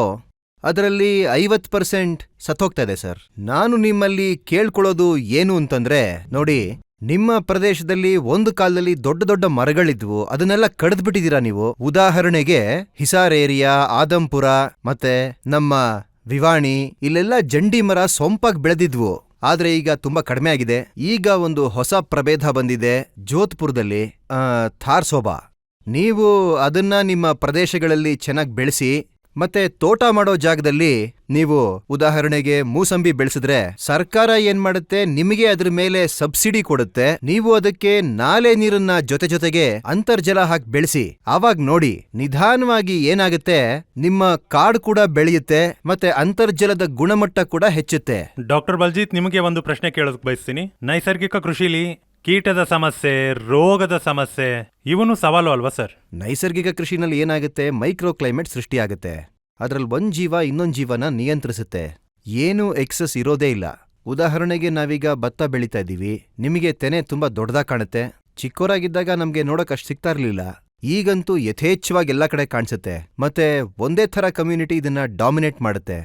ಅದರಲ್ಲಿ 50% ಸತ್ತೋಗ್ತಾ ಇದೆ ಸರ್. ನಾನು ನಿಮ್ಮಲ್ಲಿ ಕೇಳ್ಕೊಳ್ಳೋದು ಏನು ಅಂತಂದ್ರೆ, ನೋಡಿ, ನಿಮ್ಮ ಪ್ರದೇಶದಲ್ಲಿ ಒಂದು ಕಾಲದಲ್ಲಿ ದೊಡ್ಡ ದೊಡ್ಡ ಮರಗಳಿದ್ವು, ಅದನ್ನೆಲ್ಲ ಕಡ್ದ್ಬಿಟ್ಟಿದೀರಾ ನೀವು. ಉದಾಹರಣೆಗೆ ಹಿಸಾರ್ ಏರಿಯಾ, ಆದಂಪುರ ಮತ್ತೆ ನಮ್ಮ ವಿವಾಣಿ, ಇಲ್ಲೆಲ್ಲ ಜಂಡಿ ಮರ ಸೊಂಪಾಗಿ ಬೆಳೆದಿದ್ವು. ಆದ್ರೆ ಈಗ ತುಂಬಾ ಕಡಿಮೆ ಆಗಿದೆ. ಈಗ ಒಂದು ಹೊಸ ಪ್ರಭೇದ ಬಂದಿದೆ ಜೋಧ್ಪುರದಲ್ಲಿ, ಥಾರ್ಸೋಬಾ. ನೀವು ಅದನ್ನ ನಿಮ್ಮ ಪ್ರದೇಶಗಳಲ್ಲಿ ಚೆನ್ನಾಗಿ ಬೆಳೆಸಿ, ಮತ್ತೆ ತೋಟ ಮಾಡೋ ಜಾಗದಲ್ಲಿ ನೀವು ಉದಾಹರಣೆಗೆ ಮೂಸಂಬಿ ಬೆಳೆಸಿದ್ರೆ ಸರ್ಕಾರ ಏನ್ ಮಾಡುತ್ತೆ, ನಿಮಗೆ ಅದ್ರ ಮೇಲೆ ಸಬ್ಸಿಡಿ ಕೊಡುತ್ತೆ. ನೀವು ಅದಕ್ಕೆ ನಾಲೆ ನೀರನ್ನ ಜೊತೆಗೆ ಅಂತರ್ಜಲ ಹಾಕಿ ಬೆಳೆಸಿ. ಆವಾಗ ನೋಡಿ ನಿಧಾನವಾಗಿ ಏನಾಗುತ್ತೆ, ನಿಮ್ಮ ಕಾಡು ಕೂಡ ಬೆಳೆಯುತ್ತೆ ಮತ್ತೆ ಅಂತರ್ಜಲದ ಗುಣಮಟ್ಟ ಕೂಡ ಹೆಚ್ಚುತ್ತೆ. ಡಾಕ್ಟರ್ ಬಲ್ಜೀತ್, ನಿಮಗೆ ಒಂದು ಪ್ರಶ್ನೆ ಕೇಳೋದಕ್ಕೆ ಬಯಸ್ತೀನಿ. ನೈಸರ್ಗಿಕ ಕೃಷಿಲಿ ಕೀಟದ ಸಮಸ್ಯೆ, ರೋಗದ ಸಮಸ್ಯೆ ಇವನು ಸವಾಲು ಅಲ್ವಾ ಸರ್? ನೈಸರ್ಗಿಕ ಕೃಷಿನಲ್ಲಿ ಏನಾಗುತ್ತೆ, ಮೈಕ್ರೋ ಕ್ಲೈಮೇಟ್ ಸೃಷ್ಟಿಯಾಗುತ್ತೆ. ಅದ್ರಲ್ಲಿ ಒಂದ್ ಜೀವ ಇನ್ನೊಂದ್ ಜೀವನ ನಿಯಂತ್ರಿಸುತ್ತೆ. ಏನೂ ಎಕ್ಸಸ್ ಇರೋದೇ ಇಲ್ಲ. ಉದಾಹರಣೆಗೆ ನಾವೀಗ ಭತ್ತ ಬೆಳೀತಾ ಇದ್ದೀವಿ, ನಿಮಗೆ ತೆನೆ ತುಂಬಾ ದೊಡ್ಡದಾಗಿ ಕಾಣುತ್ತೆ. ಚಿಕ್ಕೋರಾಗಿದ್ದಾಗ ನಮ್ಗೆ ನೋಡಕ್ ಅಷ್ಟು ಸಿಗ್ತಾ ಇರ್ಲಿಲ್ಲ. ಈಗಂತೂ ಯಥೇಚ್ಛವಾಗಿ ಎಲ್ಲಾ ಕಡೆ ಕಾಣಿಸುತ್ತೆ. ಮತ್ತೆ ಒಂದೇ ಥರ ಕಮ್ಯುನಿಟಿ ಇದನ್ನ ಡಾಮಿನೇಟ್ ಮಾಡುತ್ತೆ.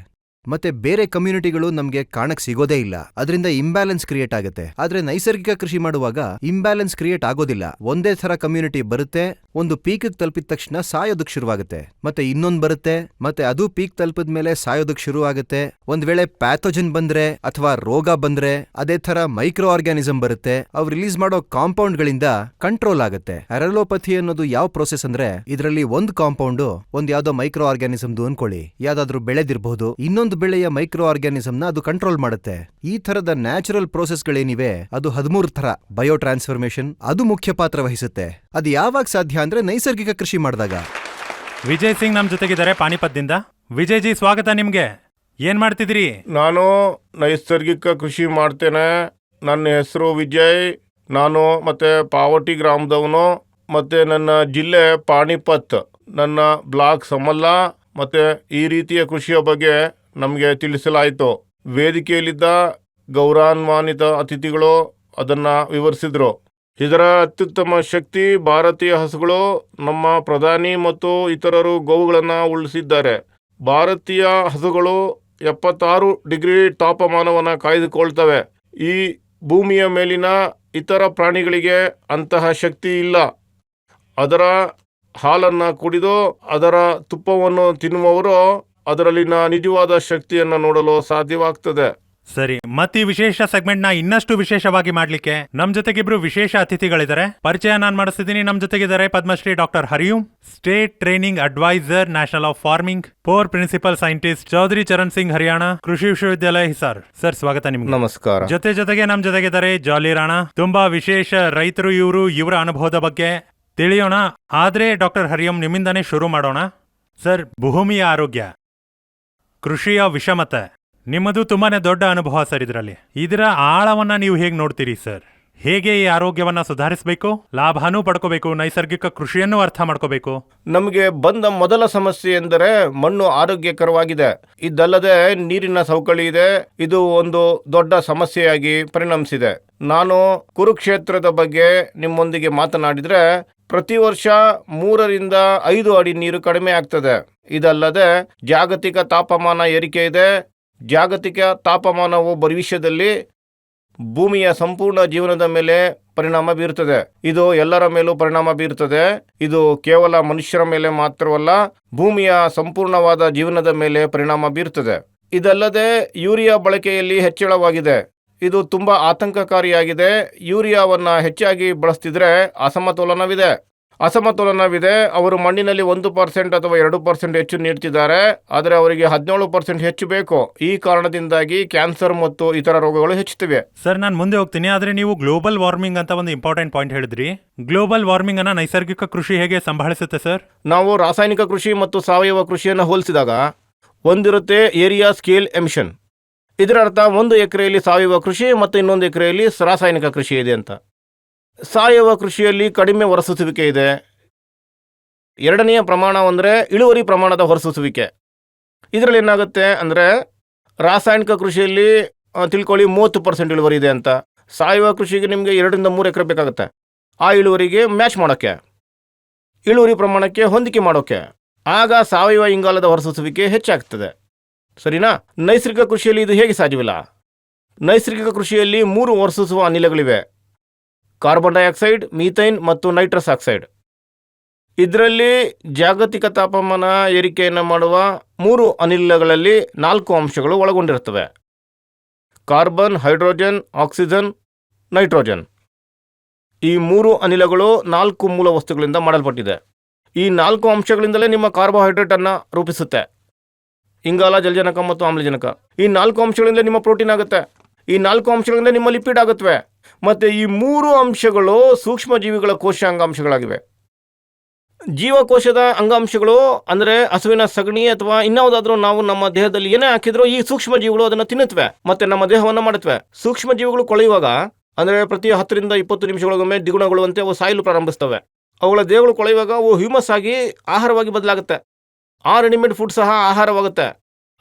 ಮತ್ತೆ ಬೇರೆ ಕಮ್ಯುನಿಟಿಗಳು ನಮ್ಗೆ ಕಾಣಕ್ ಸಿಗೋದೇ ಇಲ್ಲ. ಅದರಿಂದ ಇಂಬ್ಯಾಲೆನ್ಸ್ ಕ್ರಿಯೇಟ್ ಆಗುತ್ತೆ. ಆದ್ರೆ ನೈಸರ್ಗಿಕ ಕೃಷಿ ಮಾಡುವಾಗ ಇಂಬ್ಯಾಲೆನ್ಸ್ ಕ್ರಿಯೇಟ್ ಆಗೋದಿಲ್ಲ. ಒಂದೇ ತರ ಕಮ್ಯುನಿಟಿ ಬರುತ್ತೆ, ಒಂದು ಪೀಕ್ ತಲುಪಿದ ತಕ್ಷಣ ಸಾಯೋದಕ್ ಶುರುವಾಗುತ್ತೆ, ಮತ್ತೆ ಇನ್ನೊಂದ್ ಬರುತ್ತೆ, ಮತ್ತೆ ಅದು ಪೀಕ್ ತಲುಪಿದ ಮೇಲೆ ಸಾಯೋದಕ್ ಶುರು ಆಗುತ್ತೆ. ಒಂದ್ ವೇಳೆ ಪ್ಯಾಥೋಜನ್ ಬಂದ್ರೆ ಅಥವಾ ರೋಗ ಬಂದ್ರೆ ಅದೇ ತರ ಮೈಕ್ರೋ ಆರ್ಗ್ಯಾನಿಸಮ್ ಬರುತ್ತೆ. ಅವ್ ರಿಲೀಸ್ ಮಾಡೋ ಕಾಂಪೌಂಡ್ ಗಳಿಂದ ಕಂಟ್ರೋಲ್ ಆಗುತ್ತೆ. ಅರಲೋಪಥಿ ಅನ್ನೋದು ಯಾವ ಪ್ರೋಸೆಸ್ ಅಂದ್ರೆ, ಇದರಲ್ಲಿ ಒಂದ್ ಕಾಂಪೌಂಡ್ ಒಂದ್ ಯಾವ್ದೋ ಮೈಕ್ರೋ ಆರ್ಗ್ಯಾನಿಸಮ್ದು ಅನ್ಕೊಳ್ಳಿ, ಯಾವ್ದಾದ್ರು ಬೆಳೆದಿರಬಹುದು, ಇನ್ನೊಂದು ಬೆಳೆಯ ಮೈಕ್ರೋ ಆರ್ಗ್ಯಾನಿಸಮ್ನ ಅದು ಕಂಟ್ರೋಲ್ ಮಾಡುತ್ತೆ. ಈ ತರದ ನ್ಯಾಚುರಲ್ ಪ್ರೋಸೆಸ್ಗಳೇನಿವೆ ಅದು 13 ತರ ಬಯೋ ಟ್ರಾನ್ಸ್ಫಾರ್ಮೇಶನ್, ಅದು ಮುಖ್ಯ ಪಾತ್ರ ವಹಿಸುತ್ತೆ. ಅದು ಯಾವಾಗ ಸಾಧ್ಯ ಅಂದ್ರೆ ನೈಸರ್ಗಿಕ ಕೃಷಿ ಮಾಡಿದಾಗ. ವಿಜಯ್ ಸಿಂಗ್ ನಮ್ ಜೊತೆಗಿದ್ದಾರೆ ಪಾಣಿಪತ್ದಿಂದ. ವಿಜಯ್ ಜಿ, ಸ್ವಾಗತ ನಿಮ್ಗೆ. ಏನ್ ಮಾಡ್ತಿದ್ದೀರಿ? ನಾನು ನೈಸರ್ಗಿಕ ಕೃಷಿ ಮಾಡ್ತೇನೆ. ನನ್ನ ಹೆಸರು ವಿಜಯ್. ನಾನು ಮತ್ತೆ ಪಾವಟಿ ಗ್ರಾಮದವನು. ಮತ್ತೆ ನನ್ನ ಜಿಲ್ಲೆ ಪಾಣಿಪತ್, ನನ್ನ ಬ್ಲಾಕ್ ಸಮಲ್ಲ. ಮತ್ತೆ ಈ ರೀತಿಯ ಕೃಷಿಯ ಬಗ್ಗೆ ನಮಗೆ ತಿಳಿಸಲಾಯಿತು. ವೇದಿಕೆಯಲ್ಲಿದ್ದ ಗೌರವಾನ್ವಿತ ಅತಿಥಿಗಳು ಅದನ್ನ ವಿವರಿಸಿದ್ರು. ಇದರ ಅತ್ಯುತ್ತಮ ಶಕ್ತಿ ಭಾರತೀಯ ಹಸುಗಳು. ನಮ್ಮ ಪ್ರಧಾನಿ ಮತ್ತು ಇತರರು ಗೋವುಗಳನ್ನು ಉಳಿಸಿದ್ದಾರೆ. ಭಾರತೀಯ ಹಸುಗಳು 76 ಡಿಗ್ರಿ ತಾಪಮಾನವನ್ನು ಕಾಯ್ದುಕೊಳ್ತವೆ. ಈ ಭೂಮಿಯ ಮೇಲಿನ ಇತರ ಪ್ರಾಣಿಗಳಿಗೆ ಅಂತಹ ಶಕ್ತಿ ಇಲ್ಲ. ಅದರ ಹಾಲನ್ನು ಕುಡಿದು ಅದರ ತುಪ್ಪವನ್ನು ತಿನ್ನುವವರು ಅದರಲ್ಲಿನ ನಿಜವಾದ ಶಕ್ತಿಯನ್ನು ನೋಡಲು ಸಾಧ್ಯವಾಗ್ತದೆ. ಸರಿ, ಮತ್ತೀ ವಿಶೇಷ ಸೆಗ್ಮೆಂಟ್ ನ ಇನ್ನಷ್ಟು ವಿಶೇಷವಾಗಿ ಮಾಡ್ಲಿಕ್ಕೆ ನಮ್ ಜೊತೆಗಿಬ್ರು ವಿಶೇಷ ಅತಿಥಿಗಳಿದ್ದಾರೆ. ಪರಿಚಯ ನಾನ್ ಮಾಡಿಸ್ತಿದ್ದೀನಿ. ನಮ್ ಜೊತೆಗಿದ್ದಾರೆ Padmashri doctor Hariom, state training adviser, national of farming, for principal scientist Chaudhary Charan Singh, Haryana ಕೃಷಿ ವಿಶ್ವವಿದ್ಯಾಲಯ ಹಿಸಾರ್. ಸರ್, ಸ್ವಾಗತ ನಿಮ್ಗೆ. ನಮಸ್ಕಾರ. ಜೊತೆಗೆ ನಮ್ ಜೊತೆಗಿದ್ದಾರೆ ಜಾಲಿ ರಾಣಾ. ತುಂಬಾ ವಿಶೇಷ ರೈತರು ಇವರ ಅನುಭವದ ಬಗ್ಗೆ ತಿಳಿಯೋಣ. ಆದ್ರೆ ಡಾಕ್ಟರ್ ಹರಿಯೂಮ್, ನಿಮ್ಮಿಂದಾನೇ ಶುರು ಮಾಡೋಣ. ಸರ್, ಭೂಮಿಯ ಆರೋಗ್ಯ, ಕೃಷಿಯ ವಿಷಮತೆ, ನಿಮ್ಮದು ತುಂಬಾನೇ ದೊಡ್ಡ ಅನುಭವ ಸರ್. ಇದರ ಆಳವನ್ನ ನೀವು ಹೇಗೆ ನೋಡ್ತೀರಿ ಸರ್? ಹೇಗೆ ಈ ಆರೋಗ್ಯವನ್ನ ಸುಧಾರಿಸಬೇಕು, ಲಾಭನೂ ಪಡ್ಕೋಬೇಕು, ನೈಸರ್ಗಿಕ ಕೃಷಿಯನ್ನು ಅರ್ಥ ಮಾಡ್ಕೋಬೇಕು? ನಮಗೆ ಬಂದ ಮೊದಲ ಸಮಸ್ಯೆ ಎಂದರೆ ಮಣ್ಣು ಆರೋಗ್ಯಕರವಾಗಿದೆ. ಇದಲ್ಲದೆ ನೀರಿನ ಸವಕಳಿ ಇದೆ. ಇದು ಒಂದು ದೊಡ್ಡ ಸಮಸ್ಯೆಯಾಗಿ ಪರಿಣಮಿಸಿದೆ. ನಾನು ಕುರುಕ್ಷೇತ್ರದ ಬಗ್ಗೆ ನಿಮ್ಮೊಂದಿಗೆ ಮಾತನಾಡಿದ್ರೆ ಪ್ರತಿ ವರ್ಷ 3 ರಿಂದ 5 ಅಡಿ ನೀರು ಕಡಿಮೆ ಆಗ್ತದೆ. ಇದಲ್ಲದೆ ಜಾಗತಿಕ ತಾಪಮಾನ ಏರಿಕೆ ಇದೆ. ಜಾಗತಿಕ ತಾಪಮಾನವು ಭವಿಷ್ಯದಲ್ಲಿ ಭೂಮಿಯ ಸಂಪೂರ್ಣ ಜೀವನದ ಮೇಲೆ ಪರಿಣಾಮ ಬೀರುತ್ತದೆ. ಇದು ಎಲ್ಲರ ಮೇಲೂ ಪರಿಣಾಮ ಬೀರುತ್ತದೆ. ಇದು ಕೇವಲ ಮನುಷ್ಯರ ಮೇಲೆ ಮಾತ್ರವಲ್ಲ, ಭೂಮಿಯ ಸಂಪೂರ್ಣವಾದ ಜೀವನದ ಮೇಲೆ ಪರಿಣಾಮ ಬೀರುತ್ತದೆ. ಇದಲ್ಲದೆ ಯೂರಿಯಾ ಬಳಕೆಯಲ್ಲಿ ಹೆಚ್ಚಳವಾಗಿದೆ. ಇದು ತುಂಬಾ ಆತಂಕಕಾರಿಯಾಗಿದೆ. ಯೂರಿಯಾವನ್ನು ಹೆಚ್ಚಾಗಿ ಬಳಸ್ತಿದ್ರೆ ಅಸಮತೋಲನವಿದೆ. ಅವರು ಮಣ್ಣಿನಲ್ಲಿ 1% ಅಥವಾ 2% ಹೆಚ್ಚು ನೀಡ್ತಿದ್ದಾರೆ, ಆದರೆ ಅವರಿಗೆ 17% ಹೆಚ್ಚು ಬೇಕು. ಈ ಕಾರಣದಿಂದಾಗಿ ಕ್ಯಾನ್ಸರ್ ಮತ್ತು ಇತರ ರೋಗಗಳು ಹೆಚ್ಚುತ್ತಿವೆ. ಸರ್, ನಾನು ಮುಂದೆ ಹೋಗ್ತೀನಿ. ಆದ್ರೆ ನೀವು ಗ್ಲೋಬಲ್ ವಾರ್ಮಿಂಗ್ ಅಂತ ಒಂದು ಇಂಪಾರ್ಟೆಂಟ್ ಪಾಯಿಂಟ್ ಹೇಳಿದ್ರಿ. ಗ್ಲೋಬಲ್ ವಾರ್ಮಿಂಗ್ ಅನ್ನ ನೈಸರ್ಗಿಕ ಕೃಷಿ ಹೇಗೆ ಸಂಭಾಳಿಸುತ್ತೆ ಸರ್? ನಾವು ರಾಸಾಯನಿಕ ಕೃಷಿ ಮತ್ತು ಸಾವಯವ ಕೃಷಿಯನ್ನು ಹೋಲಿಸಿದಾಗ ಒಂದಿರುತ್ತೆ ಏರಿಯಾ ಸ್ಕೇಲ್ ಎಮಿಷನ್. ಇದರ ಅರ್ಥ 1 ಎಕರೆಯಲ್ಲಿ ಸಾವಯವ ಕೃಷಿ ಮತ್ತು ಇನ್ನೊಂದು ಎಕರೆಯಲ್ಲಿ ರಾಸಾಯನಿಕ ಕೃಷಿ ಇದೆ ಅಂತ. ಸಾವಯವ ಕೃಷಿಯಲ್ಲಿ ಕಡಿಮೆ ಹೊರಸೂಸುವಿಕೆ ಇದೆ. ಎರಡನೆಯ ಪ್ರಮಾಣ ಅಂದರೆ ಇಳುವರಿ ಪ್ರಮಾಣದ ಹೊರಸೂಸುವಿಕೆ. ಇದರಲ್ಲಿ ಏನಾಗುತ್ತೆ ಅಂದರೆ ರಾಸಾಯನಿಕ ಕೃಷಿಯಲ್ಲಿ ತಿಳ್ಕೊಳ್ಳಿ 30% ಇಳುವರಿ ಇದೆ ಅಂತ. ಸಾವಯವ ಕೃಷಿಗೆ ನಿಮಗೆ 2 ರಿಂದ 3 ಎಕರೆ ಬೇಕಾಗುತ್ತೆ. ಆ ಇಳುವರಿಗೆ ಮ್ಯಾಚ್ ಮಾಡೋಕ್ಕೆ, ಇಳುವರಿ ಪ್ರಮಾಣಕ್ಕೆ ಹೊಂದಿಕೆ ಮಾಡೋಕ್ಕೆ. ಆಗ ಸಾವಯವ ಇಂಗಾಲದ ಹೊರಸೂಸುವಿಕೆ ಹೆಚ್ಚಾಗ್ತದೆ. ಸರಿನಾ? ನೈಸರ್ಗಿಕ ಕೃಷಿಯಲ್ಲಿ ಇದು ಹೇಗೆ ಸಾಧ್ಯವಿಲ್ಲ. ನೈಸರ್ಗಿಕ ಕೃಷಿಯಲ್ಲಿ 3 ಹೊರಸೂಸುವ ಅನಿಲಗಳಿವೆ. ಕಾರ್ಬನ್ ಡೈಆಕ್ಸೈಡ್, ಮೀಥೈನ್ ಮತ್ತು ನೈಟ್ರಸ್ ಆಕ್ಸೈಡ್. ಇದರಲ್ಲಿ ಜಾಗತಿಕ ತಾಪಮಾನ ಏರಿಕೆಯನ್ನು ಮಾಡುವ 3 ಅನಿಲಗಳಲ್ಲಿ 4 ಅಂಶಗಳು ಒಳಗೊಂಡಿರುತ್ತವೆ: ಕಾರ್ಬನ್, ಹೈಡ್ರೋಜನ್, ಆಕ್ಸಿಜನ್, ನೈಟ್ರೋಜನ್. ಈ 3 ಅನಿಲಗಳು 4 ಮೂಲ ವಸ್ತುಗಳಿಂದ ಮಾಡಲ್ಪಟ್ಟಿದೆ. ಈ 4 ಅಂಶಗಳಿಂದಲೇ ನಿಮ್ಮ ಕಾರ್ಬೋಹೈಡ್ರೇಟ್ ಅನ್ನು ರೂಪಿಸುತ್ತೆ: ಇಂಗಾಲ, ಜಲಜನಕ ಮತ್ತು ಆಮ್ಲಜನಕ. ಈ 4 ಅಂಶಗಳಿಂದ ನಿಮ್ಮ ಪ್ರೋಟೀನ್ ಆಗುತ್ತೆ. ಈ 4 ಅಂಶಗಳಿಂದ ನಿಮ್ಮ ಲಿಪಿಡ್ ಆಗುತ್ತವೆ. ಮತ್ತು ಈ 3 ಅಂಶಗಳು ಸೂಕ್ಷ್ಮ ಜೀವಿಗಳ ಕೋಶ ಅಂಗಾಂಶಗಳಾಗಿವೆ. ಜೀವಕೋಶದ ಅಂಗಾಂಶಗಳು ಅಂದರೆ ಹಸುವಿನ ಸಗಣಿ ಅಥವಾ ಇನ್ಯಾವುದಾದ್ರೂ ನಾವು ನಮ್ಮ ದೇಹದಲ್ಲಿ ಏನೇ ಹಾಕಿದ್ರೂ ಈ ಸೂಕ್ಷ್ಮ ಜೀವಿಗಳು ಅದನ್ನು ತಿನ್ನುತ್ತವೆ ಮತ್ತು ನಮ್ಮ ದೇಹವನ್ನು ಮಾಡುತ್ತವೆ. ಸೂಕ್ಷ್ಮ ಜೀವಿಗಳು ಕೊಳೆಯುವಾಗ ಅಂದರೆ ಪ್ರತಿ 10 ರಿಂದ 20 ನಿಮಿಷಗಳಿಗೊಮ್ಮೆ ದ್ವಿಗುಣಗೊಳ್ಳುವಂತೆ ಅವು ಸಾಯಲು ಪ್ರಾರಂಭಿಸ್ತವೆ. ಅವುಗಳ ದೇಹಗಳು ಕೊಳೆಯುವಾಗ ಅವು ಹ್ಯೂಮಸ್ ಆಗಿ ಆಹಾರವಾಗಿ ಬದಲಾಗುತ್ತೆ. ಆ ರೆಡಿಮೇಡ್ ಫುಡ್ ಸಹ ಆಹಾರವಾಗುತ್ತೆ.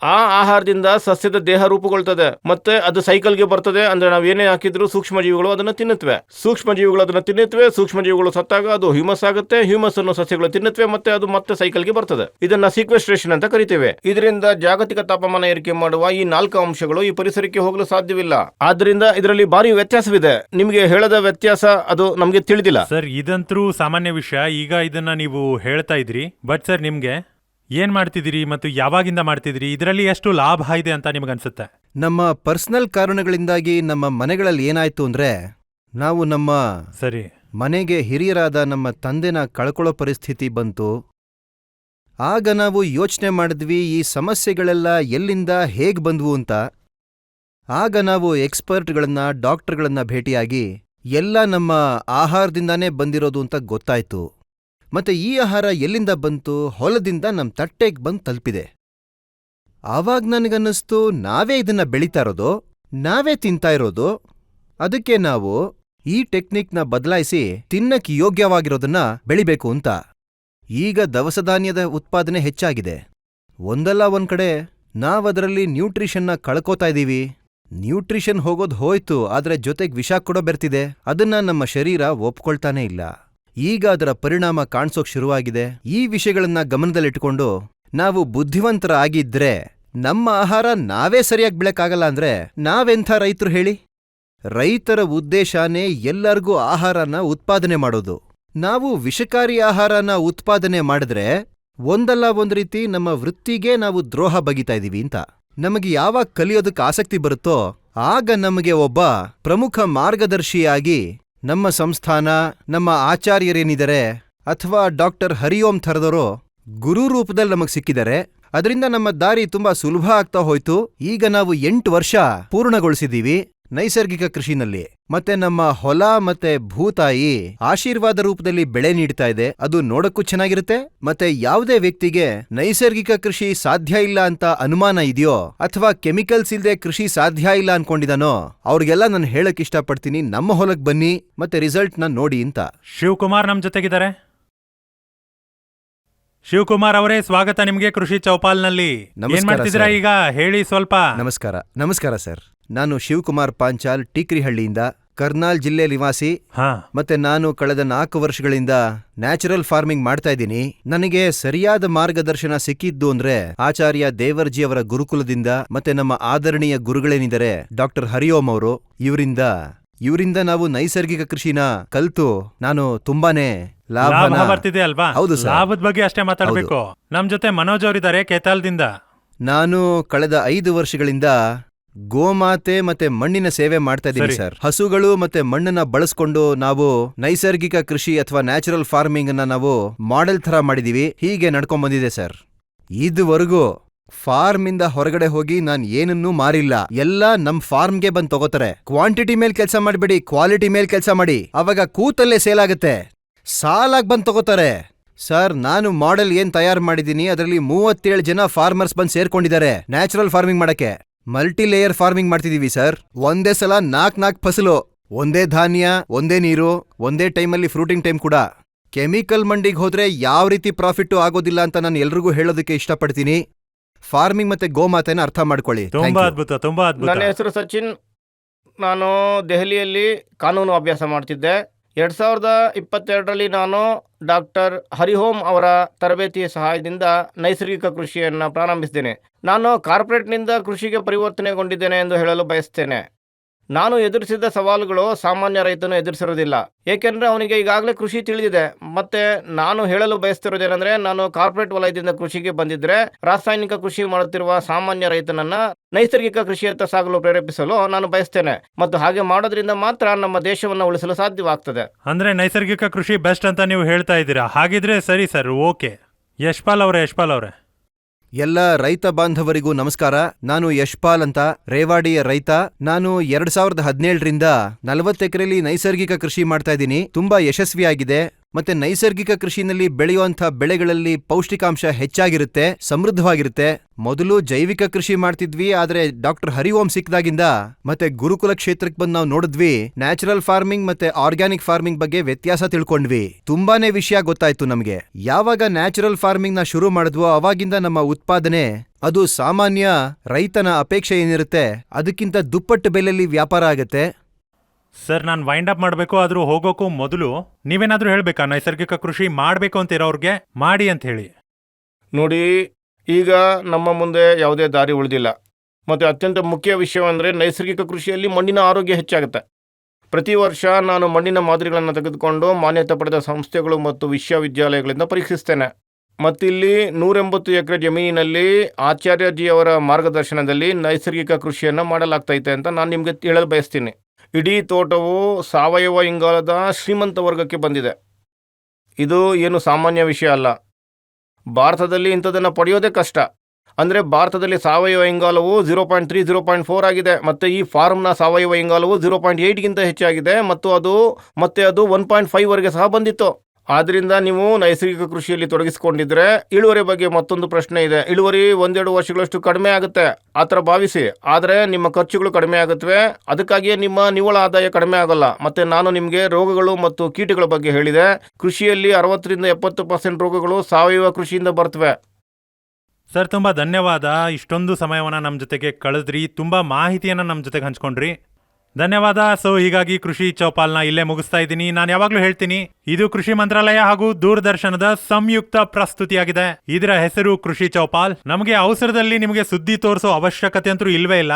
ಆ ಆಹಾರದಿಂದ ಸಸ್ಯದ ದೇಹ ರೂಪುಗೊಳ್ತದೆ ಮತ್ತೆ ಅದು ಸೈಕಲ್ಗೆ ಬರ್ತದೆ. ಅಂದ್ರೆ ನಾವು ಏನೇ ಹಾಕಿದ್ರು ಸೂಕ್ಷ್ಮ ಜೀವಿಗಳು ಅದನ್ನು ತಿನ್ನುತ್ತವೆ. ಸೂಕ್ಷ್ಮ ಜೀವಿಗಳು ಅದನ್ನು ತಿನ್ನುತ್ತವೆ. ಸೂಕ್ಷ್ಮ ಜೀವಿಗಳು ಸತ್ತಾಗ ಅದು ಹ್ಯೂಮಸ್ ಆಗುತ್ತೆ. ಹ್ಯೂಮಸ್ ಅನ್ನು ಸಸ್ಯಗಳು ತಿನ್ನುತ್ತವೆ ಮತ್ತೆ ಅದು ಮತ್ತೆ ಸೈಕಲ್ಗೆ ಬರ್ತದೆ. ಇದನ್ನ ಸೀಕ್ವೆಸ್ಟ್ರೇಷನ್ ಅಂತ ಕರಿತೇವೆ. ಇದರಿಂದ ಜಾಗತಿಕ ತಾಪಮಾನ ಏರಿಕೆ ಮಾಡುವ ಈ 4 ಅಂಶಗಳು ಈ ಪರಿಸರಕ್ಕೆ ಹೋಗಲು ಸಾಧ್ಯವಿಲ್ಲ. ಆದ್ರಿಂದ ಇದರಲ್ಲಿ ಭಾರಿ ವ್ಯತ್ಯಾಸವಿದೆ. ನಿಮಗೆ ಹೇಳದ ವ್ಯತ್ಯಾಸ ಅದು ನಮಗೆ ತಿಳಿದಿಲ್ಲ. ಸರ್, ಇದಂತರೂ ಸಾಮಾನ್ಯ ವಿಷಯ. ಈಗ ಇದನ್ನ ನೀವು ಹೇಳ್ತಾ ಇದ್ರಿ. ಬಟ್ ಸರ್, ನಿಮ್ಗೆ ಏನ್ ಮಾಡ್ತಿದ್ದೀರಿ ಮತ್ತು ಯಾವಾಗಿಂದ ಮಾಡ್ತಿದ್ದೀರಿ? ಇದರಲ್ಲಿ ಎಷ್ಟು ಲಾಭ ಇದೆ ಅಂತ ನಿಮಗನ್ಸುತ್ತೆ? ನಮ್ಮ ಪರ್ಸನಲ್ ಕಾರಣಗಳಿಂದಾಗಿ ನಮ್ಮ ಮನೆಗಳಲ್ಲಿ ಏನಾಯ್ತು ಅಂದ್ರೆ, ನಾವು ನಮ್ಮ ಸರಿ ಮನೆಗೆ ಹಿರಿಯರಾದ ನಮ್ಮ ತಂದೆನ ಕಳ್ಕೊಳ್ಳೋ ಪರಿಸ್ಥಿತಿ ಬಂತು. ಆಗ ನಾವು ಯೋಚನೆ ಮಾಡಿದ್ವಿ ಈ ಸಮಸ್ಯೆಗಳೆಲ್ಲ ಎಲ್ಲಿಂದ ಹೇಗ್ ಬಂದ್ವು ಅಂತ. ಆಗ ನಾವು ಎಕ್ಸ್ಪರ್ಟ್ಗಳನ್ನ, ಡಾಕ್ಟರ್ಗಳನ್ನ ಭೇಟಿಯಾಗಿ ಎಲ್ಲ ನಮ್ಮ ಆಹಾರದಿಂದಾನೇ ಬಂದಿರೋದು ಅಂತ ಗೊತ್ತಾಯ್ತು. ಮತ್ತೆ ಈ ಆಹಾರ ಎಲ್ಲಿಂದ ಬಂತು? ಹೊಲದಿಂದ ನಮ್ ತಟ್ಟೆಗೆ ಬಂದು ತಲುಪಿದೆ. ಆವಾಗ ನನಗನ್ನಿಸ್ತು, ನಾವೇ ಇದನ್ನ ಬೆಳೀತಾ ಇರೋದು, ನಾವೇ ತಿಂತಾ ಇರೋದು. ಅದಕ್ಕೆ ನಾವು ಈ ಟೆಕ್ನಿಕ್ನ ಬದಲಾಯಿಸಿ ತಿನ್ನಕ್ ಯೋಗ್ಯವಾಗಿರೋದನ್ನ ಬೆಳಿಬೇಕು ಅಂತ. ಈಗ ದವಸ ಧಾನ್ಯದ ಉತ್ಪಾದನೆ ಹೆಚ್ಚಾಗಿದೆ. ಒಂದಲ್ಲ ಒಂದ್ ಕಡೆ ನಾವದರಲ್ಲಿ ನ್ಯೂಟ್ರಿಷನ್ನ ಕಳ್ಕೋತಾ ಇದೀವಿ. ನ್ಯೂಟ್ರಿಷನ್ ಹೋಗೋದು ಹೋಯ್ತು, ಆದ್ರೆ ಜೊತೆಗ್ ವಿಷ ಕೂಡ ಬೆರ್ತಿದೆ. ಅದನ್ನ ನಮ್ಮ ಶರೀರ ಒಪ್ಕೊಳ್ತಾನೇ ಇಲ್ಲ. ಈಗ ಅದರ ಪರಿಣಾಮ ಕಾಣಿಸೋಕ್ ಶುರುವಾಗಿದೆ. ಈ ವಿಷಯಗಳನ್ನ ಗಮನದಲ್ಲಿಟ್ಕೊಂಡು ನಾವು ಬುದ್ಧಿವಂತರ ಆಗಿದ್ರೆ ನಮ್ಮ ಆಹಾರ ನಾವೇ ಸರಿಯಾಗಿ ಬೆಳಕಾಗಲ್ಲ ಅಂದ್ರೆ ನಾವೆಂಥ ರೈತರು ಹೇಳಿ? ರೈತರ ಉದ್ದೇಶನೇ ಎಲ್ಲರಿಗೂ ಆಹಾರನ ಉತ್ಪಾದನೆ ಮಾಡೋದು. ನಾವು ವಿಷಕಾರಿ ಆಹಾರನ ಉತ್ಪಾದನೆ ಮಾಡಿದ್ರೆ ಒಂದಲ್ಲ ಒಂದ್ ರೀತಿ ನಮ್ಮ ವೃತ್ತಿಗೆ ನಾವು ದ್ರೋಹ ಬಗಿತಾ ಇದೀವಿ ಅಂತ. ನಮಗೆ ಯಾವಾಗ ಕಲಿಯೋದಕ್ಕೆ ಆಸಕ್ತಿ ಬರುತ್ತೋ ಆಗ ನಮಗೆ ಒಬ್ಬ ಪ್ರಮುಖ ಮಾರ್ಗದರ್ಶಿಯಾಗಿ ನಮ್ಮ ಸಂಸ್ಥಾನ, ನಮ್ಮ ಆಚಾರ್ಯರೇನಿದ್ದಾರೆ ಅಥವಾ ಡಾಕ್ಟರ್ ಹರಿಓಂ ಥರದವರು ಗುರು ರೂಪದಲ್ಲಿ ನಮಗ್ ಸಿಕ್ಕಿದ್ದಾರೆ. ಅದರಿಂದ ನಮ್ಮ ದಾರಿ ತುಂಬಾ ಸುಲಭ ಆಗ್ತಾ ಹೋಯ್ತು. ಈಗ ನಾವು 8 ವರ್ಷ ಪೂರ್ಣಗೊಳಿಸಿದೀವಿ ನೈಸರ್ಗಿಕ ಕೃಷಿನಲ್ಲಿ. ಮತ್ತೆ ನಮ್ಮ ಹೊಲ ಮತ್ತೆ ಭೂತಾಯಿ ಆಶೀರ್ವಾದ ರೂಪದಲ್ಲಿ ಬೆಳೆ ನೀಡ್ತಾ ಇದೆ. ಅದು ನೋಡಕ್ಕೂ ಚೆನ್ನಾಗಿರುತ್ತೆ. ಮತ್ತೆ ಯಾವುದೇ ವ್ಯಕ್ತಿಗೆ ನೈಸರ್ಗಿಕ ಕೃಷಿ ಸಾಧ್ಯ ಇಲ್ಲ ಅಂತ ಅನುಮಾನ ಇದೆಯೋ ಅಥವಾ ಕೆಮಿಕಲ್ಸ್ ಇಲ್ದೆ ಕೃಷಿ ಸಾಧ್ಯ ಇಲ್ಲ ಅನ್ಕೊಂಡಿದಾನೋ ಅವ್ರಿಗೆಲ್ಲ ನಾನು ಹೇಳಕ್ ಇಷ್ಟಪಡ್ತೀನಿ, ನಮ್ಮ ಹೊಲಕ್ ಬನ್ನಿ ಮತ್ತೆ ರಿಸಲ್ಟ್ ನ ನೋಡಿ ಅಂತ. ಶಿವಕುಮಾರ್ ನಮ್ ಜೊತೆಗಿದ್ದಾರೆ. ಶಿವಕುಮಾರ್ ಅವರೇ, ಸ್ವಾಗತ ನಿಮ್ಗೆ ಕೃಷಿ ಚೌಪಾಲ್ನಲ್ಲಿ. ಏನ್ ಮಾಡ್ತಿದ್ದೀರಾ ಈಗ? ಹೇಳಿ ಸ್ವಲ್ಪ. ನಮಸ್ಕಾರ ಸರ್. ನಾನು ಶಿವಕುಮಾರ್ ಪಾಂಚಾಲ್, ಟೀಕ್ರಿಹಳ್ಳಿಯಿಂದ, ಕರ್ನಾಲ್ ಜಿಲ್ಲೆ ನಿವಾಸಿ. ಮತ್ತೆ ನಾನು ಕಳೆದ 4 ವರ್ಷಗಳಿಂದ ನ್ಯಾಚುರಲ್ ಫಾರ್ಮಿಂಗ್ ಮಾಡ್ತಾ ಇದ್ದೀನಿ. ನನಗೆ ಸರಿಯಾದ ಮಾರ್ಗದರ್ಶನ ಸಿಕ್ಕಿದ್ದು ಅಂದ್ರೆ ಆಚಾರ್ಯ ದೇವರ್ಜಿ ಅವರ ಗುರುಕುಲದಿಂದ ಮತ್ತೆ ನಮ್ಮ ಆದರಣೀಯ ಗುರುಗಳೇನಿದ್ದಾರೆ ಡಾಕ್ಟರ್ ಹರಿಓಂ ಅವರು, ಇವರಿಂದ ನಾವು ನೈಸರ್ಗಿಕ ಕೃಷಿನ ಕಲ್ತು ನಾನು ತುಂಬಾನೇ ಲಾಭ ಬರ್ತಿದೆ ಅಲ್ವಾ? ಹೌದು ಸರ್. ಲಾಭದ ಬಗ್ಗೆ ಅಷ್ಟೇ ಮಾತಾಡ್ಬೇಕು. ನಮ್ ಜೊತೆ ಮನೋಜ್ ಅವರಿದ್ದಾರೆ ಕೇತಾಲ್ದಿಂದ. ನಾನು ಕಳೆದ 5 ವರ್ಷಗಳಿಂದ ಗೋಮಾತೆ ಮತ್ತೆ ಮಣ್ಣಿನ ಸೇವೆ ಮಾಡ್ತಾ ಇದ್ದೀನಿ ಸರ್. ಹಸುಗಳು ಮತ್ತೆ ಮಣ್ಣನ್ನ ಬಳಸ್ಕೊಂಡು ನಾವು ನೈಸರ್ಗಿಕ ಕೃಷಿ ಅಥವಾ ನ್ಯಾಚುರಲ್ ಫಾರ್ಮಿಂಗ್ ಅನ್ನ ನಾವು ಮಾಡೆಲ್ ತರ ಮಾಡಿದೀವಿ. ಹೀಗೆ ನಡ್ಕೊಂಡ್ ಬಂದಿದೆ ಸರ್. ಇದುವರೆಗೂ ಫಾರ್ಮ್ ಇಂದ ಹೊರಗಡೆ ಹೋಗಿ ನಾನ್ ಏನನ್ನೂ ಮಾರಿಲ್ಲ. ಎಲ್ಲ ನಮ್ ಫಾರ್ಮ್ಗೆ ಬಂದ್ ತಗೋತಾರೆ. ಕ್ವಾಂಟಿಟಿ ಮೇಲ್ ಕೆಲಸ ಮಾಡಬೇಡಿ, ಕ್ವಾಲಿಟಿ ಮೇಲ್ ಕೆಲಸ ಮಾಡಿ, ಅವಾಗ ಕೂತಲ್ಲೇ ಸೇಲ್ ಆಗುತ್ತೆ. ಸಾಲಾಗ್ ಬಂದ್ ತಗೋತಾರೆ. ಸರ್, ನಾನು ಮಾಡೆಲ್ ಏನ್ ತಯಾರು ಮಾಡಿದೀನಿ ಅದರಲ್ಲಿ 37 ಜನ ಫಾರ್ಮರ್ಸ್ ಬಂದ್ ಸೇರ್ಕೊಂಡಿದ್ದಾರೆ ನ್ಯಾಚುರಲ್ ಫಾರ್ಮಿಂಗ್ ಮಾಡಕ್ಕೆ. ಮಲ್ಟಿ ಲೇಯರ್ ಫಾರ್ಮಿಂಗ್ ಮಾಡ್ತಿದೀವಿ ಸರ್. ಒಂದೇ ಸಲ 4 ಫಸಲು, ಒಂದೇ ಧಾನ್ಯ, ಒಂದೇ ನೀರು, ಒಂದೇ ಟೈಮಲ್ಲಿ ಫ್ರೂಟಿಂಗ್ ಟೈಮ್ ಕೂಡ. ಕೆಮಿಕಲ್ ಮಂಡಿಗೆ ಹೋದ್ರೆ ಯಾವ ರೀತಿ ಪ್ರಾಫಿಟ್ ಆಗೋದಿಲ್ಲ ಅಂತ ನಾನು ಎಲ್ರಿಗೂ ಹೇಳೋದಕ್ಕೆ ಇಷ್ಟಪಡ್ತೀನಿ. ಫಾರ್ಮಿಂಗ್ ಮತ್ತೆ ಗೋಮಾತೆನ ಅರ್ಥ ಮಾಡ್ಕೊಳ್ಳಿ. ತುಂಬಾ ಅದ್ಭುತ, ತುಂಬಾ ಅದ್ಭುತ. ನನ್ನ ಹೆಸರು ಸಚಿನ್. ನಾನು ದೆಹಲಿಯಲ್ಲಿ ಕಾನೂನು ಅಭ್ಯಾಸ ಮಾಡ್ತಿದ್ದೆ. 2022ರಲ್ಲಿ ನಾನು ಡಾಕ್ಟರ್ ಹರಿಓಂ ಅವರ ತರಬೇತಿಯ ಸಹಾಯದಿಂದ ನೈಸರ್ಗಿಕ ಕೃಷಿಯನ್ನು ಪ್ರಾರಂಭಿಸಿದ್ದೇನೆ. ನಾನು ಕಾರ್ಪೊರೇಟ್ನಿಂದ ಕೃಷಿಗೆ ಪರಿವರ್ತನೆಗೊಂಡಿದ್ದೇನೆ ಎಂದು ಹೇಳಲು ಬಯಸ್ತೇನೆ. ನಾನು ಎದುರಿಸಿದ ಸವಾಲುಗಳು ಸಾಮಾನ್ಯ ರೈತನು ಎದುರಿಸಿರೋದಿಲ್ಲ. ಏಕೆಂದರೆ ಅವನಿಗೆ ಈಗಾಗಲೇ ಕೃಷಿ ತಿಳಿದಿದೆ. ಮತ್ತೆ ನಾನು ಹೇಳಲು ಬಯಸ್ತಿರೋದೇನೆಂದರೆ, ನಾನು ಕಾರ್ಪೊರೇಟ್ ವಲಯದಿಂದ ಕೃಷಿಗೆ ಬಂದಿದ್ರೆ ರಾಸಾಯನಿಕ ಕೃಷಿ ಮಾಡುತ್ತಿರುವ ಸಾಮಾನ್ಯ ರೈತನನ್ನ ನೈಸರ್ಗಿಕ ಕೃಷಿಯತ್ತ ಸಾಗಲು ಪ್ರೇರೇಪಿಸಲು ನಾನು ಬಯಸ್ತೇನೆ. ಮತ್ತು ಹಾಗೆ ಮಾಡೋದ್ರಿಂದ ಮಾತ್ರ ನಮ್ಮ ದೇಶವನ್ನು ಉಳಿಸಲು ಸಾಧ್ಯವಾಗ್ತದೆ. ಅಂದ್ರೆ ನೈಸರ್ಗಿಕ ಕೃಷಿ ಬೆಸ್ಟ್ ಅಂತ ನೀವು ಹೇಳ್ತಾ ಇದ್ದೀರಾ. ಹಾಗಿದ್ರೆ ಸರಿ ಸರ್, ಓಕೆ. ಯಶ್ಪಾಲ್ ಅವರೇ ಎಲ್ಲ ರೈತ ಬಾಂಧವರಿಗೂ ನಮಸ್ಕಾರ. ನಾನು ಯಶ್ಪಾಲ್ ಅಂತ, ರೇವಾಡಿಯ ರೈತ. ನಾನು 2017ರಿಂದ 40 ಎಕರೆಲಿ ನೈಸರ್ಗಿಕ ಕೃಷಿ ಮಾಡ್ತಾ ಇದ್ದೀನಿ. ತುಂಬಾ ಯಶಸ್ವಿಯಾಗಿದೆ. ಮತ್ತೆ ನೈಸರ್ಗಿಕ ಕೃಷಿನಲ್ಲಿ ಬೆಳೆಯುವಂಥ ಬೆಳೆಗಳಲ್ಲಿ ಪೌಷ್ಟಿಕಾಂಶ ಹೆಚ್ಚಾಗಿರುತ್ತೆ, ಸಮೃದ್ಧವಾಗಿರುತ್ತೆ. ಮೊದಲು ಜೈವಿಕ ಕೃಷಿ ಮಾಡ್ತಿದ್ವಿ, ಆದ್ರೆ ಡಾಕ್ಟರ್ ಹರಿಓಂ ಸಿಕ್ದಾಗಿಂದ ಮತ್ತೆ ಗುರುಕುಲ ಕ್ಷೇತ್ರಕ್ಕೆ ಬಂದು ನಾವು ನೋಡಿದ್ವಿ, ನ್ಯಾಚುರಲ್ ಫಾರ್ಮಿಂಗ್ ಮತ್ತೆ ಆರ್ಗ್ಯಾನಿಕ್ ಫಾರ್ಮಿಂಗ್ ಬಗ್ಗೆ ವ್ಯತ್ಯಾಸ ತಿಳ್ಕೊಂಡ್ವಿ. ತುಂಬಾನೇ ವಿಷಯ ಗೊತ್ತಾಯ್ತು ನಮಗೆ. ಯಾವಾಗ ನ್ಯಾಚುರಲ್ ಫಾರ್ಮಿಂಗ್ ನ ಶುರು ಮಾಡಿದ್ವೋ ಅವಾಗಿಂದ ನಮ್ಮ ಉತ್ಪಾದನೆ ಅದು ಸಾಮಾನ್ಯ ರೈತನ ಅಪೇಕ್ಷೆ ಏನಿರುತ್ತೆ ಅದಕ್ಕಿಂತ ದುಪ್ಪಟ್ಟು ಬೆಲೆಯಲ್ಲಿ ವ್ಯಾಪಾರ ಆಗತ್ತೆ. ಸರ್, ನಾನು ವೈಂಡ್ ಅಪ್ ಮಾಡಬೇಕು. ಆದ್ರೂ ಹೋಗೋಕ್ಕೂ ಮೊದಲು ನೀವೇನಾದ್ರೂ ಹೇಳ್ಬೇಕಾ? ನೈಸರ್ಗಿಕ ಕೃಷಿ ಮಾಡಬೇಕು ಅಂತ ಇರೋರ್ಗೆ ಮಾಡಿ ಅಂತ ಹೇಳಿ. ನೋಡಿ, ಈಗ ನಮ್ಮ ಮುಂದೆ ಯಾವುದೇ ದಾರಿ ಉಳಿದಿಲ್ಲ. ಮತ್ತು ಅತ್ಯಂತ ಮುಖ್ಯ ವಿಷಯವೆಂದರೆ ನೈಸರ್ಗಿಕ ಕೃಷಿಯಲ್ಲಿ ಮಣ್ಣಿನ ಆರೋಗ್ಯ ಹೆಚ್ಚಾಗುತ್ತೆ. ಪ್ರತಿ ವರ್ಷ ನಾನು ಮಣ್ಣಿನ ಮಾದರಿಗಳನ್ನು ತೆಗೆದುಕೊಂಡು ಮಾನ್ಯತೆ ಪಡೆದ ಸಂಸ್ಥೆಗಳು ಮತ್ತು ವಿಶ್ವವಿದ್ಯಾಲಯಗಳಿಂದ ಪರೀಕ್ಷಿಸ್ತೇನೆ. ಮತ್ತಿಲ್ಲಿ 180 ಎಕರೆ ಜಮೀನಿನಲ್ಲಿ ಆಚಾರ್ಯಜಿಯವರ ಮಾರ್ಗದರ್ಶನದಲ್ಲಿ ನೈಸರ್ಗಿಕ ಕೃಷಿಯನ್ನು ಮಾಡಲಾಗ್ತೈತೆ ಅಂತ ನಾನು ನಿಮಗೆ ಹೇಳಲು ಬಯಸ್ತೀನಿ. ಇಡೀ ತೋಟವು ಸಾವಯವ ಇಂಗಾಲದ ಶ್ರೀಮಂತ ವರ್ಗಕ್ಕೆ ಬಂದಿದೆ. ಇದು ಏನು ಸಾಮಾನ್ಯ ವಿಷಯ ಅಲ್ಲ. ಭಾರತದಲ್ಲಿ ಇಂಥದನ್ನು ಪಡೆಯೋದೇ ಕಷ್ಟ. ಅಂದರೆ ಭಾರತದಲ್ಲಿ ಸಾವಯವ ಇಂಗಾಲವು 0.3, 0.4 ಆಗಿದೆ. ಮತ್ತು ಈ ಫಾರ್ಮ್ನ ಸಾವಯವ ಇಂಗಾಲವು 0.8ಗಿಂತ ಹೆಚ್ಚಾಗಿದೆ. ಮತ್ತು ಅದು 1.5ವರೆಗೆ ಸಹ ಬಂದಿತ್ತು. ಆದ್ದರಿಂದ ನೀವು ನೈಸರ್ಗಿಕ ಕೃಷಿಯಲ್ಲಿ ತೊಡಗಿಸಿಕೊಂಡಿದ್ರೆ ಇಳುವರಿ ಬಗ್ಗೆ ಮತ್ತೊಂದು ಪ್ರಶ್ನೆ ಇದೆ. ಇಳುವರಿ 1-2 ವರ್ಷಗಳಷ್ಟು ಕಡಿಮೆ ಆಗುತ್ತೆ, ಆ ಥರ ಭಾವಿಸಿ. ಆದರೆ ನಿಮ್ಮ ಖರ್ಚುಗಳು ಕಡಿಮೆ ಆಗುತ್ತವೆ. ಅದಕ್ಕಾಗಿಯೇ ನಿಮ್ಮ ನಿವ್ವಳ ಆದಾಯ ಕಡಿಮೆ ಆಗೋಲ್ಲ. ಮತ್ತು ನಾನು ನಿಮಗೆ ರೋಗಗಳು ಮತ್ತು ಕೀಟಗಳ ಬಗ್ಗೆ ಹೇಳಿದೆ. ಕೃಷಿಯಲ್ಲಿ 60-70% ರೋಗಗಳು ಸಾವಯವ ಕೃಷಿಯಿಂದ ಬರ್ತವೆ. ಸರ್, ತುಂಬಾ ಧನ್ಯವಾದ. ಇಷ್ಟೊಂದು ಸಮಯವನ್ನು ನಮ್ಮ ಜೊತೆಗೆ ಕಳೆದ್ರಿ, ತುಂಬಾ ಮಾಹಿತಿಯನ್ನು ನಮ್ಮ ಜೊತೆಗೆ ಹಂಚ್ಕೊಂಡ್ರಿ. ಧನ್ಯವಾದ. ಸೊ ಹೀಗಾಗಿ ಕೃಷಿ ಚೌಪಾಲ್ನ ಇಲ್ಲೇ ಮುಗಿಸ್ತಾ ಇದ್ದೀನಿ. ನಾನು ಯಾವಾಗ್ಲೂ ಹೇಳ್ತೀನಿ, ಇದು ಕೃಷಿ ಮಂತ್ರಾಲಯ ಹಾಗೂ ದೂರದರ್ಶನದ ಸಂಯುಕ್ತ ಪ್ರಸ್ತುತಿಯಾಗಿದೆ. ಇದರ ಹೆಸರು ಕೃಷಿ ಚೌಪಾಲ್. ನಮಗೆ ಅವಸರದಲ್ಲಿ ನಿಮಗೆ ಸುದ್ದಿ ತೋರಿಸೋ ಅವಶ್ಯಕತೆ ಅಂತೂ ಇಲ್ವೇ ಇಲ್ಲ.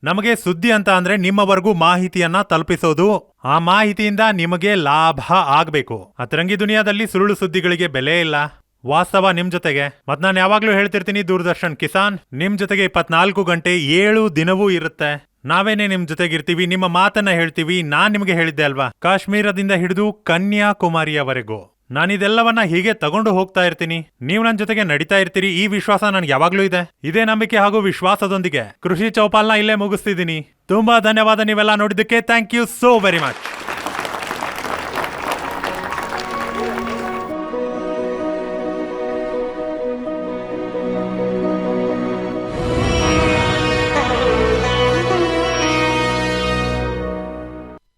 ನಮಗೆ ಸುದ್ದಿ ಅಂತ ಅಂದ್ರೆ ನಿಮ್ಮವರೆಗೂ ಮಾಹಿತಿಯನ್ನ ತಲುಪಿಸೋದು. ಆ ಮಾಹಿತಿಯಿಂದ ನಿಮಗೆ ಲಾಭ ಆಗ್ಬೇಕು. ಅತರಂಗಿ ದುನಿಯಾದಲ್ಲಿ ಸುಳ್ಳು ಸುದ್ದಿಗಳಿಗೆ ಬೆಲೆ ಇಲ್ಲ. ವಾಸ್ತವ ನಿಮ್ ಜೊತೆಗೆ. ಮತ್ ನಾನು ಯಾವಾಗ್ಲೂ ಹೇಳ್ತಿರ್ತೀನಿ, ದೂರದರ್ಶನ್ ಕಿಸಾನ್ ನಿಮ್ ಜೊತೆಗೆ 24 ಗಂಟೆ 7 ದಿನವೂ ಇರುತ್ತೆ. ನಾವೇನೇ ನಿಮ್ ಜೊತೆಗಿರ್ತೀವಿ, ನಿಮ್ಮ ಮಾತನ್ನ ಹೇಳ್ತೀವಿ. ನಾನ್ ನಿಮ್ಗೆ ಹೇಳಿದ್ದೆ ಅಲ್ವಾ, ಕಾಶ್ಮೀರದಿಂದ ಹಿಡಿದು ಕನ್ಯಾಕುಮಾರಿಯವರೆಗೂ ನಾನಿದೆಲ್ಲವನ್ನ ಹೀಗೆ ತಗೊಂಡು ಹೋಗ್ತಾ ಇರ್ತೀನಿ. ನೀವು ನನ್ನ ಜೊತೆಗೆ ನಡೀತಾ ಇರ್ತೀರಿ. ಈ ವಿಶ್ವಾಸ ನನ್ಗೆ ಯಾವಾಗ್ಲೂ ಇದೆ. ಇದೇ ನಂಬಿಕೆ ಹಾಗೂ ವಿಶ್ವಾಸದೊಂದಿಗೆ ಕೃಷಿ ಚೌಪಾಲ್ನ ಇಲ್ಲೇ ಮುಗಿಸ್ತಿದ್ದೀನಿ. ತುಂಬಾ ಧನ್ಯವಾದ ನೀವೆಲ್ಲ ನೋಡಿದ್ದಕ್ಕೆ. Thank you so very much.